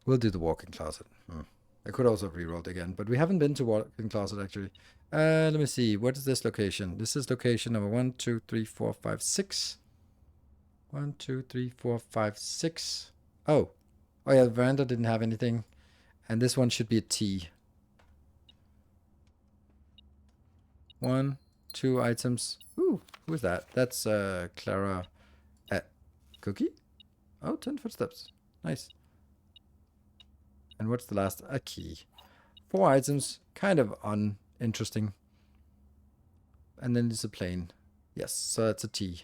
We'll do the walk-in closet. I could also reroll it again, but we haven't been to walk-in closet actually. Let me see. What is this location? This is location number 1, 2, 3, 4, 5, 6. 1, 2, 3, 4, 5, 6. Oh. Oh yeah, the veranda didn't have anything. And this one should be a T. 1, 2 items. Ooh, who's that? That's Clara Cookie? Oh, 10 footsteps. Nice. And what's the last? A key. 4 items. Kind of uninteresting. And then it's a plane. Yes, so that's a T.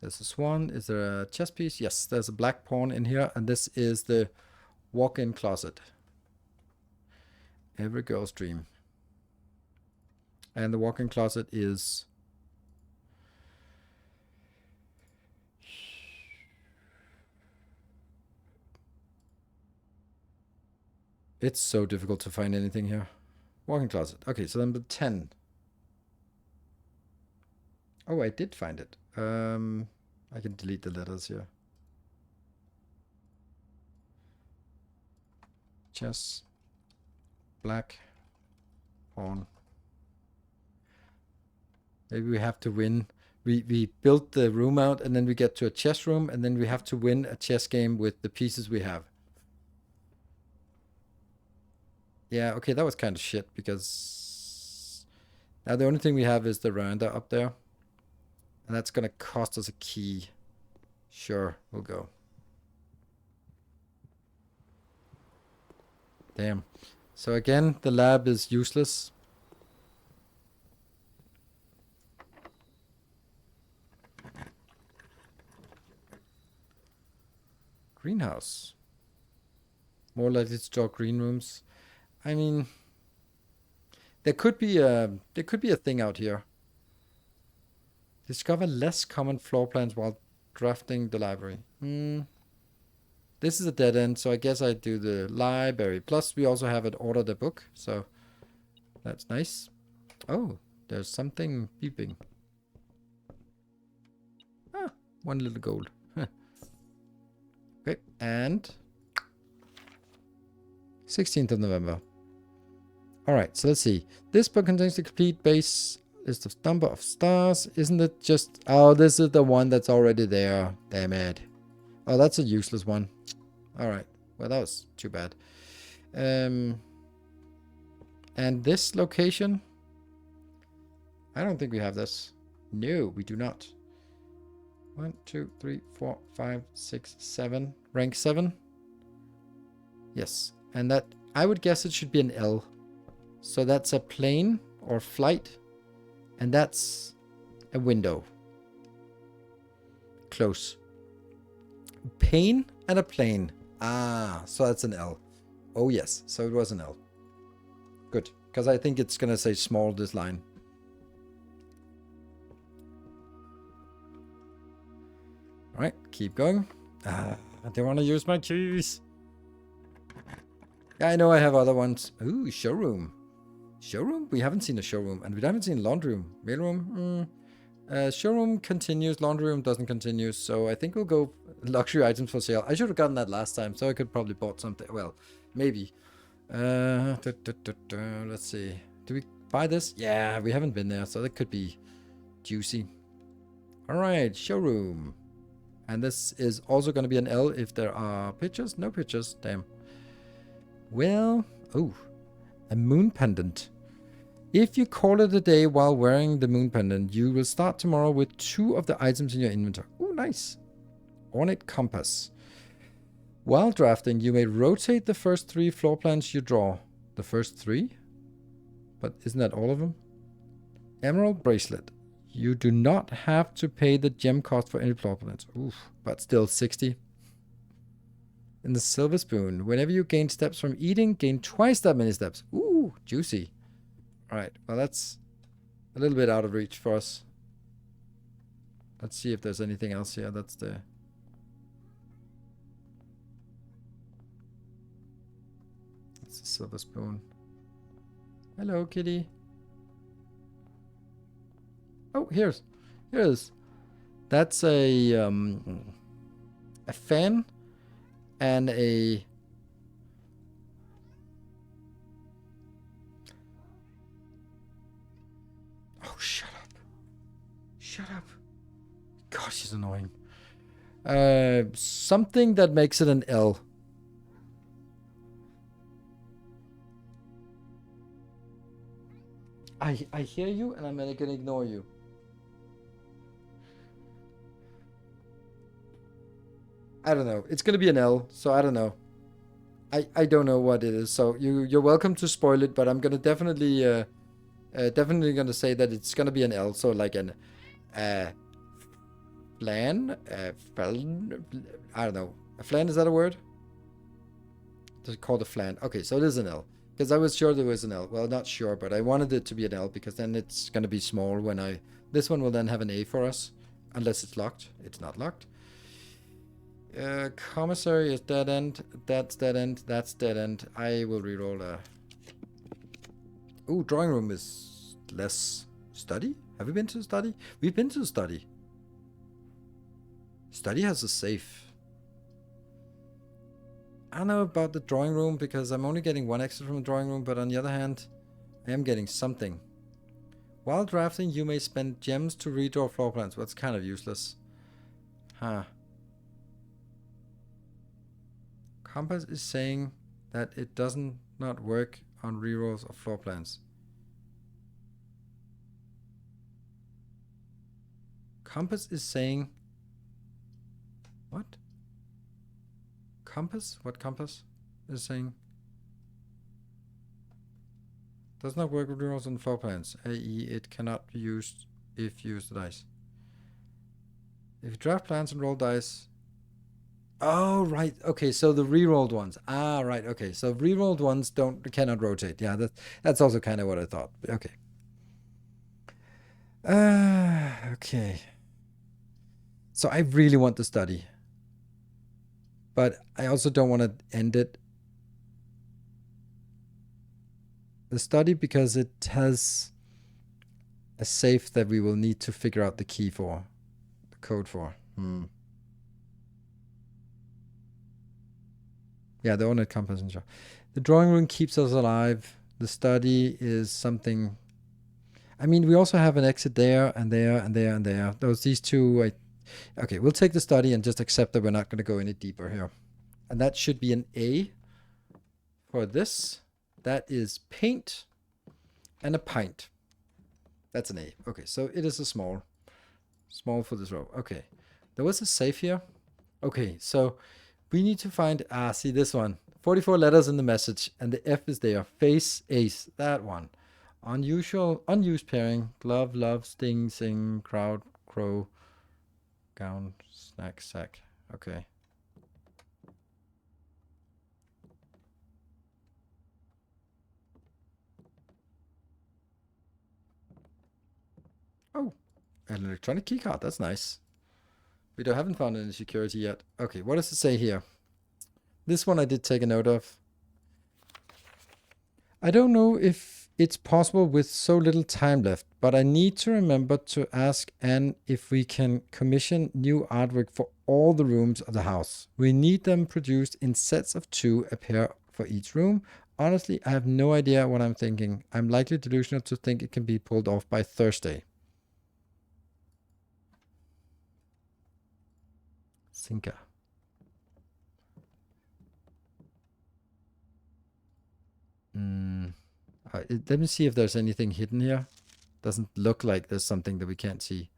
There's a swan. Is there a chess piece? Yes, there's a black pawn in here. And this is the walk-in closet. Every girl's dream. And the walk-in closet is... It's so difficult to find anything here. Walk-in closet. Okay, so number 10. Oh, I did find it. I can delete the letters here. Chess. Black. Pawn. Maybe we have to win. We built the room out, and then we get to a chess room, and then we have to win a chess game with the pieces we have. Yeah, okay, that was kind of shit, because now the only thing we have is the veranda up there. And that's going to cost us a key. Sure, we'll go. Damn. So again, the lab is useless. Greenhouse. More likely to store green rooms. I mean, there could be a thing out here. Discover less common floor plans while drafting the library. This is a dead end, so I guess I do the library. Plus, we also have it order the book, so that's nice. Oh, there's something beeping. Ah, 1 little gold. Okay, and 16th of November. All right, so let's see. This book contains the complete base list of number of stars. Isn't it just... Oh, this is the one that's already there. Damn it. Oh, that's a useless one. All right. Well, that was too bad. And this location? I don't think we have this. No, we do not. 1, 2, 3, 4, 5, 6, 7. Rank 7? Yes. And that... I would guess it should be an L. So that's a plane or flight. And that's a window. Close. Pane and a plane. Ah, so that's an L. Oh, yes. So it was an L. Good. Because I think it's going to say small, this line. All right. Keep going. I don't want to use my keys. Yeah, I know I have other ones. Ooh, showroom. Showroom? We haven't seen a showroom. And we haven't seen laundry room. Mailroom? Showroom continues. Laundry room doesn't continue. So I think we'll go luxury items for sale. I should have gotten that last time. So I could probably bought something. Well, maybe. Let's see. Do we buy this? Yeah, we haven't been there. So that could be juicy. All right. Showroom. And this is also going to be an L if there are pictures. No pictures. Damn. Well, oh, a moon pendant. If you call it a day while wearing the moon pendant, you will start tomorrow with 2 of the items in your inventory. Oh, nice. Ornate compass. While drafting, you may rotate the first 3 floor plans you draw. The first 3? But isn't that all of them? Emerald bracelet. You do not have to pay the gem cost for any floor plans. Oof, but still 60. And the silver spoon. Whenever you gain steps from eating, gain twice that many steps. Ooh, juicy. All right, well, that's a little bit out of reach for us. Let's see if there's anything else here. That's the... That's the silver spoon. Hello, kitty. Oh, here's. That's a fan and a... Oh, shut up. Shut up. God, she's annoying. Something that makes it an L. I hear you, and I'm gonna ignore you. I don't know. It's gonna be an L, so I don't know. I don't know what it is. So you're welcome to spoil it, but I'm gonna definitely gonna say that it's gonna be an L. So like an flan, I don't know. A flan, is that a word? It's called a flan. Okay, so it is an L. Because I was sure there was an L. Well, not sure, but I wanted it to be an L because then it's gonna be small when I. This one will then have an A for us, unless it's locked. It's not locked. Commissary is dead end. That's dead end. That's dead end. I will reroll a. Ooh, drawing room is less. Study? Have we been to the study? We've been to the study. Study has a safe. I don't know about the drawing room because I'm only getting one extra from the drawing room, but on the other hand, I am getting something. While drafting, you may spend gems to redraw floor plans. Well, that's kind of useless. Huh. Compass is saying that it doesn't not work on rerolls of floor plans. Compass is saying... What? Compass? What compass is saying? Does not work with rerolls on floor plans, i.e. it cannot be used if you use the dice. If you draft plans and roll dice... Oh, right. Okay, so the rerolled ones. Ah, right. Okay, so rerolled ones cannot rotate. Yeah, that's also kind of what I thought. Okay. Okay. So I really want to study. But I also don't want to end it. The study because it has a safe that we will need to figure out the key for. The code for. Yeah, the owner compass and show. The drawing room keeps us alive. The study is something. I mean, we also have an exit there and there and there and there. These two. Okay, we'll take the study and just accept that we're not going to go any deeper here. And that should be an A for this. That is paint and a pint. That's an A. Okay, so it is a small. Small for this row. Okay. There was a safe here. Okay, so we need to find, see this one. 44 letters in the message, and the F is there. Face, ace, that one. Unusual, unused pairing. Glove, love, sting, sing, crowd, crow, gown, snack, sack. Okay. Oh, an electronic key card. That's nice. We haven't found any security yet. Okay, what does it say here? This one I did take a note of. I don't know if it's possible with so little time left, but I need to remember to ask Anne if we can commission new artwork for all the rooms of the house. We need them produced in sets of 2, a pair for each room. Honestly, I have no idea what I'm thinking. I'm likely delusional to think it can be pulled off by Thursday. Sinka. Let me see if there's anything hidden here. Doesn't look like there's something that we can't see.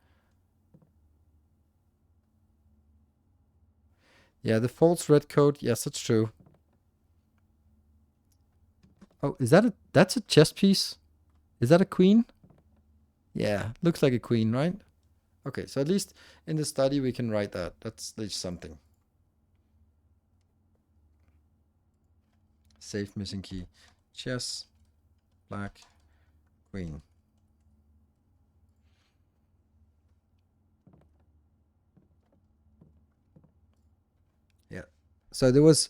Yeah, the false red coat. Yes, that's true. Oh, that's a chess piece? Is that a queen? Yeah, looks like a queen, right? Okay, so at least in the study we can write that. That's at least something. Safe missing key. Chess, black, queen. Yeah. So there was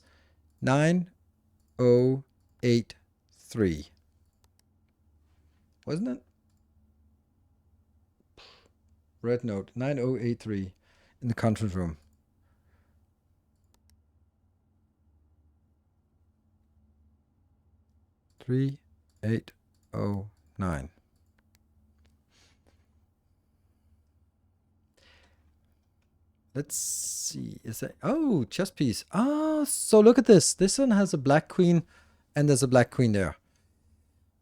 9083. Wasn't it? Red note 9083 in the conference room. Three, 809. Let's see. Is that... Oh, chess piece. Ah, so look at this. This one has a black queen and there's a black queen there.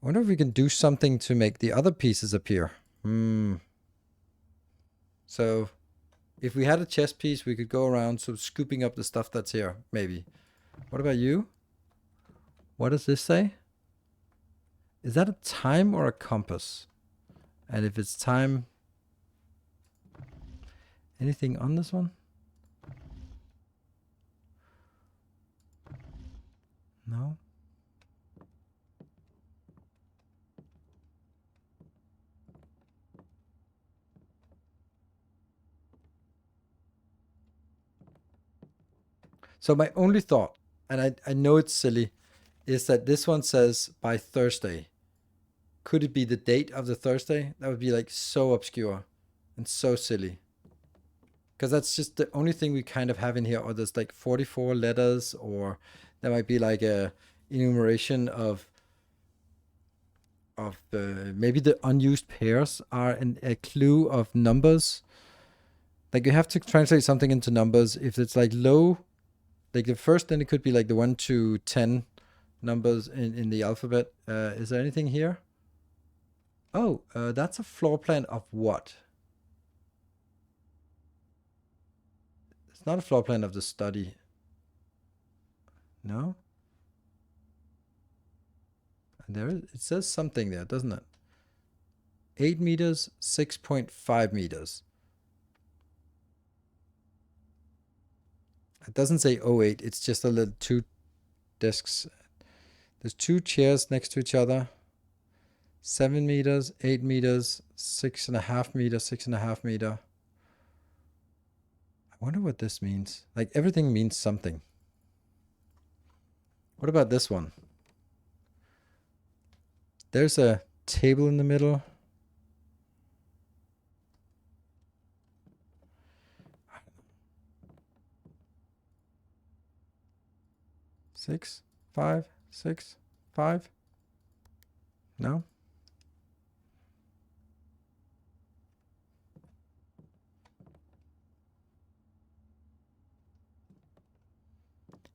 I wonder if we can do something to make the other pieces appear. So if we had a chess piece, we could go around sort of scooping up the stuff that's here, maybe. What about you? What does this say? Is that a time or a compass? And if it's time, anything on this one? No. So my only thought, and I know it's silly, is that this one says by Thursday. Could it be the date of the Thursday? That would be like so obscure and so silly. Because that's just the only thing we kind of have in here. Or there's like 44 letters, or there might be like a enumeration of maybe the unused pairs are a clue of numbers. Like you have to translate something into numbers. If it's like low, like the first, then it could be like the 1 to 10 numbers in the alphabet. Is there anything here? Oh, that's a floor plan of what? It's not a floor plan of the study. No? There, it says something there, doesn't it? 8 meters, 6.5 meters. It doesn't say 08, it's just a little 2 desks. There's 2 chairs next to each other. 7 meters, 8 meters, 6.5 meters, 6.5 meter. I wonder what this means. Like everything means something. What about this one? There's a table in the middle. Six, 5, 6, 5. No?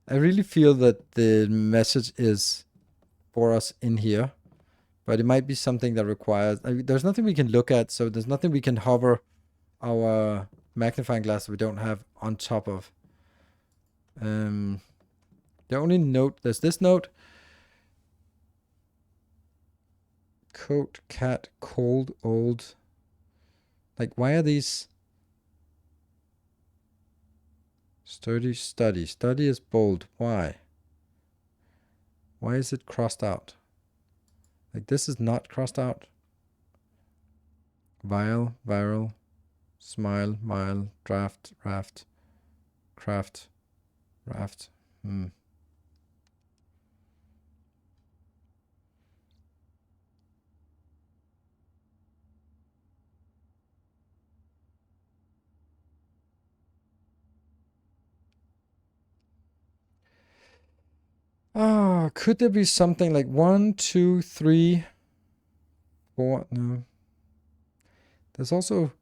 I really feel that the message is for us in here, but it might be something that requires, I mean, there's nothing we can look at, so there's nothing we can hover our magnifying glass that we don't have on top of. The only note, there's this note. Coat, cat, cold, old. Like, why are these? Sturdy, study. Study is bold. Why? Why is it crossed out? Like, this is not crossed out. Vile, viral, smile, mile, draft, raft, craft, raft. Oh, could there be something like 1, 2, 3, 4? No. There's also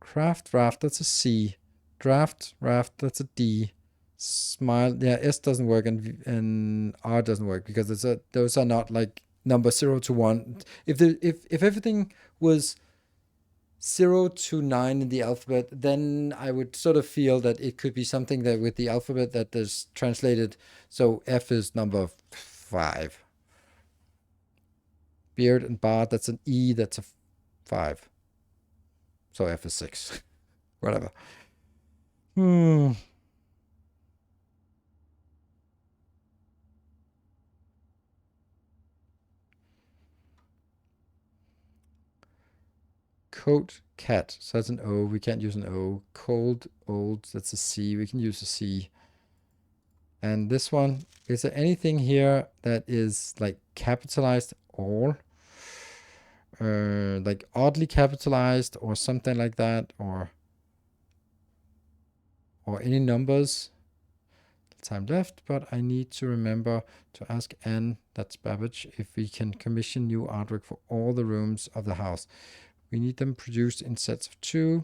craft, raft. That's a C. Draft, raft. That's a D. Smile. Yeah, S doesn't work and R doesn't work because those are not like number 0 to 1. If everything was 0 to 9 in the alphabet, then I would sort of feel that it could be something that with the alphabet that is translated. So F is number 5. Beard and Bard, that's an E, that's a 5. So F is 6. Whatever. Coat, cat. So that's an O. We can't use an O. Cold, old. That's a C. We can use a C. And this one, is there anything here that is like capitalized all? Like oddly capitalized or something like that, or any numbers? Time left, but I need to remember to ask Anne, that's Babbage, if we can commission new artwork for all the rooms of the house. We need them produced in sets of 2.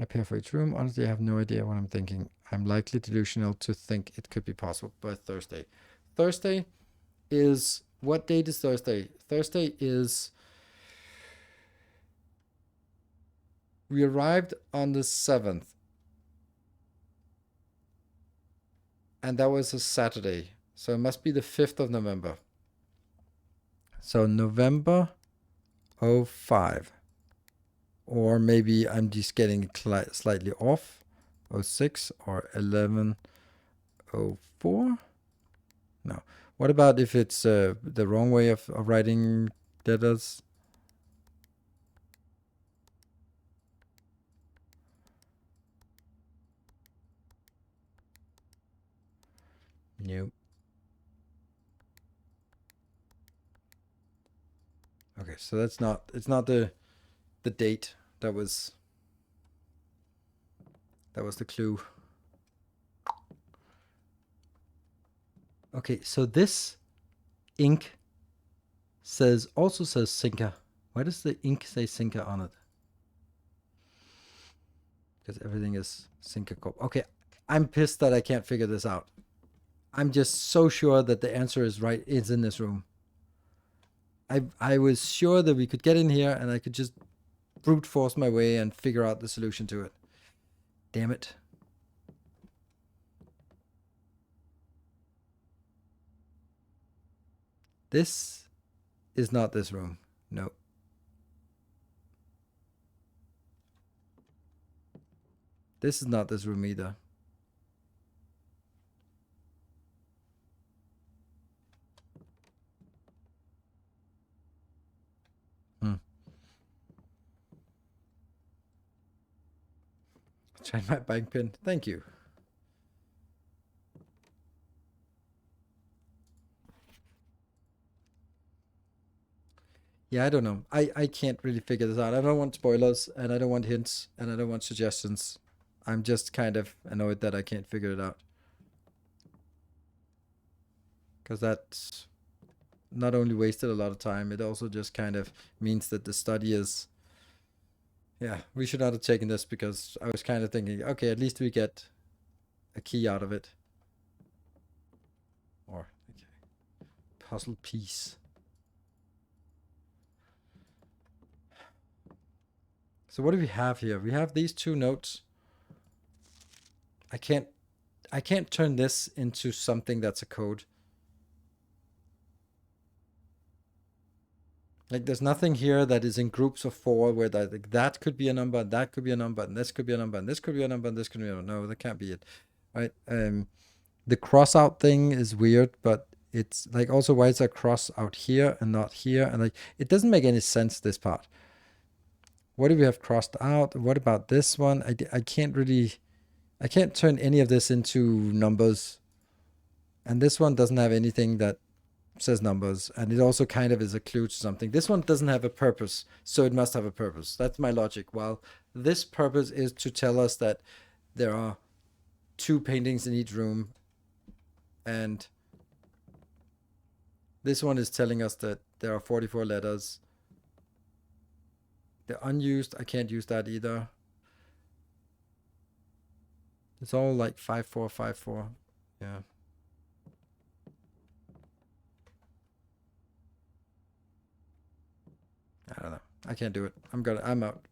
I pair for each room. Honestly, I have no idea what I'm thinking. I'm likely delusional to think it could be possible by Thursday. Thursday is... What date is Thursday? Thursday is... We arrived on the 7th. And that was a Saturday. So it must be the 5th of November. So November 05. Or maybe I'm just getting slightly off. 06 or 1104? No. What about if it's the wrong way of writing letters? Nope. Okay, so that's not... It's not the date that was the clue. Okay, so this ink also says Sinca. Why does the ink say Sinca on it? Because everything is Sinca Corp. Okay, I'm pissed that I can't figure this out. I'm just so sure that the answer is right. It's in this room. I was sure that we could get in here and I could just brute force my way and figure out the solution to it. Damn it. This is not this room. No. This is not this room either. Try my bank pin. Thank you. Yeah, I don't know. I can't really figure this out. I don't want spoilers, and I don't want hints, and I don't want suggestions. I'm just kind of annoyed that I can't figure it out. Because that's not only wasted a lot of time, it also just kind of means that the study is... Yeah, we should not have taken this, because I was kind of thinking, okay, at least we get a key out of it. Or, okay. Puzzle piece. So what do we have here? We have these two notes. I can't turn this into something that's a code. Like, there's nothing here that is in groups of 4 where that could be a number, and that could be a number, and this could be a number, and this could be a number, and this could be a number. No, that can't be it. Right? The cross out thing is weird, but it's like, also, why is there cross out here and not here? And like, it doesn't make any sense, this part. What do we have crossed out? What about this one? I can't turn any of this into numbers. And this one doesn't have anything that says numbers, and it also kind of is a clue to something. This one doesn't have a purpose, so it must have a purpose. That's my logic. Well, this purpose is to tell us that there are 2 paintings in each room, and this one is telling us that there are 44 letters. They're unused. I can't use that either. It's all like 5454. Yeah. I don't know. I can't do it. I'm out.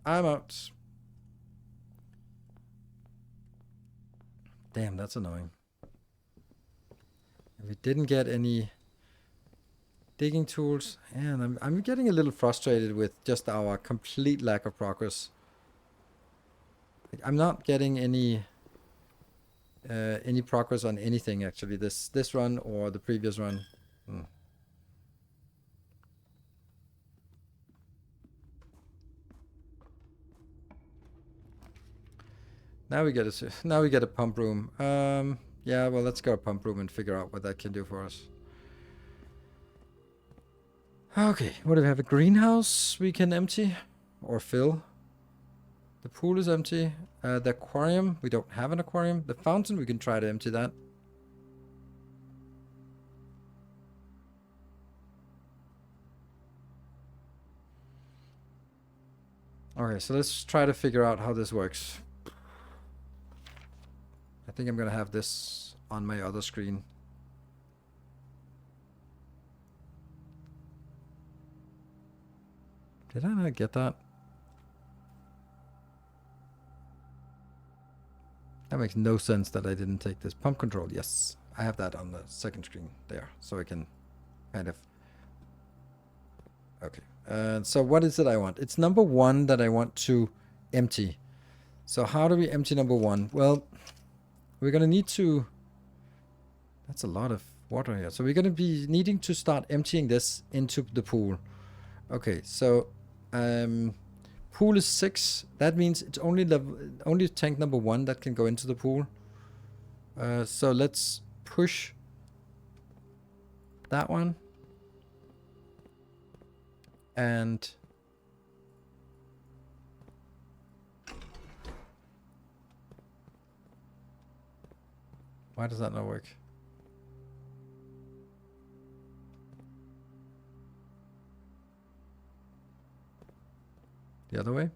I'm out. Damn, that's annoying. We didn't get any digging tools, and I'm getting a little frustrated with just our complete lack of progress. Like, I'm not getting any progress on anything, actually, this run or the previous run. Now we get a pump room. Yeah, well, let's go to pump room and figure out what that can do for us. Okay, what do we have? A greenhouse we can empty or fill. The pool is empty. The aquarium, we don't have an aquarium. The fountain, we can try to empty that. Okay, so let's try to figure out how this works. I think I'm gonna have this on my other screen. Did I not get that? That makes no sense that I didn't take this. Pump control, yes. I have that on the second screen there, so I can kind of... Okay. So what is it I want? It's number 1 that I want to empty. So how do we empty number 1? Well, we're going to need to... That's a lot of water here. So we're going to be needing to start emptying this into the pool. Okay, so... pool is 6. That means it's only tank number 1 that can go into the pool. So let's push that one. And why does that not work? The other way?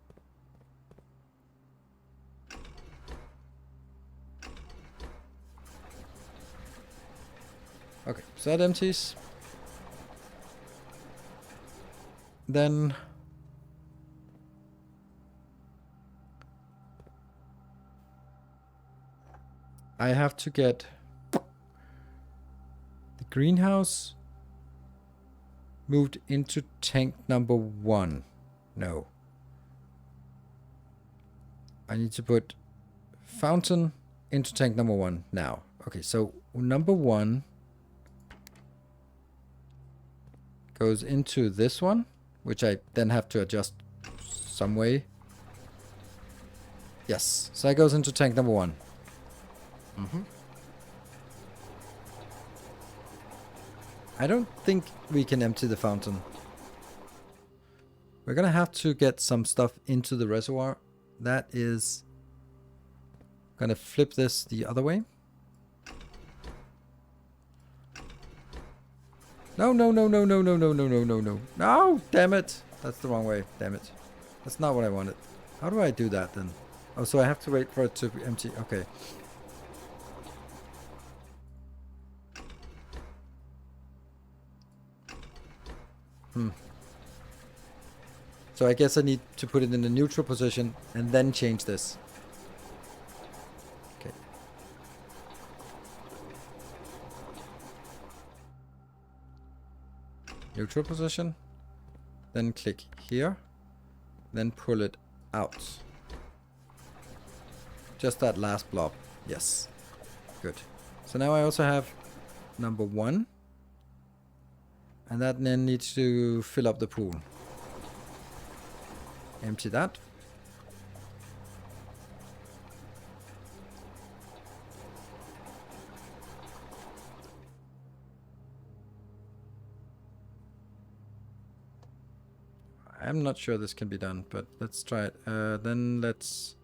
Okay, so that empties. Then I have to get the greenhouse moved into tank number 1. No. I need to put fountain into tank number 1 now. Okay, so number 1 goes into this one, which I then have to adjust some way. Yes, so that goes into tank number 1. I don't think we can empty the fountain. We're gonna have to get some stuff into the reservoir. That is gonna flip this the other way. No, no, no, no, no, no, no, no, no, no, no. No, damn it. That's the wrong way. Damn it. That's not what I wanted. How do I do that then? Oh, so I have to wait for it to empty. Okay. So I guess I need to put it in the neutral position and then change this. Okay. Neutral position. Then click here. Then pull it out. Just that last blob. Yes. Good. So now I also have number 1. And that then needs to fill up the pool. Empty that. I'm not sure this can be done, but let's try it. Then let's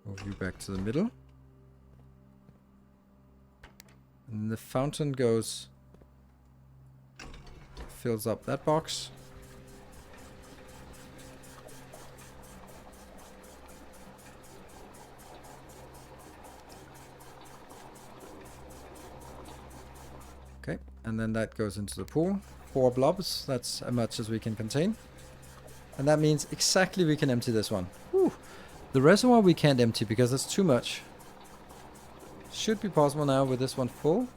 move you back to the middle. And the fountain goes, fills up that box. Okay, and then that goes into the pool. 4 blobs, that's as much as we can contain. And that means exactly we can empty this one. Whew. The reservoir we can't empty because it's too much. Should be possible now with this one full.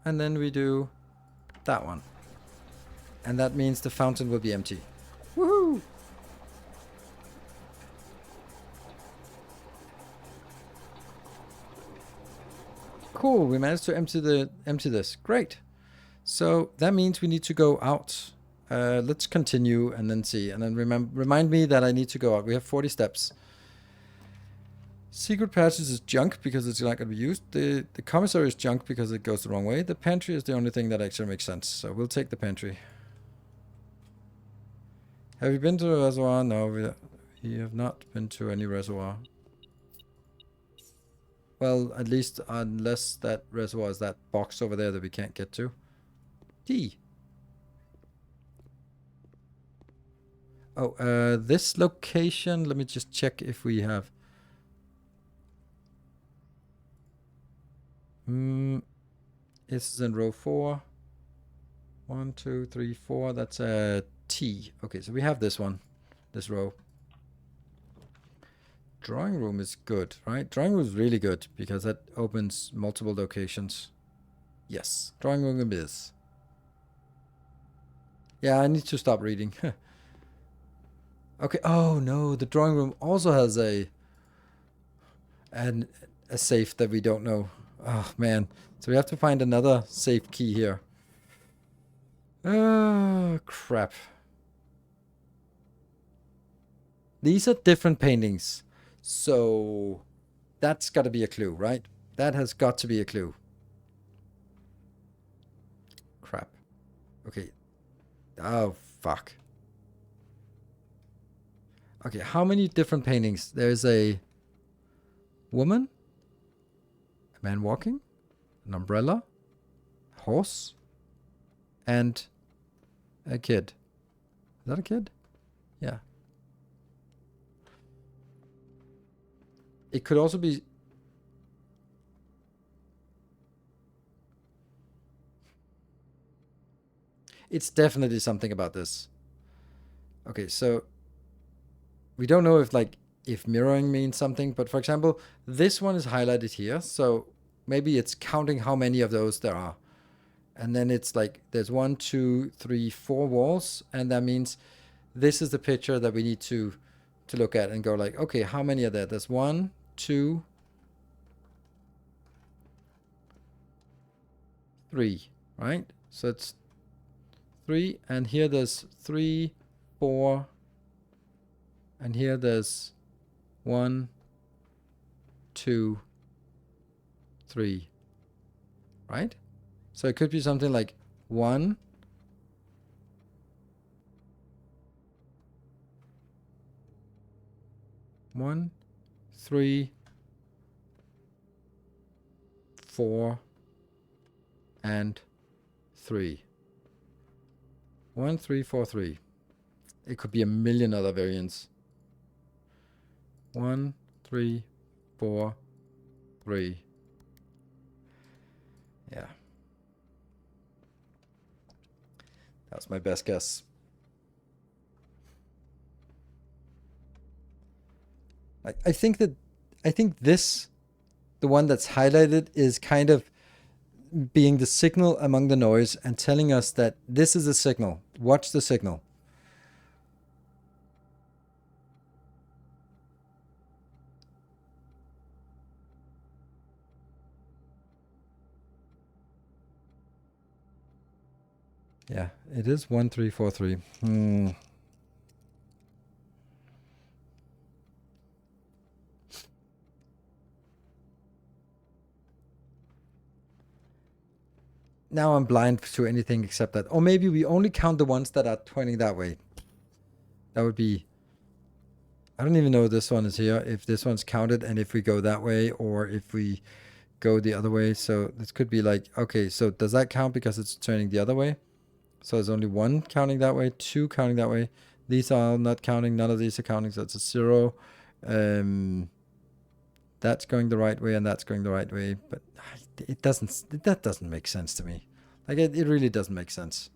And then we do that one. And that means the fountain will be empty. Woohoo! Cool, we managed to empty this. Great. So that means we need to go out. Let's continue and then see. And then remind me that I need to go out. We have 40 steps. Secret passage is junk because it's not going to be used. The commissary is junk because it goes the wrong way. The pantry is the only thing that actually makes sense. So we'll take the pantry. Have you been to the reservoir? No, we have not been to any reservoir. Well, at least unless that reservoir is that box over there that we can't get to. D. Oh, this location, let me just check if we have... This is in row 4. 1, 2, 3, 4. That's a T. Okay, so we have this one, this row. Drawing room is good, right? Drawing room is really good because that opens multiple locations. Yes, drawing room is. Yeah, I need to stop reading. Okay. Oh no, the drawing room also has a safe that we don't know. Oh man, so we have to find another safe key here. Oh crap. These are different paintings, so that's got to be a clue, right? That has got to be a clue. Crap. Okay. Oh fuck. Okay, how many different paintings? There's a woman, a man walking, an umbrella, a horse, and a kid. Is that a kid? Yeah. It could also be... It's definitely something about this. Okay, so we don't know if mirroring means something, but for example, this one is highlighted here, so maybe it's counting how many of those there are. And then it's like there's 1, 2, 3, 4 walls, and that means this is the picture that we need to look at and go like, okay, how many are there? There's 1, 2, 3, right? So it's 3, and here there's 3, 4, and here there's 1, 2, 3, right? So it could be something like 1, 1, 3, 4, and 3. 1, 3, 4, 3. It could be a million other variants. 1, 3, 4, 3. Yeah. That's my best guess. I think this, the one that's highlighted, is kind of being the signal among the noise and telling us that this is a signal. Watch the signal. Yeah, it is 1, 3, 4, 3. Now I'm blind to anything except that. Or maybe we only count the ones that are pointing that way. That would be... I don't even know if this one is here, if this one's counted, and if we go that way, or if we go the other way. So this could be like, okay, so does that count because it's turning the other way? So there's only 1 counting that way, 2 counting that way. These are not counting. None of these are counting, so it's a 0. That's going the right way, and that's going the right way. But that doesn't make sense to me. Like, it really doesn't make sense.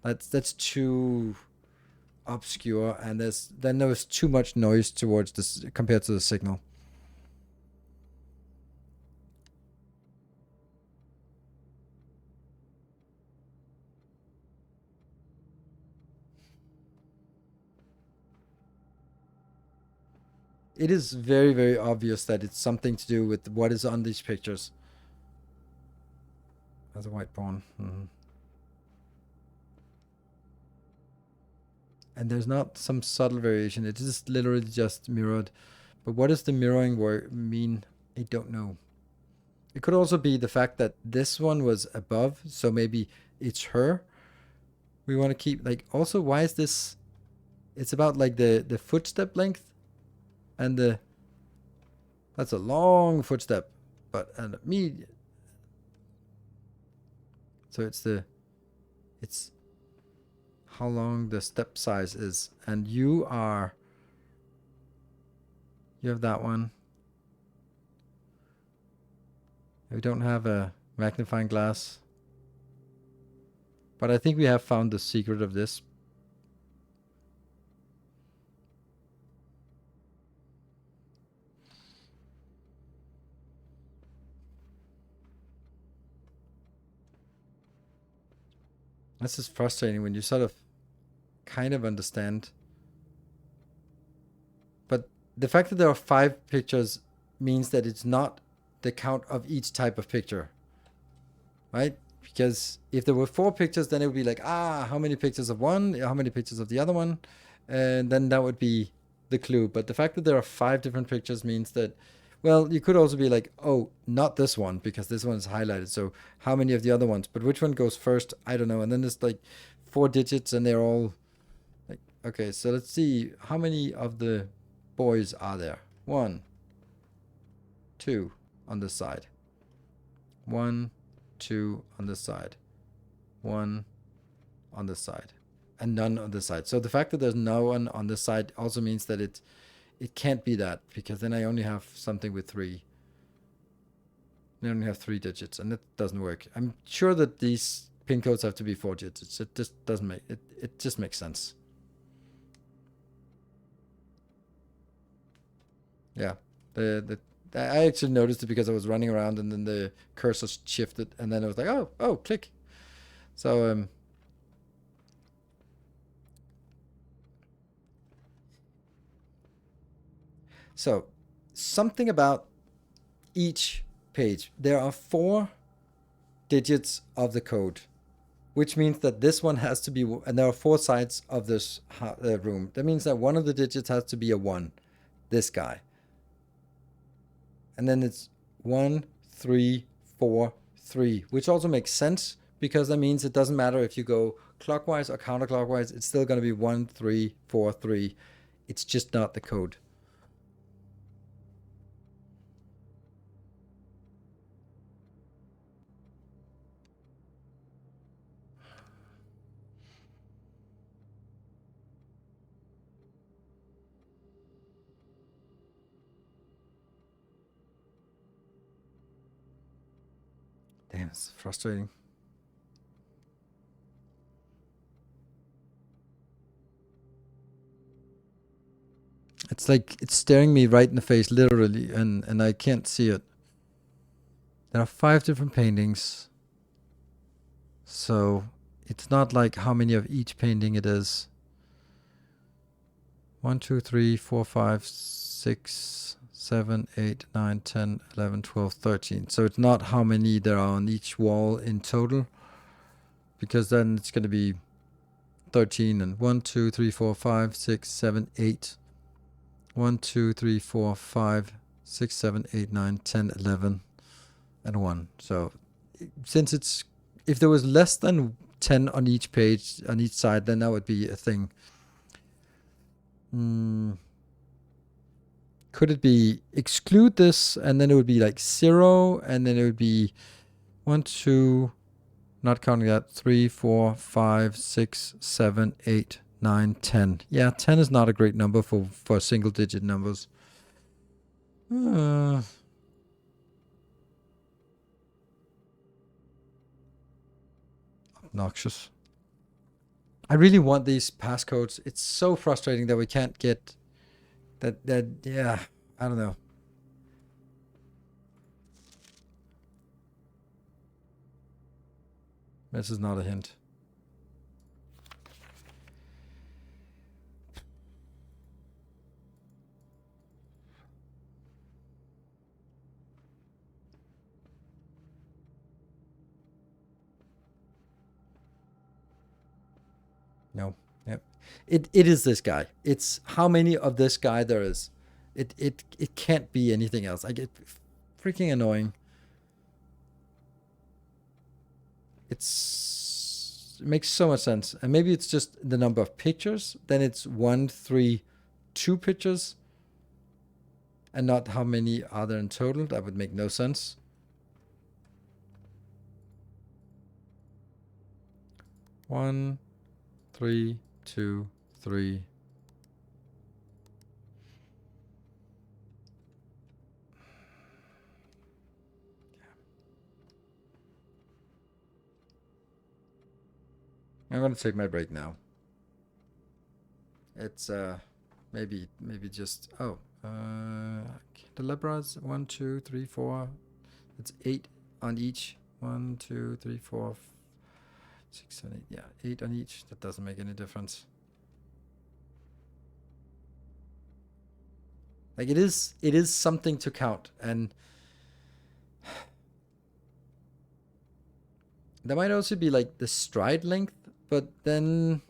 That's too obscure, and there's too much noise towards this compared to the signal. It is very, very obvious that it's something to do with what is on these pictures. As a white pawn. And there's not some subtle variation. It is literally just mirrored. But what does the mirroring word mean? I don't know. It could also be the fact that this one was above, so maybe it's her. We want to keep, like, also, why is this? It's about like the footstep length, and that's a long footstep, but and me. So it's how long the step size is. And you have that one. We don't have a magnifying glass. But I think we have found the secret of this. This is frustrating when you sort of kind of understand. But the fact that there are 5 pictures means that it's not the count of each type of picture, right? Because if there were 4 pictures, then it would be like, how many pictures of one, how many pictures of the other one, and then that would be the clue. But the fact that there are 5 different pictures means that, well, you could also be like, oh, not this one, because this one is highlighted, so how many of the other ones? But which one goes first? I don't know. And then there's like 4 digits, and they're all like, okay, so let's see, how many of the boys are there? 1, 2 on this side. 1, 2 on this side. 1 on this side. And none on this side. So the fact that there's no one on this side also means that it can't be that, because then I only have something with 3. I only have 3 digits, and it doesn't work. I'm sure that these pin codes have to be 4 digits. It just doesn't make it. It just makes sense. Yeah. I actually noticed it because I was running around, and then the cursor shifted, and then I was like, oh, click. So So, something about each page. There are 4 digits of the code, which means that this one has to be, and there are 4 sides of this room. That means that one of the digits has to be a 1, this guy. And then it's 1, 3, 4, 3, which also makes sense, because that means it doesn't matter if you go clockwise or counterclockwise, it's still going to be 1, 3, 4, 3. It's just not the code. Damn, it's frustrating. It's like it's staring me right in the face, literally, and I can't see it. There are 5 different paintings. So it's not like how many of each painting it is. 1, 2, 3, 4, 5, 6, 7, 8, 9, 10, 11, 12, 13. So it's not how many there are on each wall in total, because then it's going to be 13 and 1, 2, 3, 4, 5, 6, 7, 8. 1, 2, 3, 4, 5, 6, 7, 8, 9, 10, 11, and 1. So since it's, if there was less than 10 on each page, on each side, then that would be a thing. Could it be exclude this, and then it would be like 0, and then it would be 1, 2, not counting that, 3, 4, 5, 6, 7, 8, 9, 10. Yeah, 10 is not a great number for single digit numbers. Obnoxious. I really want these passcodes. It's so frustrating that we can't get that, yeah, I don't know. This is not a hint. No. Yep. It is this guy. It's how many of this guy there is. It can't be anything else. I get freaking annoying. It makes so much sense. And maybe it's just the number of pictures. Then it's 1, 3, 2 pictures, and not how many are there in total. That would make no sense. One, 3, 2, 3. I'm gonna take my break now. It's maybe just the Libras 1, 2, 3, 4. It's 8 on each. 1, 2, 3, 4, 6, 7, 8. Yeah, 8 on each. That doesn't make any difference. Like it is something to count, and there might also be like the stride length, but then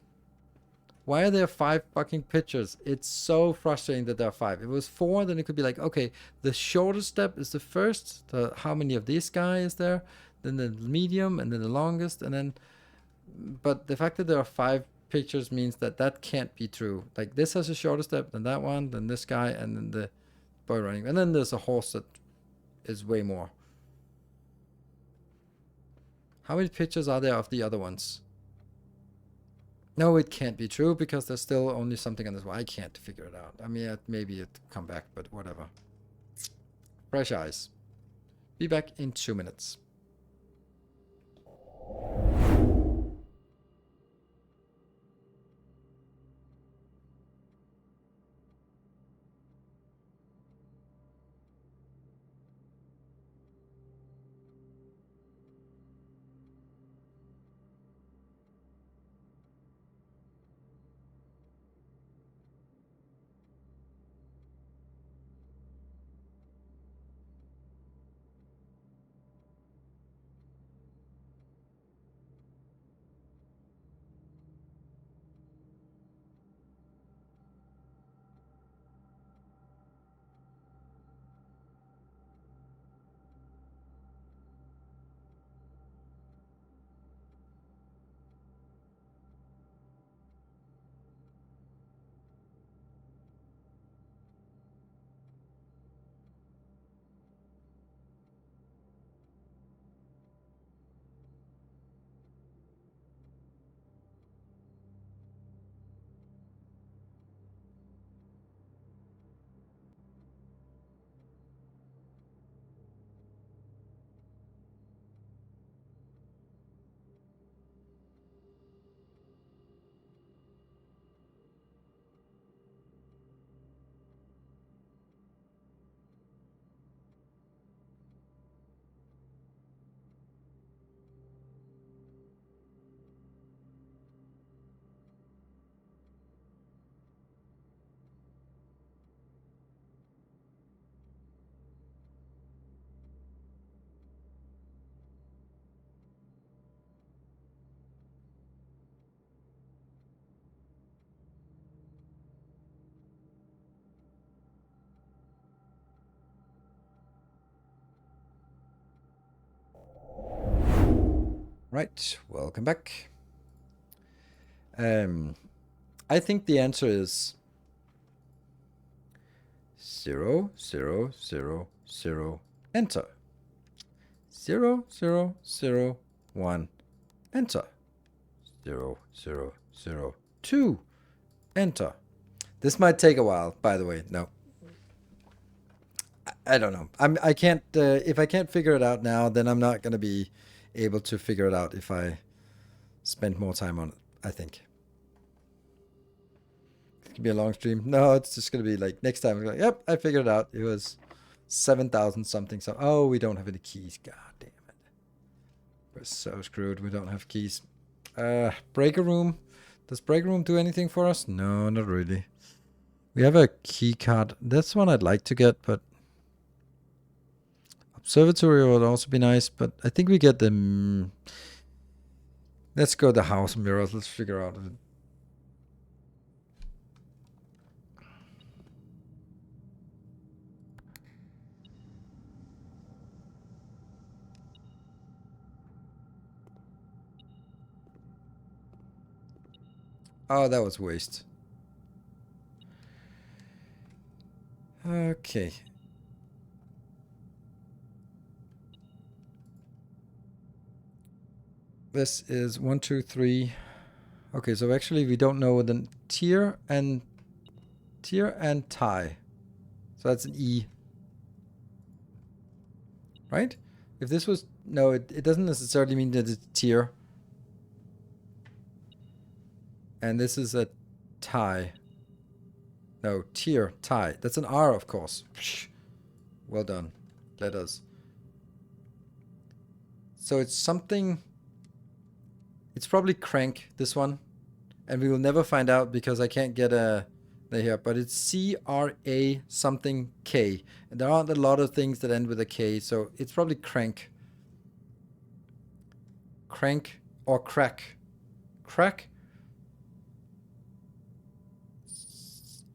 why are there 5 fucking pictures? It's so frustrating that there are 5. If it was 4, then it could be like, okay, the shortest step is the first. How many of these guys is there? Then the medium, and then the longest, and then. But the fact that there are 5 pictures means that that can't be true. Like this has a shorter step than that one, then this guy, and then the boy running, and then there's a horse that is way more. How many pictures are there of the other ones? No, it can't be true because there's still only something on this one. I can't figure it out. I mean, maybe it come back, but whatever. Fresh eyes. Be back in 2 minutes. Right, welcome back. I think the answer is 0, 0, 0, 0, enter. 0, 0, 0, 1, enter. 0, 0, 0, 2, enter. This might take a while, by the way. No. I don't know. I can't, if I can't figure it out now, then I'm not going to be able to figure it out if I spend more time on it, I think. It could be a long stream. No, it's just going to be like next time. I'm like, yep, I figured it out. It was 7,000 something. So, oh, we don't have any keys. God damn it. We're so screwed. We don't have keys. Breaker room. Does breaker room do anything for us? No, not really. We have a key card. That's one I'd like to get, but observatory would also be nice, but I think we get them. Let's go the house mirrors. Let's figure out. Oh, that was waste. Okay. This is 1, 2, 3. Okay, so actually we don't know the tier and tie. So that's an E. Right? If this was... No, it doesn't necessarily mean that it's tier. And this is a tie. No, tier, tie. That's an R, of course. Well done. Let us. So it's something... It's probably crank, this one. And we will never find out because I can't get a... here. But it's CRA something K. And there aren't a lot of things that end with a K. So it's probably crank. Crank or crack. Crack.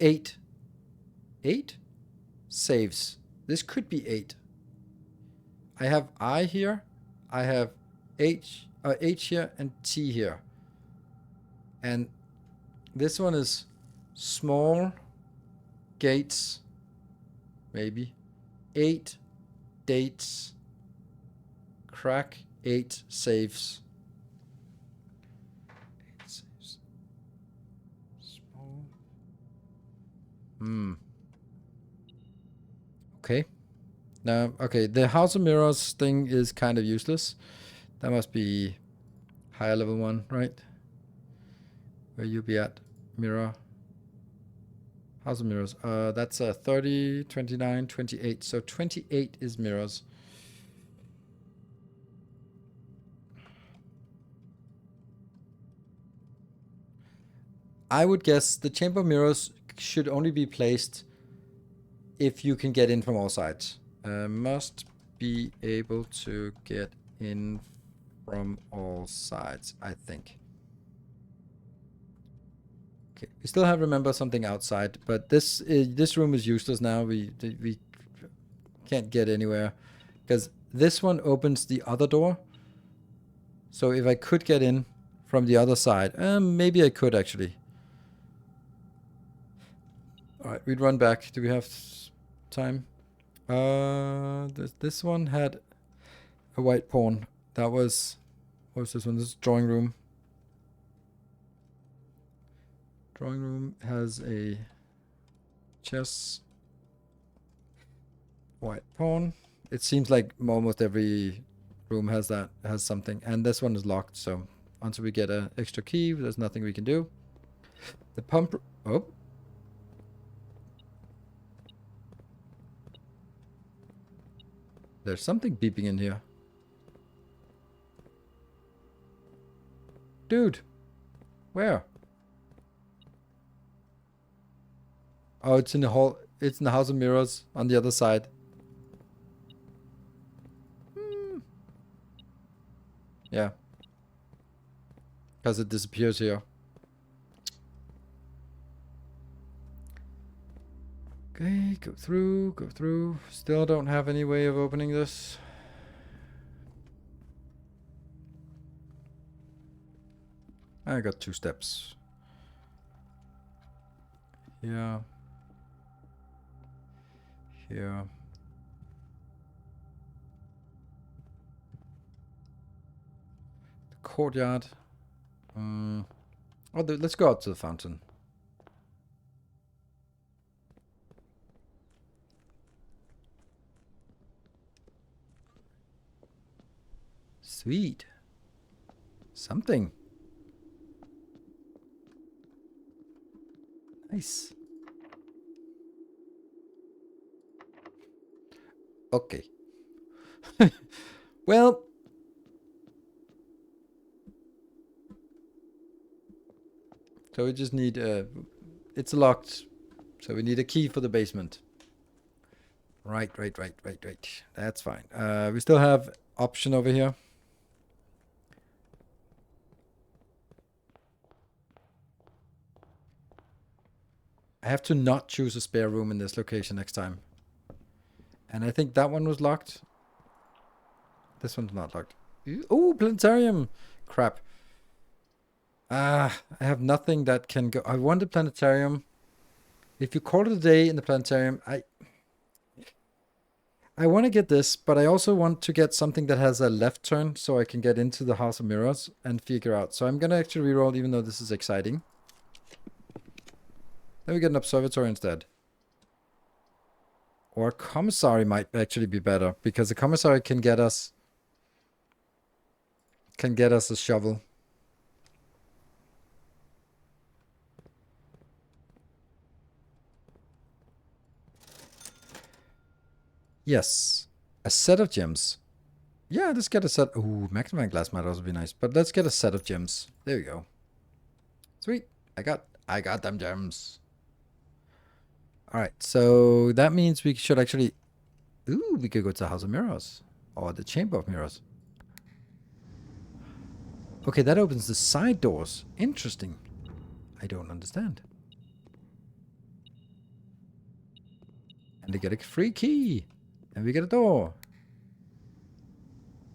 8. 8? Saves. This could be 8. I have I here. I have H here and T here. And this one is small gates. Maybe. 8 dates. Crack 8 saves. 8 saves. Small. Okay. Now, okay, the House of Mirrors thing is kind of useless. That must be higher level one, right? Where you be at? Mirror. House of Mirrors. That's 30, 29, 28. So 28 is mirrors. I would guess the Chamber of Mirrors should only be placed if you can get in from all sides. Must be able to get in from all sides, I think. Okay, we still have remember something outside, but this room is useless now. We can't get anywhere because this one opens the other door. So if I could get in from the other side, maybe I could actually. All right, we'd run back. Do we have time? This one had a white pawn. That was... What was this one? This is drawing room. Drawing room has a chess. White pawn. It seems like almost every room has that, has something. And this one is locked, so until we get an extra key, there's nothing we can do. The pump... Oh. There's something beeping in here. Dude. Where? Oh, it's in the hall. It's in the House of Mirrors on the other side. Yeah. Because it disappears here. Okay, go through, go through. Still don't have any way of opening this. I got 2 steps. Here. Here. The courtyard. Oh, let's go out to the fountain. Sweet. Something. Nice. Okay. Well. So we just need it's locked. So we need a key for the basement. Right. That's fine. We still have option over here. I have to not choose a spare room in this location next time. And I think that one was locked. This one's not locked. Oh, planetarium. Crap. I have nothing that can go. I want the planetarium. If you call it a day in the planetarium, I want to get this, but I also want to get something that has a left turn so I can get into the House of Mirrors and figure out. So I'm going to actually reroll even though this is exciting. Then we get an observatory instead. Or a commissary might actually be better because the commissary can get us a shovel. Yes. A set of gems. Yeah, let's get a set. Ooh, magnifying glass might also be nice. But let's get a set of gems. There we go. Sweet. I got them gems. Alright, so that means we should actually... Ooh, we could go to the House of Mirrors. Or the Chamber of Mirrors. Okay, that opens the side doors. Interesting. I don't understand. And they get a free key. And we get a door.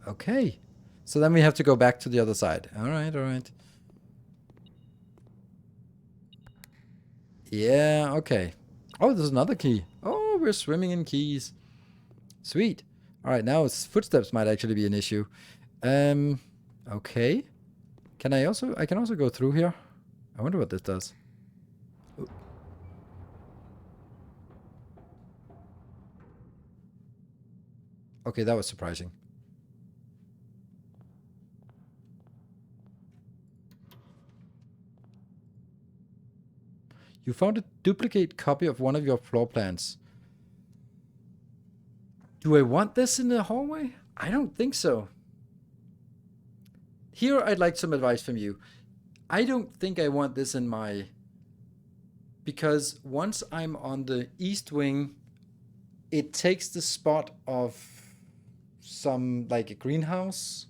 Okay. So then we have to go back to the other side. Alright, alright. Yeah, okay. Oh, there's another key. Oh, we're swimming in keys. Sweet. Alright, now footsteps might actually be an issue. Okay. I can also go through here. I wonder what this does. Ooh. Okay, that was surprising. You found a duplicate copy of one of your floor plans. Do I want this in the hallway? I don't think so. Here, I'd like some advice from you. I don't think I want this in my... Because once I'm on the east wing, it takes the spot of some, like, a greenhouse.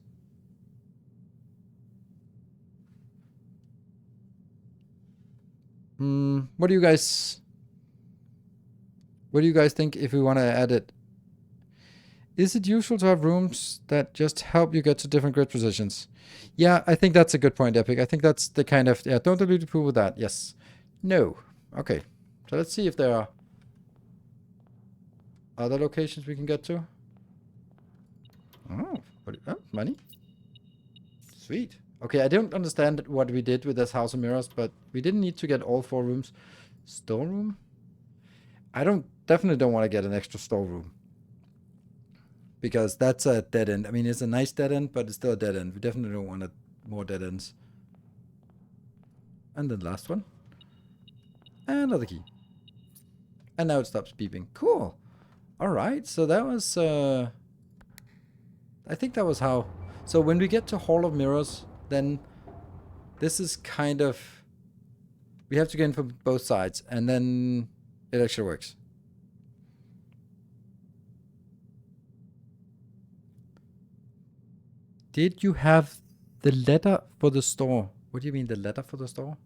What do you guys think if we want to add it? Is it useful to have rooms that just help you get to different grid positions? Yeah, I think that's a good point, Epic. I think that's the kind of... Yeah, don't dilute the pool with that. Yes. No. Okay. So let's see if there are other locations we can get to. Oh, money. Sweet. Okay, I don't understand what we did with this House of Mirrors, but we didn't need to get all 4 rooms. Storeroom? I definitely don't want to get an extra storeroom. Because that's a dead end. I mean, it's a nice dead end, but it's still a dead end. We definitely don't want more dead ends. And then the last one. And another key. And now it stops beeping. Cool. Alright, so that was... I think that was how... So when we get to Hall of Mirrors, then this is kind of... We have to get in from both sides, and then it actually works. Did you have the letter for the store? What do you mean the letter for the store?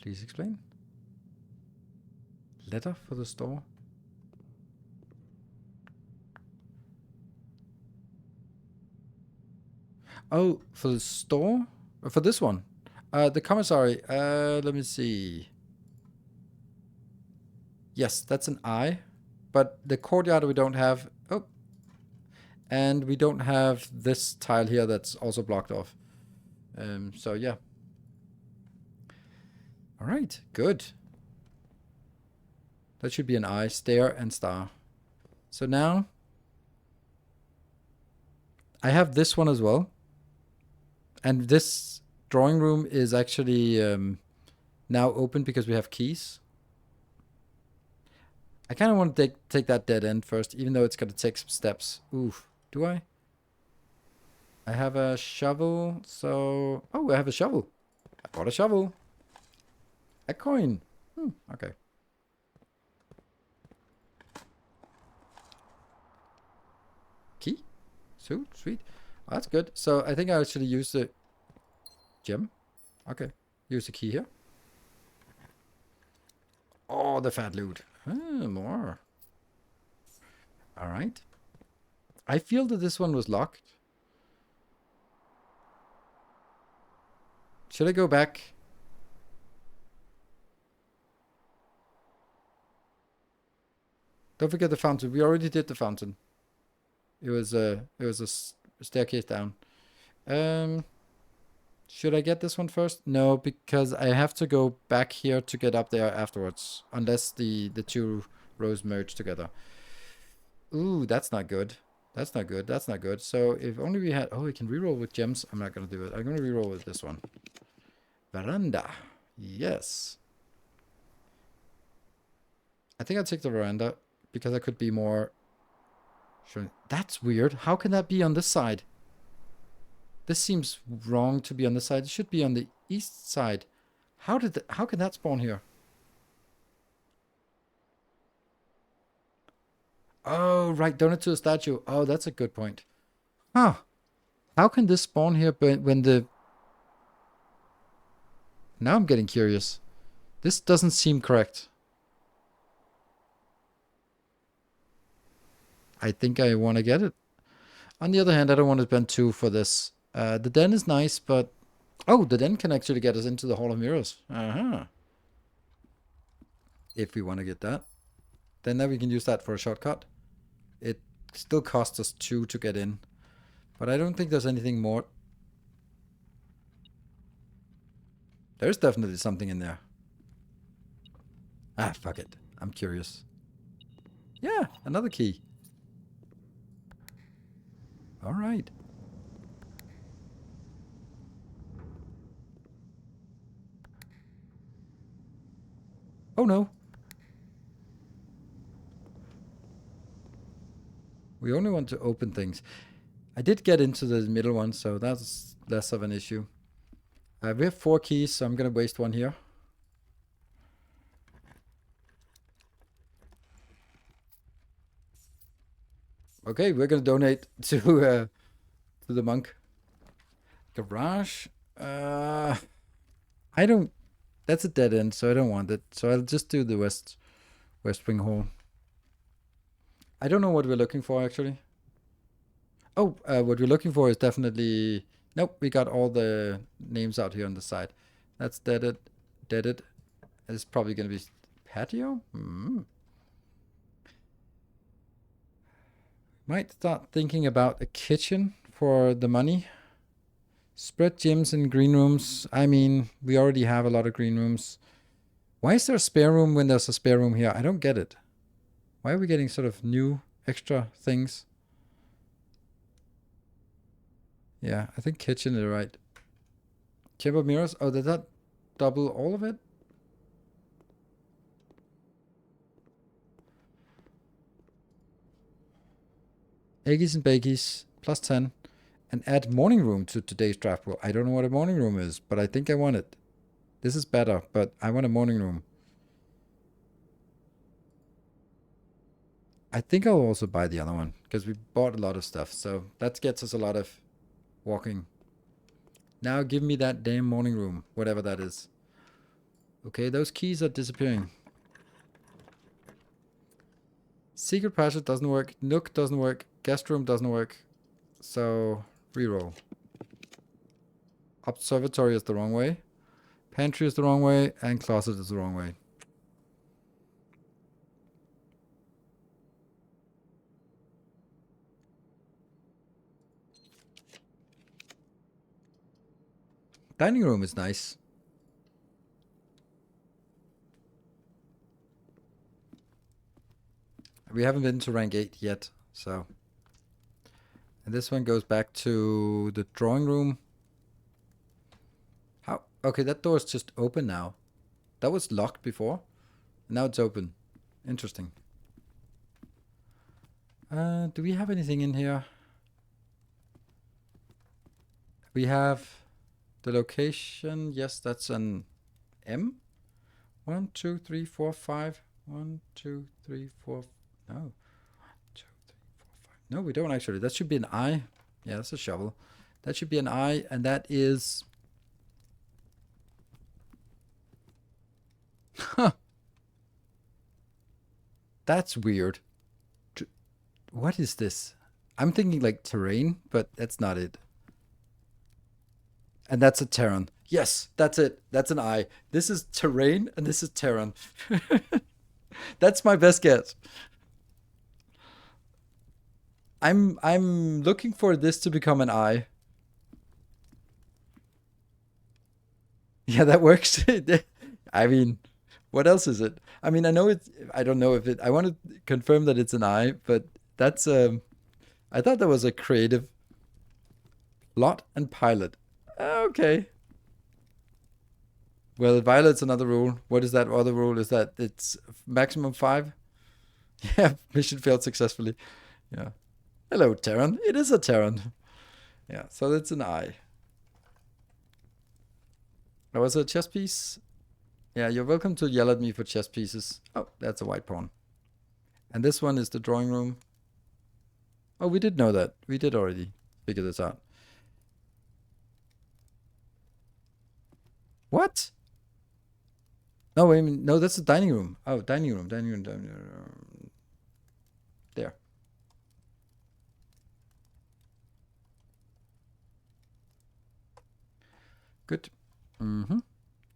Please explain. Letter for the store? Oh, for the store? For this one? The commissary. Let me see. Yes, that's an I. But the courtyard we don't have. Oh. And we don't have this tile here that's also blocked off. So yeah. Alright, good. That should be an I. Stair and star. So now I have this one as well. And this drawing room is actually now open because we have keys. I kind of want to take that dead end first, even though it's going to take some steps. Oof. Do I? I have a shovel, so... Oh, I have a shovel. I bought a shovel. A coin. Okay. Key? So, sweet. Oh, that's good. So, I think I actually use the gem. Okay. Use the key here. Oh, the fat loot. More. Alright. I feel that this one was locked. Should I go back? Don't forget the fountain. We already did the fountain. It was a staircase down. Should I get this one first? No, because I have to go back here to get up there afterwards. Unless the two rows merge together. Ooh, that's not good. That's not good. That's not good. So if only we had... Oh, we can reroll with gems. I'm not going to do it. I'm going to reroll with this one. Veranda. Yes. I think I'll take the veranda because I could be more... Sure. That's weird. How can that be on this side? This seems wrong to be on this side. It should be on the east side. How can that spawn here? Oh, right. Donate to a statue. Oh, that's a good point. Huh. How can this spawn here when the... Now I'm getting curious. This doesn't seem correct. I think I want to get it. On the other hand, I don't want to spend 2 for this. The den is nice, but... Oh, the den can actually get us into the Hall of Mirrors. Uh-huh. If we want to get that. Then we can use that for a shortcut. It still costs us 2 to get in. But I don't think there's anything more. There's definitely something in there. Ah, fuck it. I'm curious. Yeah, another key. All right. Oh no. We only want to open things. I did get into the middle one, so that's less of an issue. We have 4 keys, so I'm going to waste 1 here. Okay, we're going to donate to the monk. Garage. I don't... That's a dead end, so I don't want it. So I'll just do the west wing hall. I don't know what we're looking for, actually. Oh, what we're looking for is definitely... Nope, we got all the names out here on the side. That's deaded. Deaded. It's probably going to be patio? Might start thinking about a kitchen for the money. Spread gyms and green rooms. I mean, we already have a lot of green rooms. Why is there a spare room when there's a spare room here? I don't get it. Why are we getting sort of new extra things? Yeah, I think kitchen is right. Chamber of Mirrors. Oh, did that double all of it? Eggies and bakies, plus 10. And add morning room to today's draft pool. I don't know what a morning room is, but I think I want it. This is better, but I want a morning room. I think I'll also buy the other one, because we bought a lot of stuff. So that gets us a lot of walking. Now give me that damn morning room, whatever that is. Okay, those keys are disappearing. Secret passage doesn't work. Nook doesn't work. Guest room doesn't work. So, reroll. Observatory is the wrong way. Pantry is the wrong way. And closet is the wrong way. Dining room is nice. We haven't been to rank 8 yet, so... And this one goes back to the drawing room. How? Okay, that door is just open now. That was locked before. Now it's open. Interesting. Do we have anything in here? We have the location. Yes, that's an M. 1, 2, 3, 4, 5. 1, 2, 3, 4. No. 1, 2, 3, 4, 5. No, we don't actually. That should be an I. Yeah, that's a shovel. That should be an I, and that is... Huh. That's weird. What is this? I'm thinking like terrain, but that's not it. And that's a Terran. Yes, that's it. That's an I. This is terrain, and this is Terran. That's my best guess. I'm looking for this to become an eye. Yeah, that works. I mean, what else is it? I mean, I know it's. I don't know if it. I want to confirm that it's an eye, but that's. I thought that was a creative plot and pilot. Okay. Well, it violates another rule. What is that other rule? Is that it's maximum 5? Yeah, mission failed successfully. Yeah. Hello, Terran. It is a Terran. Yeah, so that's an eye. That was a chess piece. Yeah, you're welcome to yell at me for chess pieces. Oh, that's a white pawn. And this one is the drawing room. Oh, we did know that. We did already figure this out. What? No, wait a minute. No, that's the dining room. Oh, dining room, dining room, dining room. There. Good. Mm-hmm.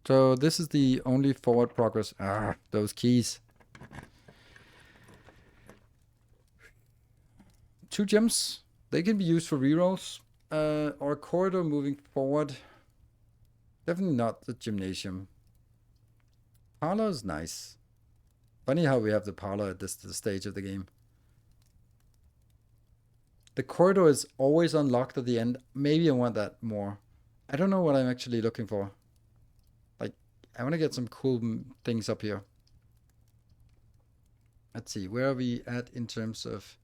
So this is the only forward progress. Ah, those keys. 2 gems. They can be used for rerolls. Or a corridor moving forward. Definitely not the gymnasium. Parlor is nice. Funny how we have the parlor at this stage of the game. The corridor is always unlocked at the end. Maybe I want that more. I don't know what I'm actually looking for. Like, I want to get some cool things up here. Let's see, where are we at in terms of...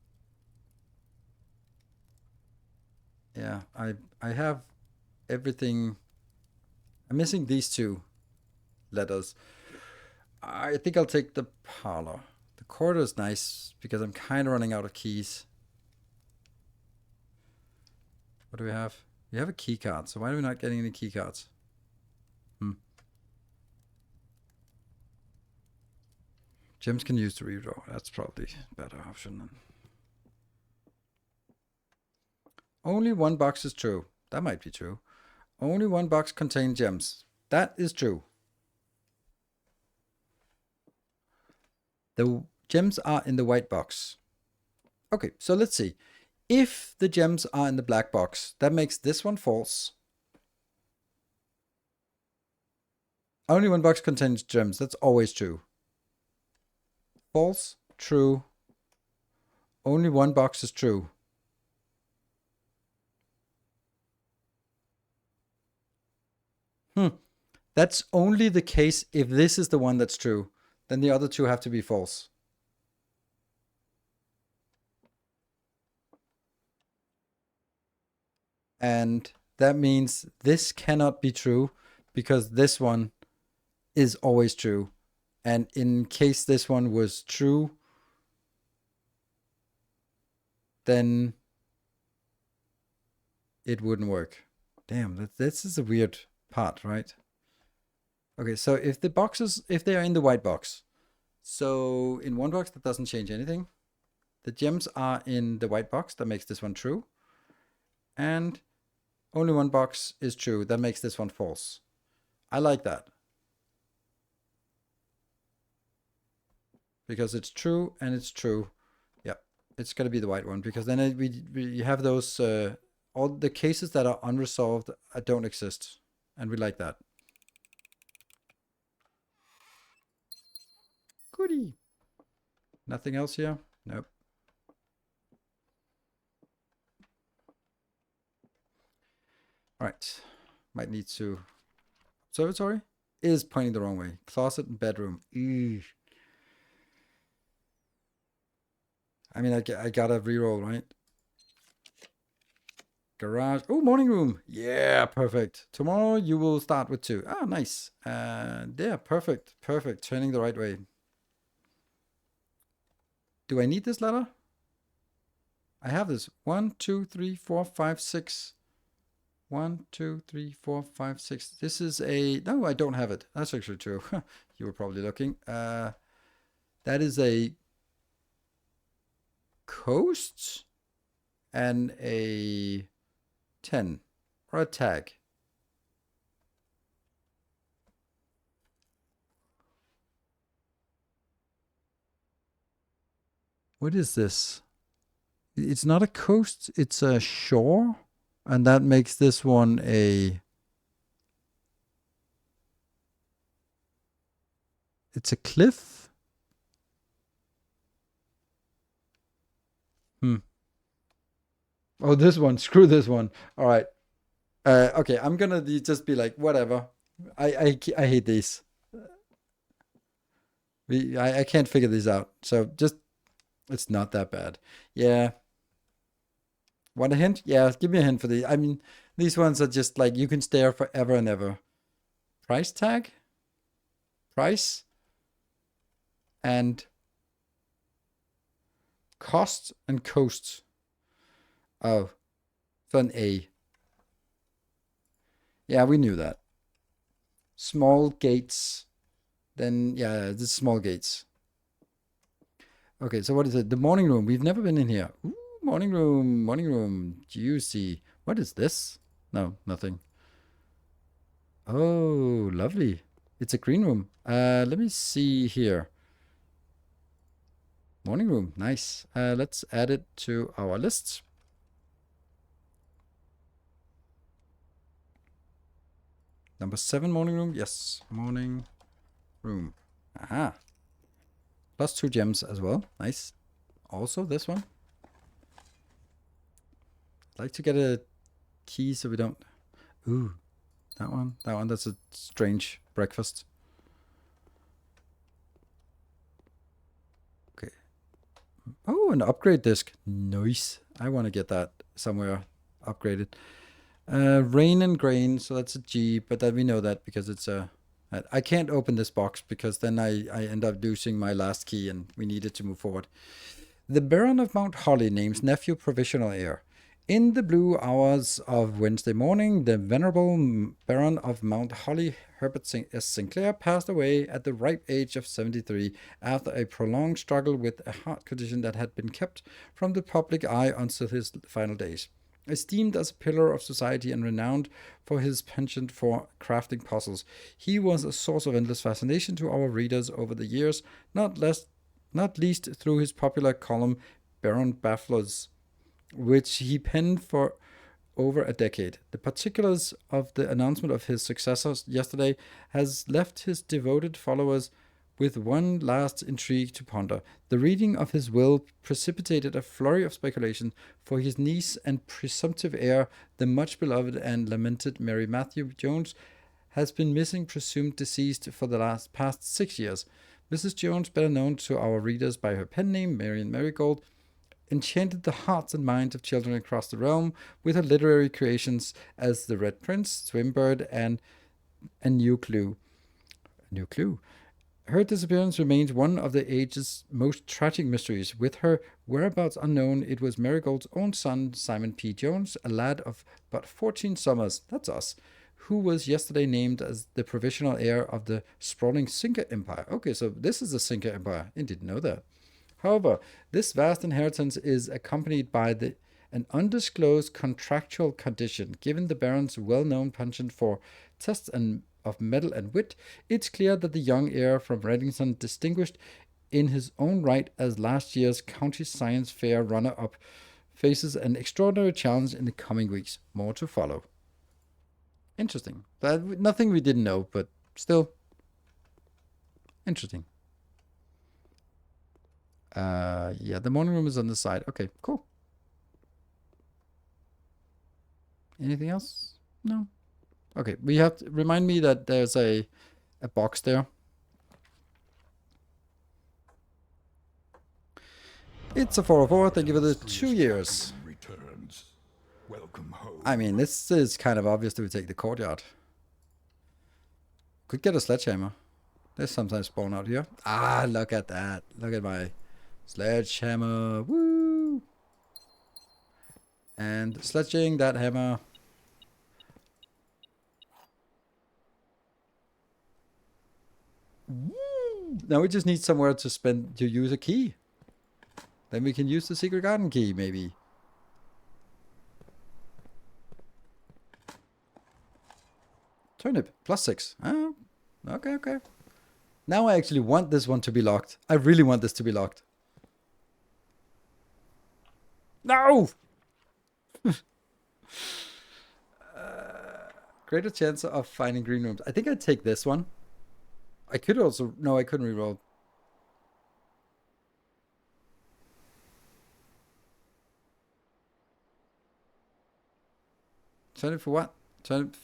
Yeah, I have everything. I'm missing these 2 letters. I think I'll take the parlor. The corridor is nice because I'm kind of running out of keys. What do we have? We have a key card, so why are we not getting any key cards? Gems can use to redraw. That's probably a better option then. Only 1 box is true. That might be true. Only 1 box contains gems. That is true. The gems are in the white box. Okay, so let's see. If the gems are in the black box, that makes this one false. Only 1 box contains gems. That's always true. False, true. Only 1 box is true. That's only the case if this is the one that's true. Then the other 2 have to be false. And that means this cannot be true because this one is always true. And in case this one was true, then it wouldn't work. Damn, this is a weird part, right? Okay, so if the boxes, if they are in the white box, so in 1 box that doesn't change anything. The gems are in the white box, that makes this one true. And only 1 box is true, that makes this one false. I like that. Because it's true and it's true. Yeah, it's going to be the white one because then we have those, all the cases that are unresolved don't exist. And we like that. Goody. Nothing else here? Nope. All right. Might need to... Observatory is pointing the wrong way. Closet and bedroom. Eesh. I mean, I gotta reroll, right? Garage. Oh, morning room. Yeah, perfect. Tomorrow you will start with 2. Ah, nice. Yeah, perfect. Perfect. Turning the right way. Do I need this letter? I have this. 1, 2, 3, 4, 5, 6. 1, 2, 3, 4, 5, 6. This is a... No, I don't have it. That's actually true. You were probably looking. That is a coast and a 10 or a tag. What is this? It's not a coast, it's a shore. And that makes this one a... It's a cliff? Oh, this one. Screw this one. All right. Okay, I'm gonna just be like, whatever. I hate these. I can't figure these out. So just, it's not that bad. Yeah. Want a hint? Yeah, give me a hint for these. I mean, these ones are just like, you can stare forever and ever. Price tag? Price? And cost and coast. Oh, so an A. Yeah, we knew that. Small gates. Then, yeah, this small gates. Okay, so what is it? The morning room. We've never been in here. Ooh, morning room, morning room. Juicy. What is this? No, nothing. Oh, lovely. It's a green room. Let me see here. Morning room. Nice. Let's add it to our list. Number 7, morning room. Yes, morning room. Aha. Plus 2 gems as well. Nice. Also, this one. I'd like to get a key so we don't... Ooh, that one. That one. That's a strange breakfast. Okay. Oh, an upgrade disc. Nice. I want to get that somewhere upgraded. Rain and grain. So that's a G, but then we know that because it's a... I can't open this box because then I end up losing my last key and we need it to move forward. The Baron of Mount Holly names nephew provisional heir. In the blue hours of Wednesday morning, the venerable Baron of Mount Holly, Herbert S. Sinclair, passed away at the ripe age of 73 after a prolonged struggle with a heart condition that had been kept from the public eye until his final days. Esteemed as a pillar of society and renowned for his penchant for crafting puzzles, he was a source of endless fascination to our readers over the years, not least through his popular column Baron Bafflers, which he penned for over a decade. The particulars of the announcement of his successor yesterday has left his devoted followers with one last intrigue to ponder. The reading of his will precipitated a flurry of speculation for his niece and presumptive heir, the much beloved and lamented Mary Matthew Jones, has been missing, presumed deceased for the past 6 years. Mrs. Jones, better known to our readers by her pen name, Marian Marigold, enchanted the hearts and minds of children across the realm with her literary creations as The Red Prince, Swimbird, and A New Clue. Her disappearance remains one of the age's most tragic mysteries. With her whereabouts unknown, it was Marigold's own son, Simon P. Jones, a lad of but 14 summers, that's us, who was yesterday named as the provisional heir of the sprawling Cinca Empire. Okay, so this is the Cinca Empire. I didn't know that. However, this vast inheritance is accompanied by an undisclosed contractual condition. Given the Baron's well-known penchant for tests of mettle and wit, it's clear that the young heir from Reddington, distinguished in his own right as last year's County Science Fair runner-up, faces an extraordinary challenge in the coming weeks. More to follow. Interesting. Nothing we didn't know, but still interesting. Yeah, the morning room is on the side. Okay, cool. Anything else? No. Okay, we have to remind me that there's a box there. It's a 404. Thank you for the 2 years. Returns. Welcome home. I mean, this is kind of obvious that we take the courtyard. Could get a sledgehammer. They sometimes spawn out here. Ah, look at that. Look at my sledgehammer. Woo! And sledging that hammer. Woo! Now we just need somewhere to use a key. Then we can use the secret garden key, maybe. Turnip, +6. Oh, okay, okay. Now I actually want this one to be locked. I really want this to be locked. No! Greater chance of finding green rooms. I think I'd take this one. I could also... No, I couldn't reroll. Turn it for what? Turn it...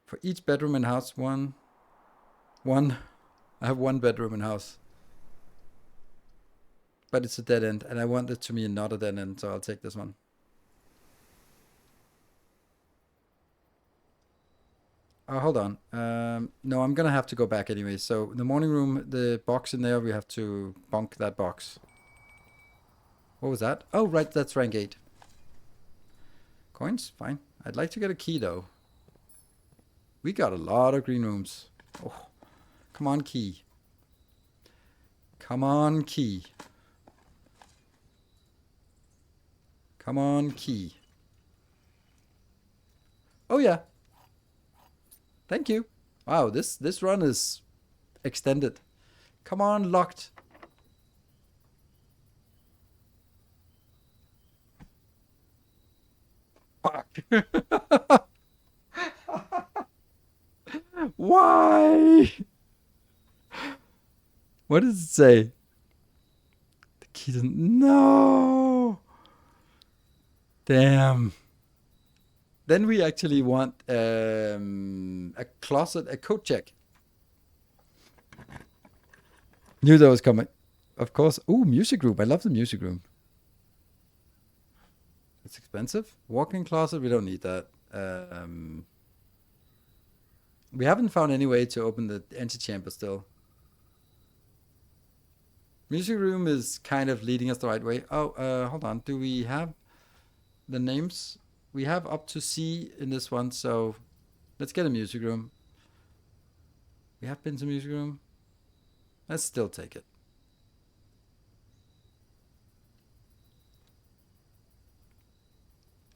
For each bedroom in house, one. I have one bedroom in house. But it's a dead end, and I want it to be not a dead end, so I'll take this one. Oh, hold on. No, I'm gonna have to go back anyway. So the morning room, the box in there, we have to bonk that box. What was that? Oh, right, that's rank 8. Coins? Fine. I'd like to get a key, though. We got a lot of green rooms. Oh, come on, key. Come on, key. Come on, key. Oh, yeah. Thank you. Wow, this run is extended. Come on, locked. Fuck. Why? What does it say? The key doesn't... No! Damn. Then we actually want a closet, a coat check. Knew that was coming. Of course. Ooh, music room. I love the music room. It's expensive. Walk-in closet, we don't need that. We haven't found any way to open the antechamber still. Music room is kind of leading us the right way. Oh, hold on. Do we have the names? We have up to C in this one, so let's get a music room. We have been to music room. Let's still take it.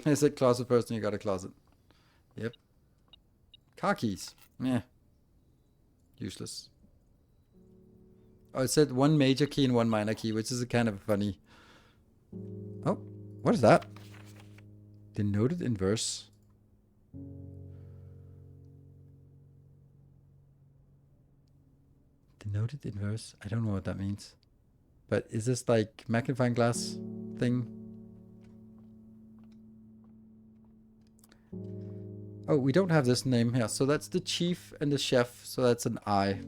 I said closet first and you got a closet. Yep. Car keys. Meh. Useless. Oh, it said one major key and one minor key, which is a kind of funny. Oh, what is that? Denoted inverse. Denoted inverse? I don't know what that means. But is this like magnifying glass thing? Oh, we don't have this name here. So that's the chief and the chef. So that's an I.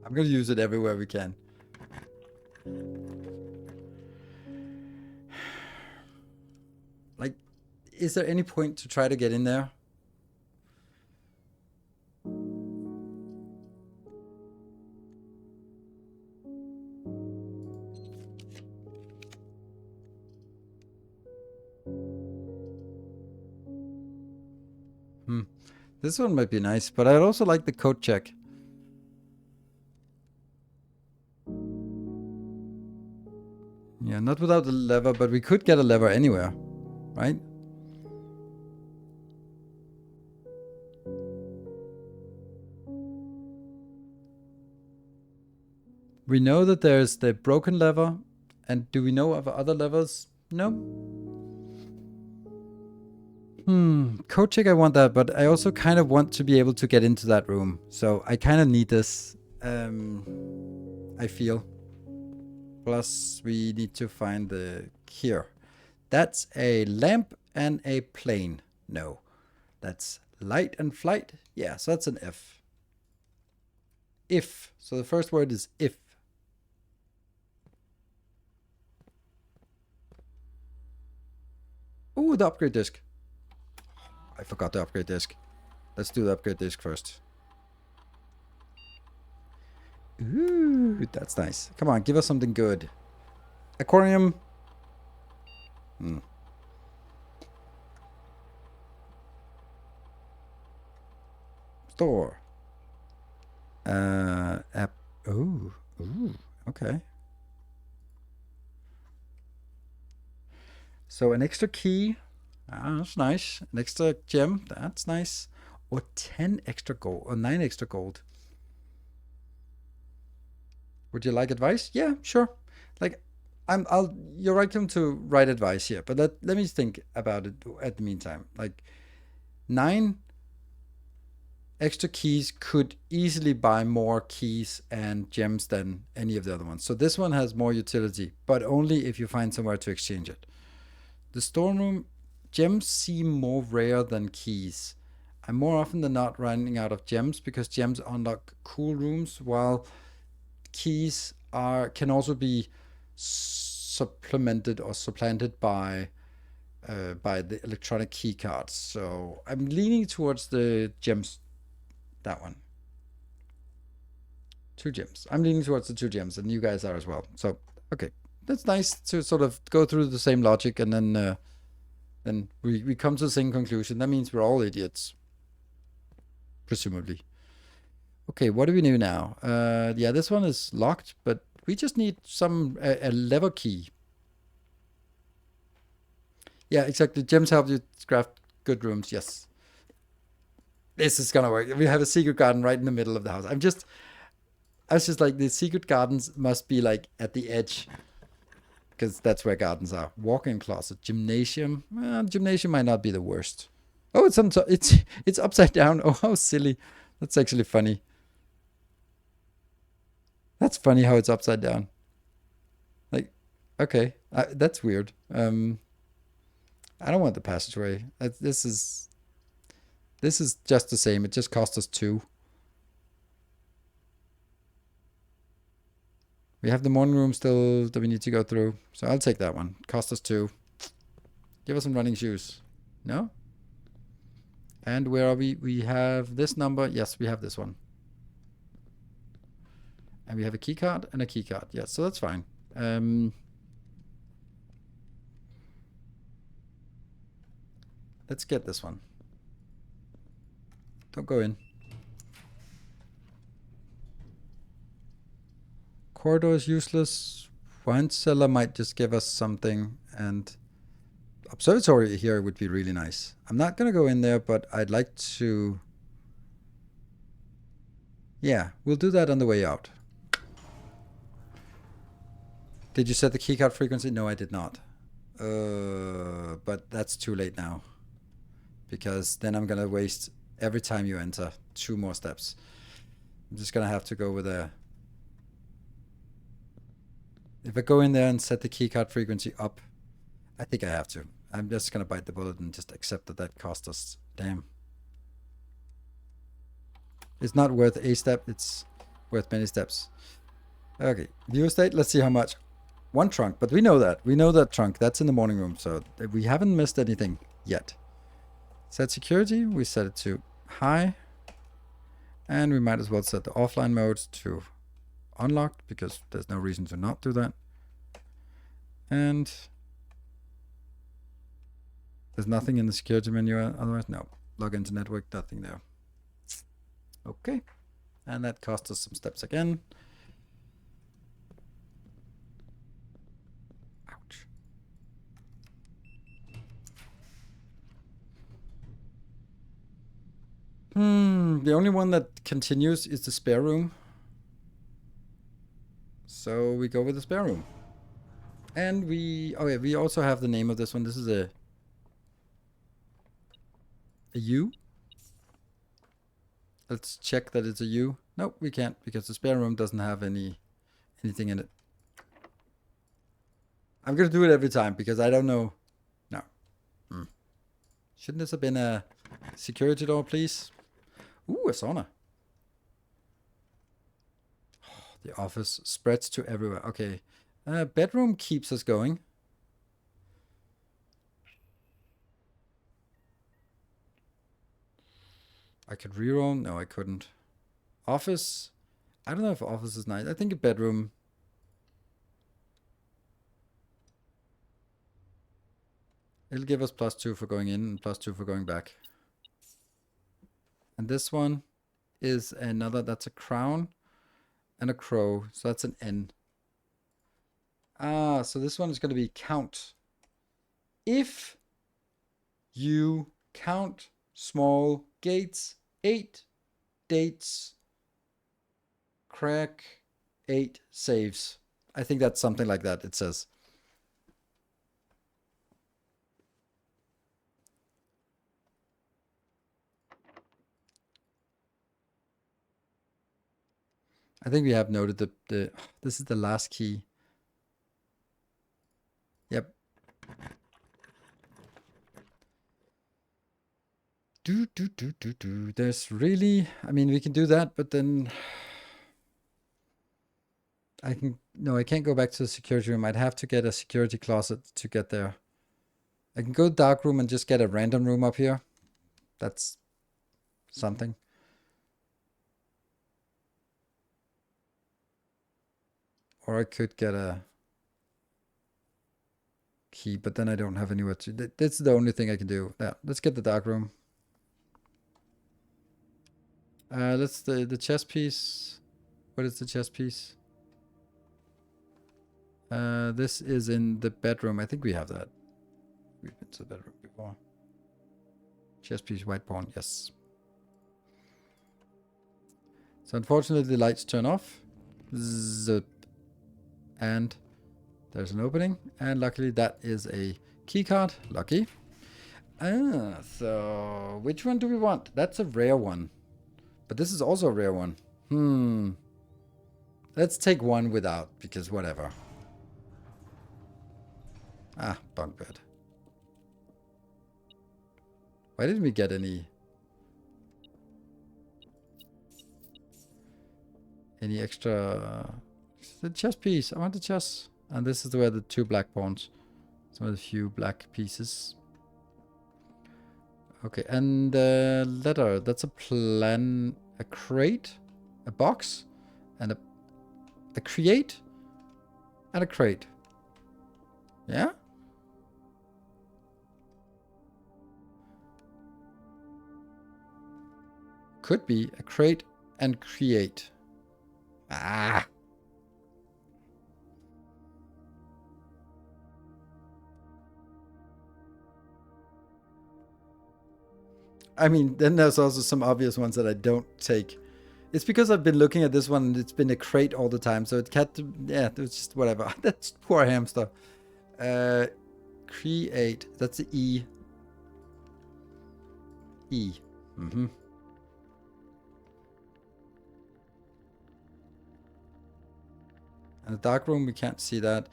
I'm gonna use it everywhere we can. Like, is there any point to try to get in there? This one might be nice, but I'd also like the coat check. Yeah, not without the lever, but we could get a lever anywhere, right? We know that there's the broken lever, and do we know of other levers? No. Coat check, I want that, but I also kind of want to be able to get into that room. So I kind of need this, I feel. Plus, we need to find the... Here. That's a lamp and a plane. No. That's light and flight. Yeah, so that's an F. If. So the first word is if. Ooh, the upgrade disc. I forgot the upgrade disc. Let's do the upgrade disc first. Ooh, that's nice. Come on, give us something good. Aquarium. Store. App. Ooh, okay. So an extra key. That's nice. An extra gem. That's nice. Or 10 extra gold. Or 9 extra gold. Would you like advice? Yeah, sure. Like, you're welcome to write advice here, but let me think about it at the meantime. Like, 9 extra keys could easily buy more keys and gems than any of the other ones. So this one has more utility, but only if you find somewhere to exchange it. The storeroom, gems seem more rare than keys. I'm more often than not running out of gems because gems unlock cool rooms, while keys can also be supplemented or supplanted by the electronic key cards. So I'm leaning towards the gems. That one. 2 gems. I'm leaning towards the 2 gems, and you guys are as well. So okay, that's nice to sort of go through the same logic, and then we come to the same conclusion. That means we're all idiots, presumably. Okay, what do we do now? Yeah, this one is locked, but we just need a lever key. Yeah, exactly. Gems help you craft good rooms. Yes. This is gonna work. We have a secret garden right in the middle of the house. I was just like, the secret gardens must be like at the edge, because that's where gardens are. Walk-in closet, gymnasium. Gymnasium might not be the worst. Oh, it's upside down. Oh, how silly. That's actually funny. That's funny how it's upside down. Like, okay, that's weird. I don't want the passageway. This is just the same. It just cost us 2. We have the morning room still that we need to go through. So I'll take that one. Cost us 2. Give us some running shoes. No? And where are we? We have this number. Yes, we have this one. And we have a key card and a key card. Yes, so that's fine. Let's get this one. Don't go in. Corridor is useless. Wine cellar might just give us something, and observatory here would be really nice. I'm not gonna go in there, but I'd like to. Yeah, we'll do that on the way out. Did you set the keycard frequency? No, I did not. But that's too late now, because then I'm gonna waste every time you enter 2 more steps. I'm just gonna have to go with a. If I go in there and set the keycard frequency up, I think I have to. I'm just gonna bite the bullet and just accept that cost us. Damn. It's not worth a step, it's worth many steps. Okay, view state, let's see how much. 1 trunk, but we know that. We know that trunk. That's in the morning room, so we haven't missed anything yet. Set security, we set it to high. And we might as well set the offline mode to unlocked, because there's no reason to not do that. And there's nothing in the security menu otherwise. No. Log into network, nothing there. Okay. And that cost us some steps again. Ouch. The only one that continues is the spare room. So we go with the spare room. And we also have the name of this one. This is a U. Let's check that it's a U. Nope, we can't, because the spare room doesn't have anything in it. I'm gonna do it every time because I don't know. No. Shouldn't this have been a security door, please? Ooh, a sauna. The office spreads to everywhere. Okay. Bedroom keeps us going. I could reroll. No, I couldn't. Office. I don't know if office is nice. I think a bedroom. It'll give us +2 for going in and +2 for going back. And this one is another. That's a crown and a crow. So that's an N. So this one is going to be count if you count small gates, 8 dates, crack, 8 saves. I think that's something like that, it says. I think we have noted the this is the last key. Yep. There's really, I mean, we can do that, but then I can't go back to the security room. I'd have to get a security closet to get there. I can go dark room and just get a random room up here. That's something. Or I could get a key, but then I don't have anywhere to. That's the only thing I can do. Yeah, let's get the dark room. Let's the chess piece. What is the chess piece? This is in the bedroom. I think we have that. We've been to the bedroom before. Chess piece, white pawn, yes. So unfortunately the lights turn off. Zip. And there's an opening. And luckily that is a key card. Lucky. So which one do we want? That's a rare one. But this is also a rare one. Let's take one without, because whatever. Ah, bunk bed. Why didn't we get any extra? The chess piece. I want the chess. And this is where the 2 black pawns. Some of the few black pieces. Okay, and letter. That's a plan. A crate, a box, and a create, and a crate. Yeah. Could be a crate and create. Ah. I mean, then there's also some obvious ones that I don't take. It's because I've been looking at this one and it's been a crate all the time. So it can't, yeah, it's just whatever. That's poor hamster. Create, that's the E. E. Mm-hmm. And the dark room, we can't see that.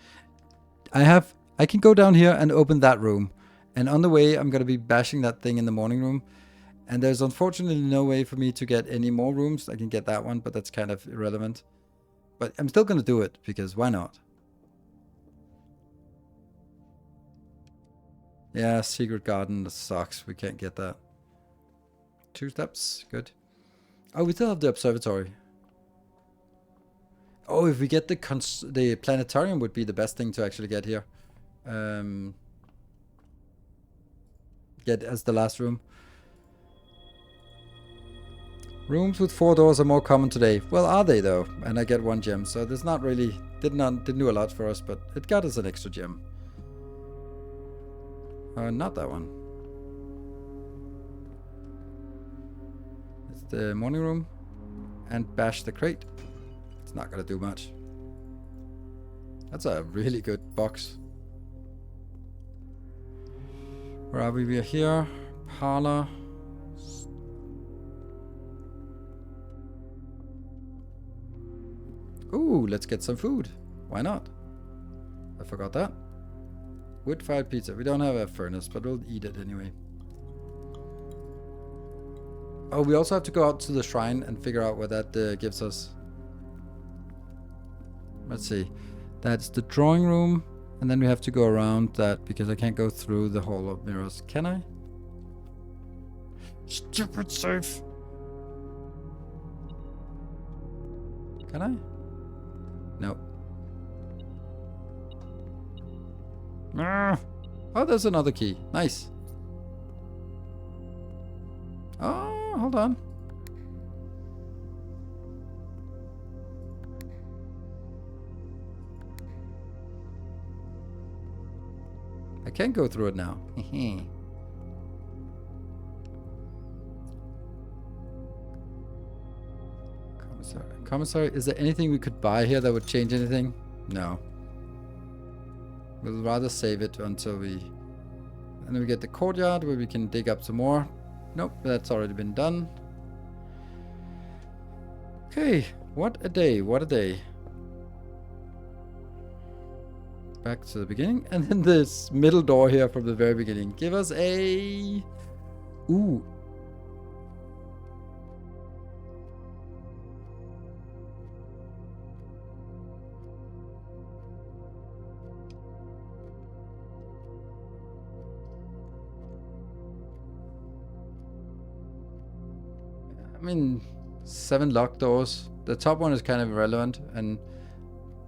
I can go down here and open that room. And on the way, I'm going to be bashing that thing in the morning room. And there's unfortunately no way for me to get any more rooms. I can get that one, but that's kind of irrelevant. But I'm still going to do it, because why not? Yeah, secret garden sucks. We can't get that. 2 steps, good. Oh, we still have the observatory. Oh, if we get the planetarium would be the best thing to actually get here. Get as the last room. Rooms with 4 doors are more common today. Well, are they though? And I get 1 gem, so there's not really didn't do a lot for us, but it got us an extra gem. Not that one. It's the morning room, and bash the crate. It's not gonna do much. That's a really good box. Where are we? We are here. Parlor. Ooh, let's get some food. Why not? I forgot that. Wood-fired pizza. We don't have a furnace, but we'll eat it anyway. Oh, we also have to go out to the shrine and figure out what that gives us. Let's see. That's the drawing room. And then we have to go around that because I can't go through the Hall of Mirrors. Can I? Stupid safe. Can I? No. Oh, there's another key. Nice. Oh, hold on. I can go through it now. Commissary, is there anything we could buy here that would change anything? No. We'll rather save it until we... And then we get the courtyard where we can dig up some more. Nope, that's already been done. Okay, what a day, what a day. Back to the beginning. And then this middle door here from the very beginning. Give us a... Ooh. I mean, 7 locked doors. The top one is kind of irrelevant, and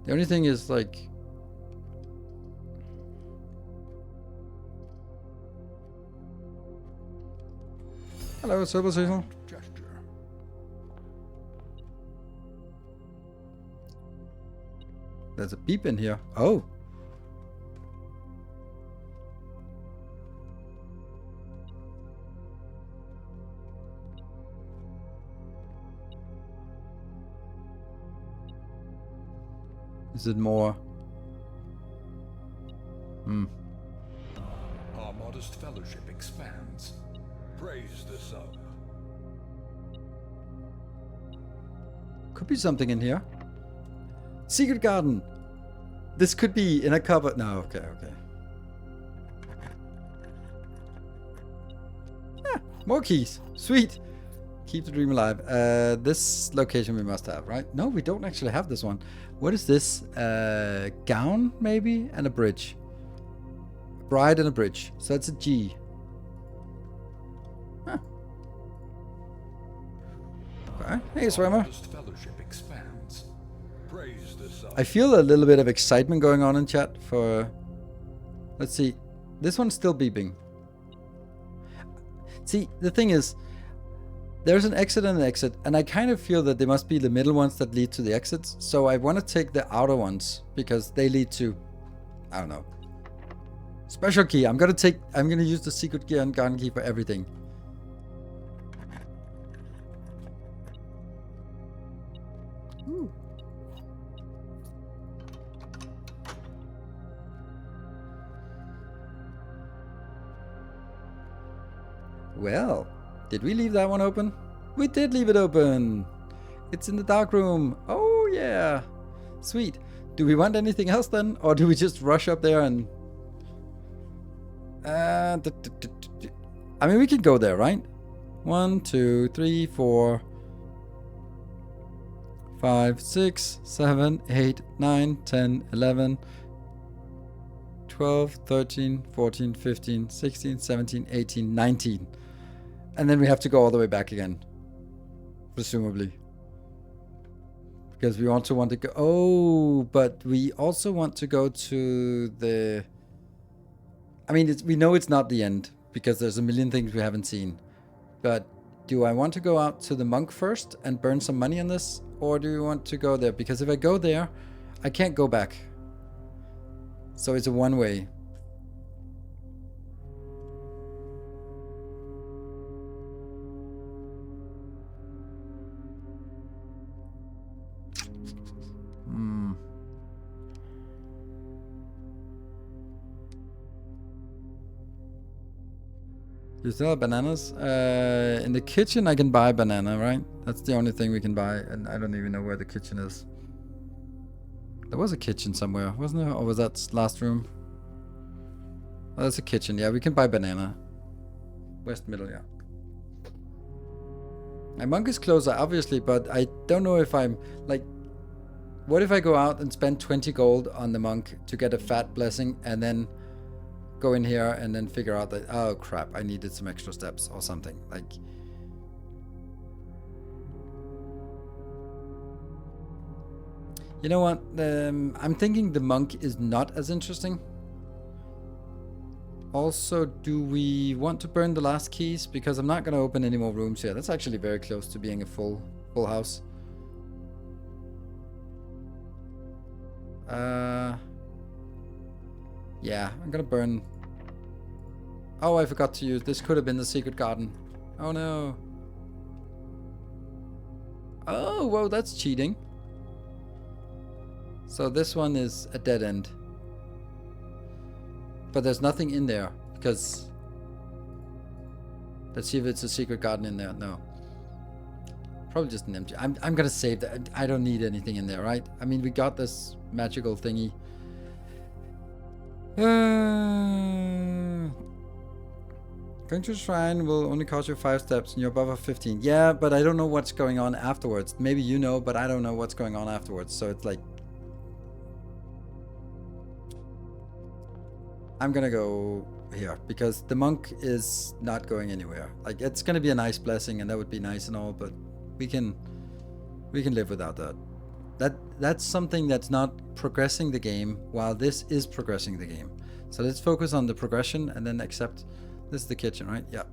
the only thing is like... Hello, Silver Cecil. There's a beep in here. Oh. Is it more? Our modest fellowship expands. Praise the sun. Could be something in here. Secret garden. This could be in a cupboard. No, okay. Ah, more keys. Sweet. Keep the dream alive. This location we must have, right? No, we don't actually have this one. What is this? Gown, maybe? And a bridge. Bride and a bridge. So it's a G. Huh. Okay. Hey, swimmer. I feel a little bit of excitement going on in chat for... Let's see. This one's still beeping. See, the thing is... There's an exit and an exit, and I kind of feel that they must be the middle ones that lead to the exits. So I want to take the outer ones because they lead to, I don't know. Special key. I'm gonna use the secret key and garden key for everything. Ooh. Well. Did we leave that one open? We did leave it open. It's in the dark room. Oh, yeah. Sweet. Do we want anything else then? Or do we just rush up there and... I mean, we can go there, right? 1, 2, 3, 4, 5, 6, 7, 8, 9, 10, 11, 12, 13, 14, 15, 16, 17, 18, 19. And then we have to go all the way back again. Presumably. Because we also want to go... Oh, but we also want to go to the... I mean, we know it's not the end. Because there's a million things we haven't seen. But do I want to go out to the monk first and burn some money on this? Or do we want to go there? Because if I go there, I can't go back. So it's a one-way. You still have bananas? In the kitchen I can buy banana, right? That's the only thing we can buy, and I don't even know where the kitchen is. There was a kitchen somewhere, wasn't there? Or was that last room? Oh, that's a kitchen. Yeah, we can buy banana. West middle, yeah. My monk is closer, obviously, but I don't know if I'm... Like, what if I go out and spend 20 gold on the monk to get a fat blessing, and then... go in here and then figure out that, oh crap, I needed some extra steps or something. Like, you know what? I'm thinking the monk is not as interesting. Also, do we want to burn the last keys? Because I'm not going to open any more rooms here. That's actually very close to being a full house. Yeah, I'm gonna burn Oh, I forgot to use. This could have been the secret garden. Oh no. Oh, whoa, that's cheating. So this one is a dead end. But there's nothing in there because... Let's see if it's a secret garden in there. No. Probably just an empty... I'm gonna save that. I don't need anything in there, right? I mean, we got this magical thingy. Going to the shrine will only cost you 5 steps and you're above 15. Yeah, but I don't know what's going on afterwards. Maybe you know, but I don't know what's going on afterwards. So it's like... I'm gonna go here because the monk is not going anywhere. Like, it's gonna be a nice blessing and that would be nice and all, but we can live without that. That's something that's not progressing the game while this is progressing the game. So let's focus on the progression and then accept... This is the kitchen, right? Yeah.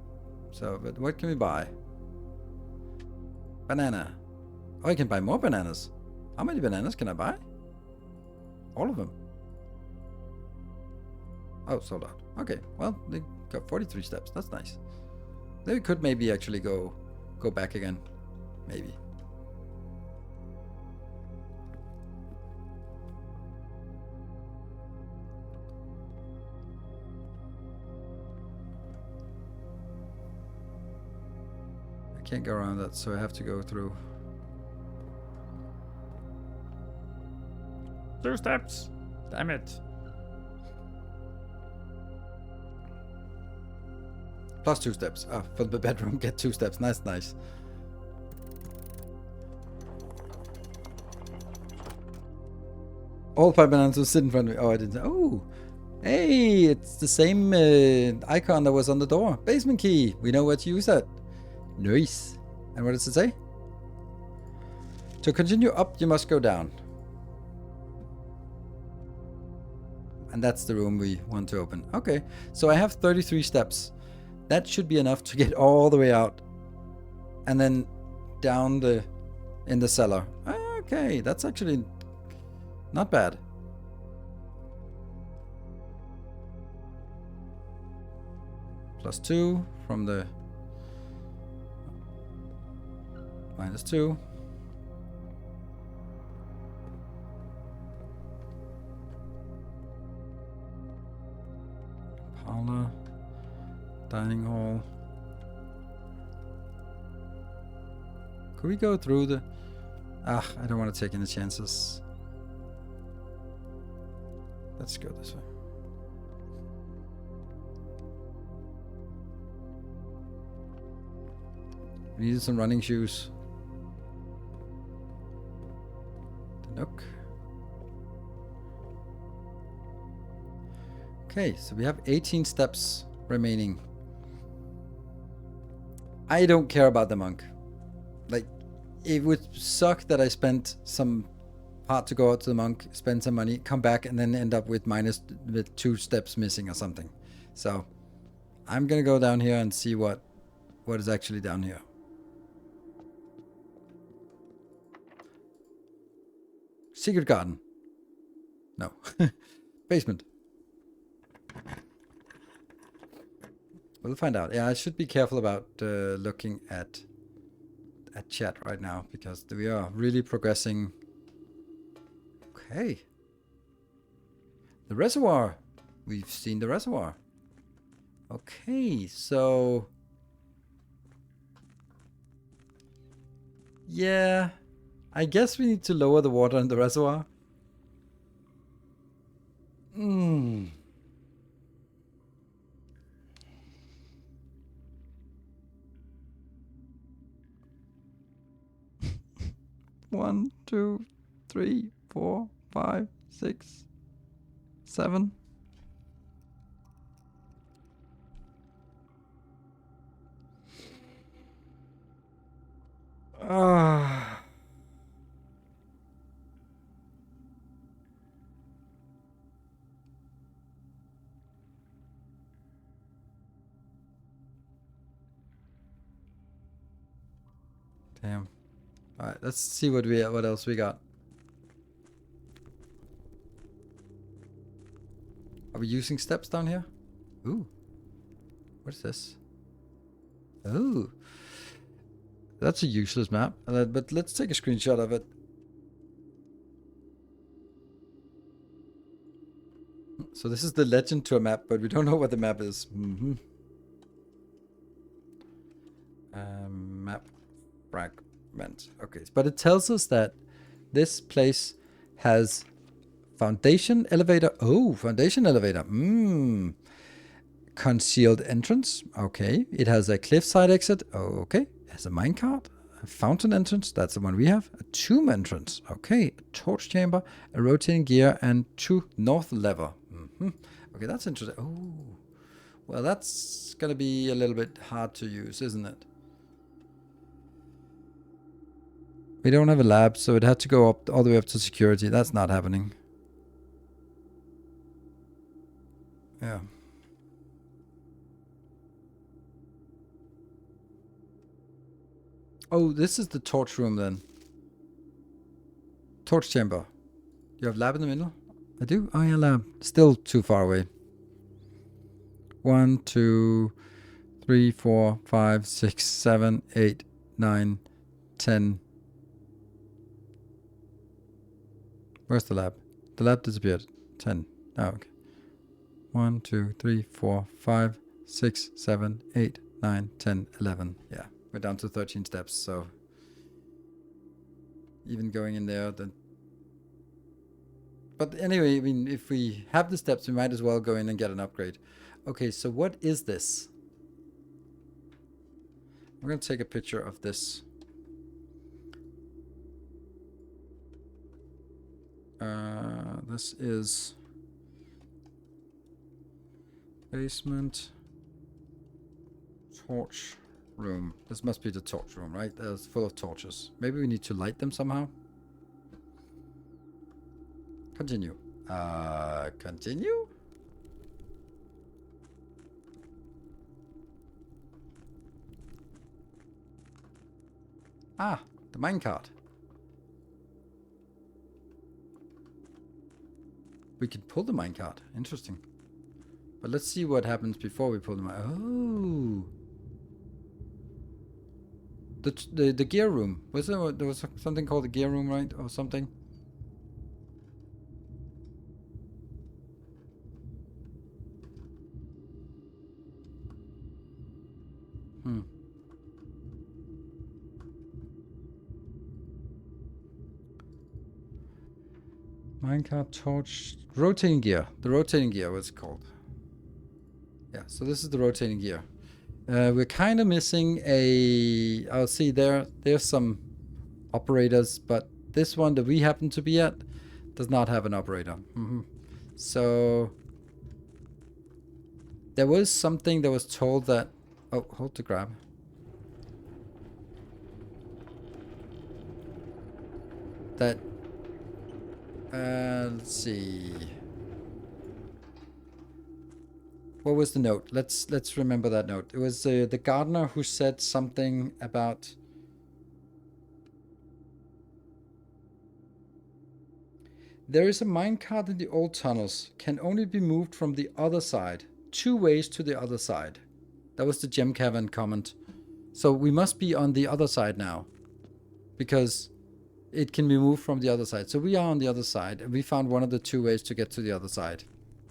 So, but what can we buy? Banana. Oh, I can buy more bananas. How many bananas can I buy? All of them. Oh, sold out. Okay, well, they got 43 steps. That's nice. They could maybe actually go back again. Maybe. Can't go around that, so I have to go through. 2 steps. Damn it. Plus 2 steps. Ah, for the bedroom, get 2 steps. Nice, nice. All 5 bananas will sit in front of me. Oh, I didn't. Oh, hey, it's the same icon that was on the door. Basement key. We know where to use that. Nice. And what does it say? To continue up, you must go down. And that's the room we want to open. Okay, so I have 33 steps. That should be enough to get all the way out. And then down in the cellar. Okay, that's actually not bad. +2 from the... -2. Parlor. Dining hall. Could we go through the... Ah, I don't want to take any chances. Let's go this way. We needed some running shoes. The nook. Okay, so we have 18 steps remaining. I don't care about the monk. Like, it would suck that I spent some part to go out to the monk, spend some money, come back, and then end up with 2 steps missing or something. So, I'm gonna go down here and see what is actually down here. Secret garden. No. Basement. We'll find out. Yeah, I should be careful about looking at chat right now because we are really progressing. Okay. The reservoir. We've seen the reservoir. Okay, so... Yeah, I guess we need to lower the water in the reservoir. Hmm. One, 2, 3, 4, 5, 6, 7. Ah. Damn. All right, let's see what else we got. Are we using steps down here? Ooh. What is this? Oh. That's a useless map. But let's take a screenshot of it. So this is the legend to a map, but we don't know what the map is. Map fragment. Okay, but it tells us that this place has foundation elevator. Oh, foundation elevator. Concealed entrance. Okay. It has a cliffside exit. Oh, okay. It has a minecart. A fountain entrance. That's the one we have. A tomb entrance. Okay. A torch chamber. A rotating gear. And 2 north lever. Okay, that's interesting. Oh. Well, that's going to be a little bit hard to use, isn't it? We don't have a lab, so it had to go up all the way up to security. That's not happening. Yeah. Oh, this is the torch room then. Torch chamber. You have lab in the middle? I do? Oh yeah, lab. Still too far away. 1, 2, 3, 4, 5, 6, 7, 8, 9, 10. Where's the lab? The lab disappeared. 10. Oh, okay. 1, 2, 3, 4, 5, 6, 7, 8, 9, 10, 11. Yeah, we're down to 13 steps, so even going in there, then. But anyway, I mean, if we have the steps, we might as well go in and get an upgrade. Okay, so what is this? I'm going to take a picture of this. This is basement torch room. This must be the torch room, right? It's full of torches. Maybe we need to light them somehow. Continue. Continue? Ah, the minecart. We can pull the minecart. Interesting. But let's see what happens before we pull the minecart. Oh. The gear room. There was something called the gear room, right? Or something? Minecart, torch, rotating gear. The rotating gear, what's it called? Yeah, so this is the rotating gear. We're kind of missing a... I'll see there's some operators, but this one that we happen to be at does not have an operator. So there was something that was told that... Oh, hold the grab. That... let's see. What was the note? Let's remember that note. It was the gardener who said something about... There is a minecart in the old tunnels. Can only be moved from the other side. 2 ways to the other side. That was the Gem Cavern comment. So we must be on the other side now. Because it can be moved from the other side. So we are on the other side. And we found one of the 2 ways to get to the other side.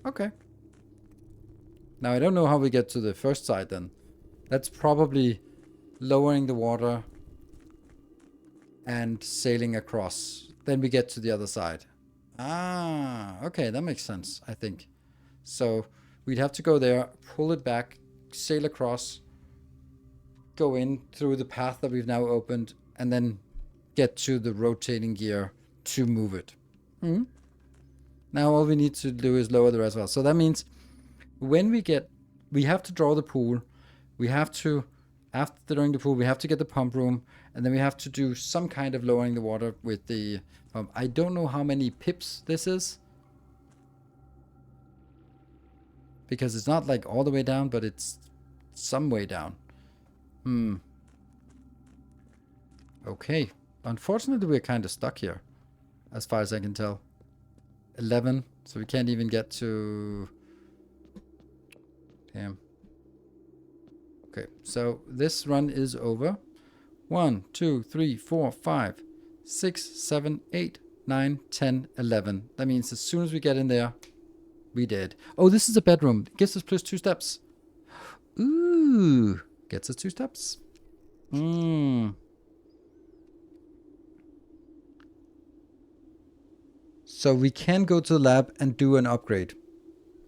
Okay. Now I don't know how we get to the first side then. That's probably lowering the water and sailing across. Then we get to the other side. Ah, okay, that makes sense, I think. So we'd have to go there, pull it back, sail across, go in through the path that we've now opened, and then get to the rotating gear to move it. Now all we need to do is lower the reservoir. So that means when we have to draw the pool, we have to, after drawing the pool, we have to get the pump room, and then we have to do some kind of lowering the water with the pump. I don't know how many pips this is, because it's not like all the way down, but it's some way down. Okay. Unfortunately, we're kind of stuck here, as far as I can tell. 11, so we can't even get to... Damn. Okay, so this run is over. 1, 2, 3, 4, 5, 6, 7, 8, 9, 10, 11. That means as soon as we get in there, we did. Oh, this is a bedroom. It gives us plus 2 steps. Ooh, gets us 2 steps. So we can go to the lab and do an upgrade.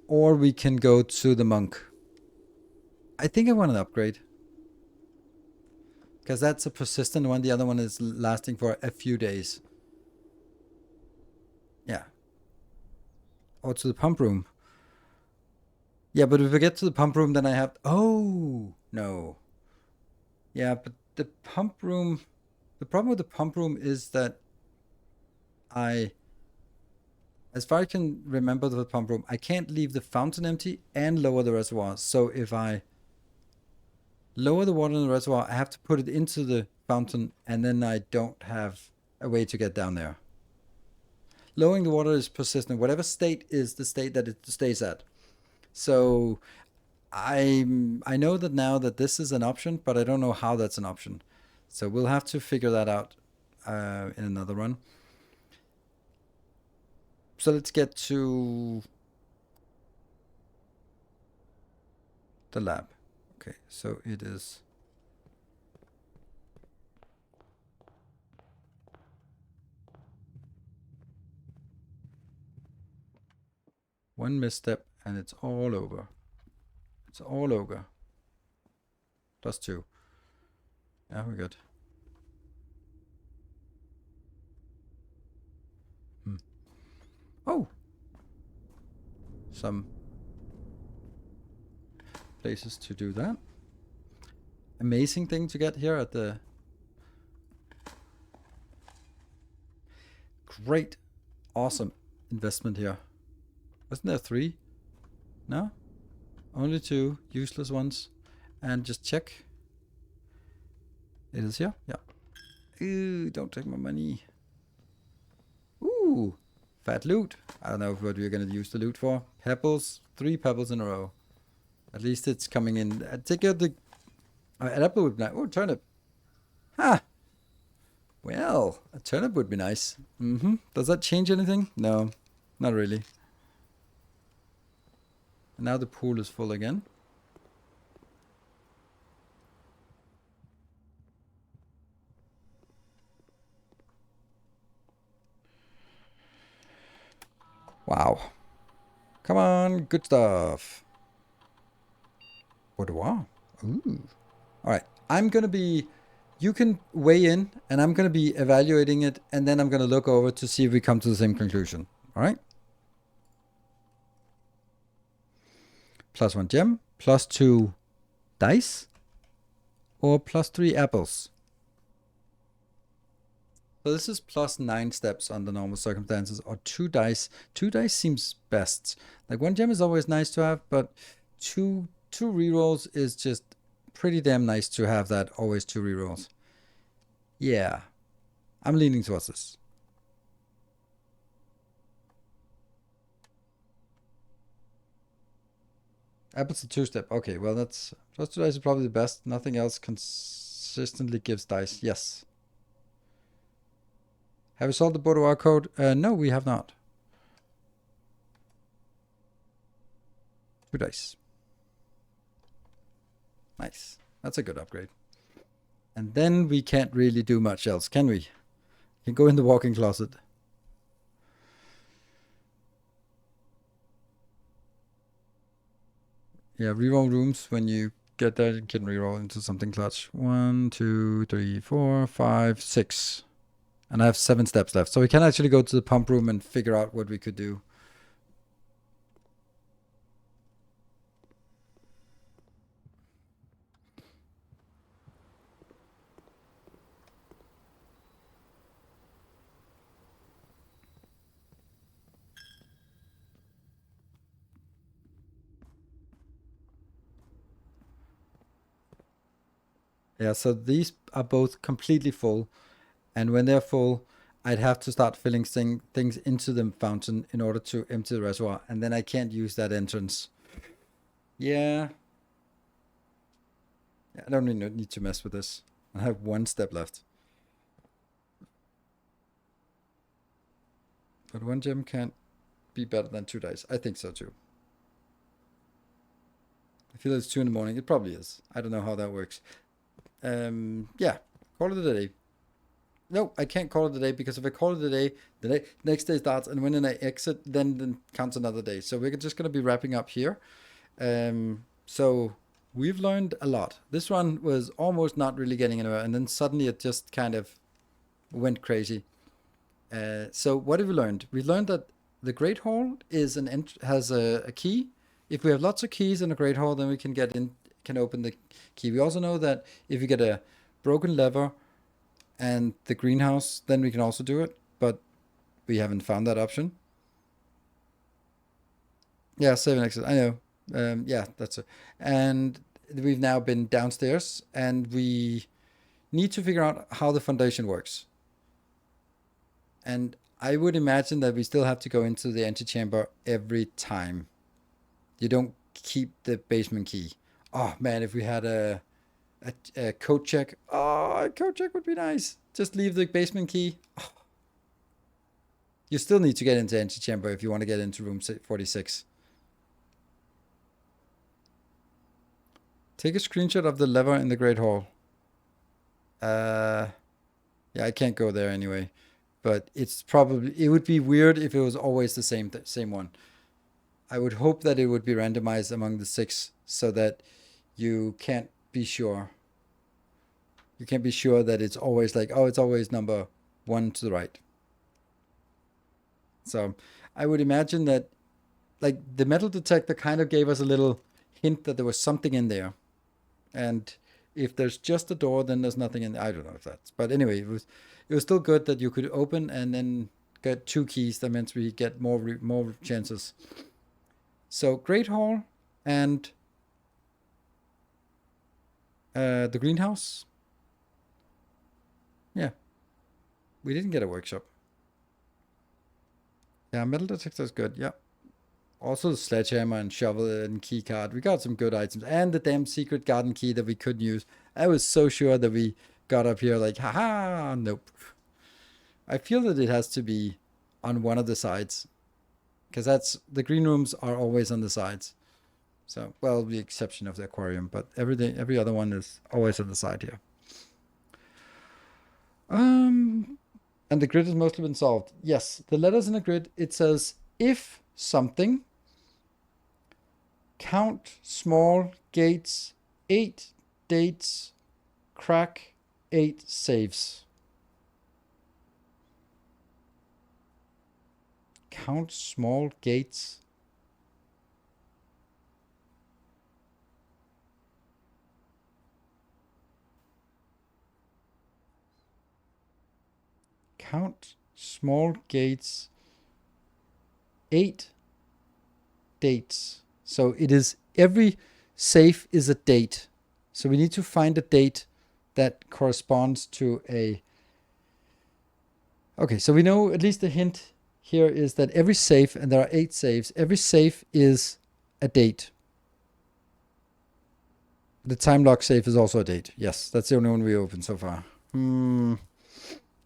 Or we can go to the monk. I think I want an upgrade. Because that's a persistent one. The other one is lasting for a few days. Yeah. Or to the pump room. Yeah, but if we get to the pump room, then I have... Oh, no. Yeah, but the pump room... The problem with the pump room is that as far as I can remember the pump room, I can't leave the fountain empty and lower the reservoir. So if I lower the water in the reservoir, I have to put it into the fountain, and then I don't have a way to get down there. Lowering the water is persistent. Whatever state is the state that it stays at. So I know that now that this is an option, but I don't know how that's an option. So we'll have to figure that out in another run. So let's get to the lab. Okay, so it is... One misstep and it's all over. It's all over. Plus 2. Yeah, we're good. Oh! Some places to do that. Amazing thing to get here at the... Great. Awesome investment here. Wasn't there 3? No? Only 2 useless ones. And just check. It is here? Yeah. Ooh, don't take my money. Ooh, fat loot. I don't know what we're going to use the loot for. Pebbles. 3 pebbles in a row. At least it's coming in. Take out the... an apple would be nice. Oh, turnip. Ha! Well, a turnip would be nice. Does that change anything? No, not really. And now the pool is full again. Wow. Come on, good stuff. Boudoir. Ooh. All right. I'm going to be... You can weigh in, and I'm going to be evaluating it, and then I'm going to look over to see if we come to the same conclusion. All right? Plus 1 gem, plus 2 dice, or plus 3 apples. So this is plus 9 steps under normal circumstances, or 2 dice. 2 dice seems best. Like 1 gem is always nice to have, but two rerolls is just pretty damn nice to have that always 2 rerolls. Yeah, I'm leaning towards this. Apples a 2-step. Okay, well that's plus 2 dice is probably the best. Nothing else consistently gives dice. Yes. Have we solved the boudoir code? No, we have not. 2 dice. Nice. That's a good upgrade. And then we can't really do much else, can we? You can go in the walk-in closet. Yeah, reroll rooms. When you get there, you can reroll into something clutch. 1, 2, 3, 4, 5, 6. And I have 7 steps left. So we can actually go to the pump room and figure out what we could do. Yeah, so these are both completely full. And when they're full, I'd have to start filling things into the fountain in order to empty the reservoir. And then I can't use that entrance. Yeah. I don't need to mess with this. I have one step left. But one gem can't be better than 2 dice. I think so too. I feel it's 2 in the morning. It probably is. I don't know how that works. Yeah, call it a day. No, I can't call it a day because if I call it a day, the next day starts, and when I exit, then counts another day. So we're just going to be wrapping up here. So we've learned a lot. This one was almost not really getting anywhere, and then suddenly it just kind of went crazy. So what have we learned? We learned that the Great Hall is has a key. If we have lots of keys in a Great Hall, then we can open the key. We also know that if you get a broken lever and the greenhouse, then we can also do it, but we haven't found that option. Yeah, save and exit. I know. Yeah, that's it. And we've now been downstairs, and we need to figure out how the foundation works. And I would imagine that we still have to go into the antechamber every time. You don't keep the basement key. Oh man, if we had a code check. Oh, a code check would be nice. Just leave the basement key. Oh. You still need to get into antechamber if you want to get into room 46. Take a screenshot of the lever in the Great Hall. Yeah, I can't go there anyway. But it would be weird if it was always the same one. I would hope that it would be randomized among the 6 so that you can't be sure. You can't be sure that it's always like, oh, it's always number 1 to the right. So I would imagine that like the metal detector kind of gave us a little hint that there was something in there. And if there's just a door, then there's nothing in there. I don't know if that's, but anyway, it was still good that you could open and then get 2 keys. That means we get more chances. So Great Hall and the greenhouse. Yeah, we didn't get a workshop. Yeah, metal detector is good. Yeah. Also the sledgehammer and shovel and key card. We got some good items. And the damn secret garden key that we couldn't use. I was so sure that we got up here like, haha, nope. I feel that it has to be on one of the sides. Because the green rooms are always on the sides. So, well, the exception of the aquarium. But every other one is always on the side here. And the grid has mostly been solved. Yes, the letters in the grid, it says, if something, count small gates, 8 dates, crack 8 saves. Count small gates. Count small gates, 8 dates. So it is every safe is a date. So we need to find a date that corresponds to a. Okay, so we know at least the hint here is that every safe, and there are 8 safes, every safe is a date. The time lock safe is also a date. Yes, that's the only one we opened so far.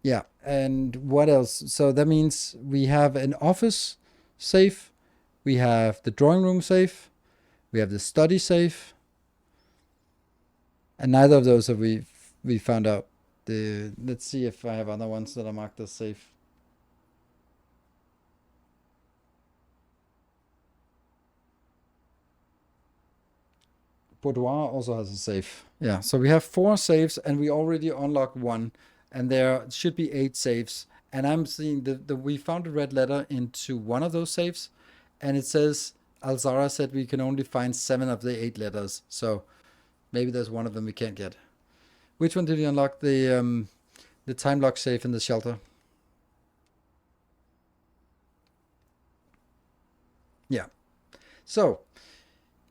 Yeah, and what else? So that means we have an office safe, we have the drawing room safe, we have the study safe, and neither of those have we found out. Let's see if I have other ones that are marked as safe. Boudoir also has a safe. Yeah, so we have 4 safes, and we already unlocked 1, and there should be 8 safes. And I'm seeing we found a red letter into one of those safes, and it says Alzara said we can only find 7 of the 8 letters. So maybe there's one of them we can't get. Which one did we unlock? The time lock safe in the shelter. Yeah. So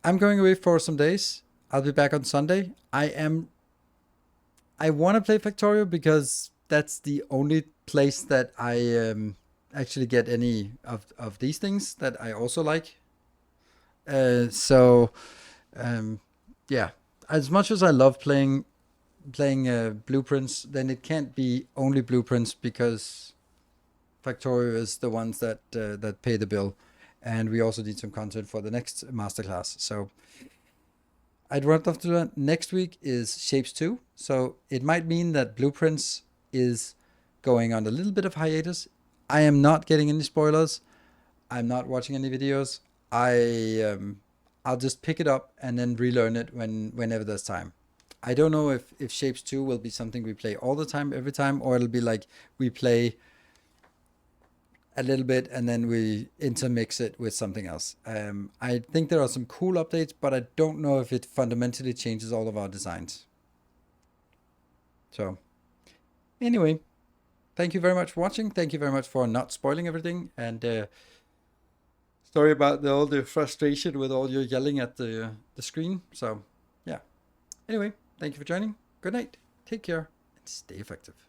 I'm going away for some days. I'll be back on Sunday. I want to play Factorio because that's the only place that I actually get any of these things that I also like. Yeah, as much as I love playing Blueprints, then it can't be only Blueprints because Factorio is the ones that pay the bill, and we also need some content for the next masterclass. So I'd rather to that. Next week is Shapes 2, so it might mean that Blueprints is going on a little bit of hiatus. I am not getting any spoilers. I'm not watching any videos. I'll just pick it up and then relearn it whenever there's time. I don't know if Shapes 2 will be something we play all the time, every time, or it'll be like we play a little bit and then we intermix it with something else. I think there are some cool updates, but I don't know if it fundamentally changes all of our designs. So anyway, thank you very much for watching. Thank you very much for not spoiling everything. And sorry about all the frustration with all your yelling at the screen. So yeah. Anyway, thank you for joining. Good night. Take care and stay effective.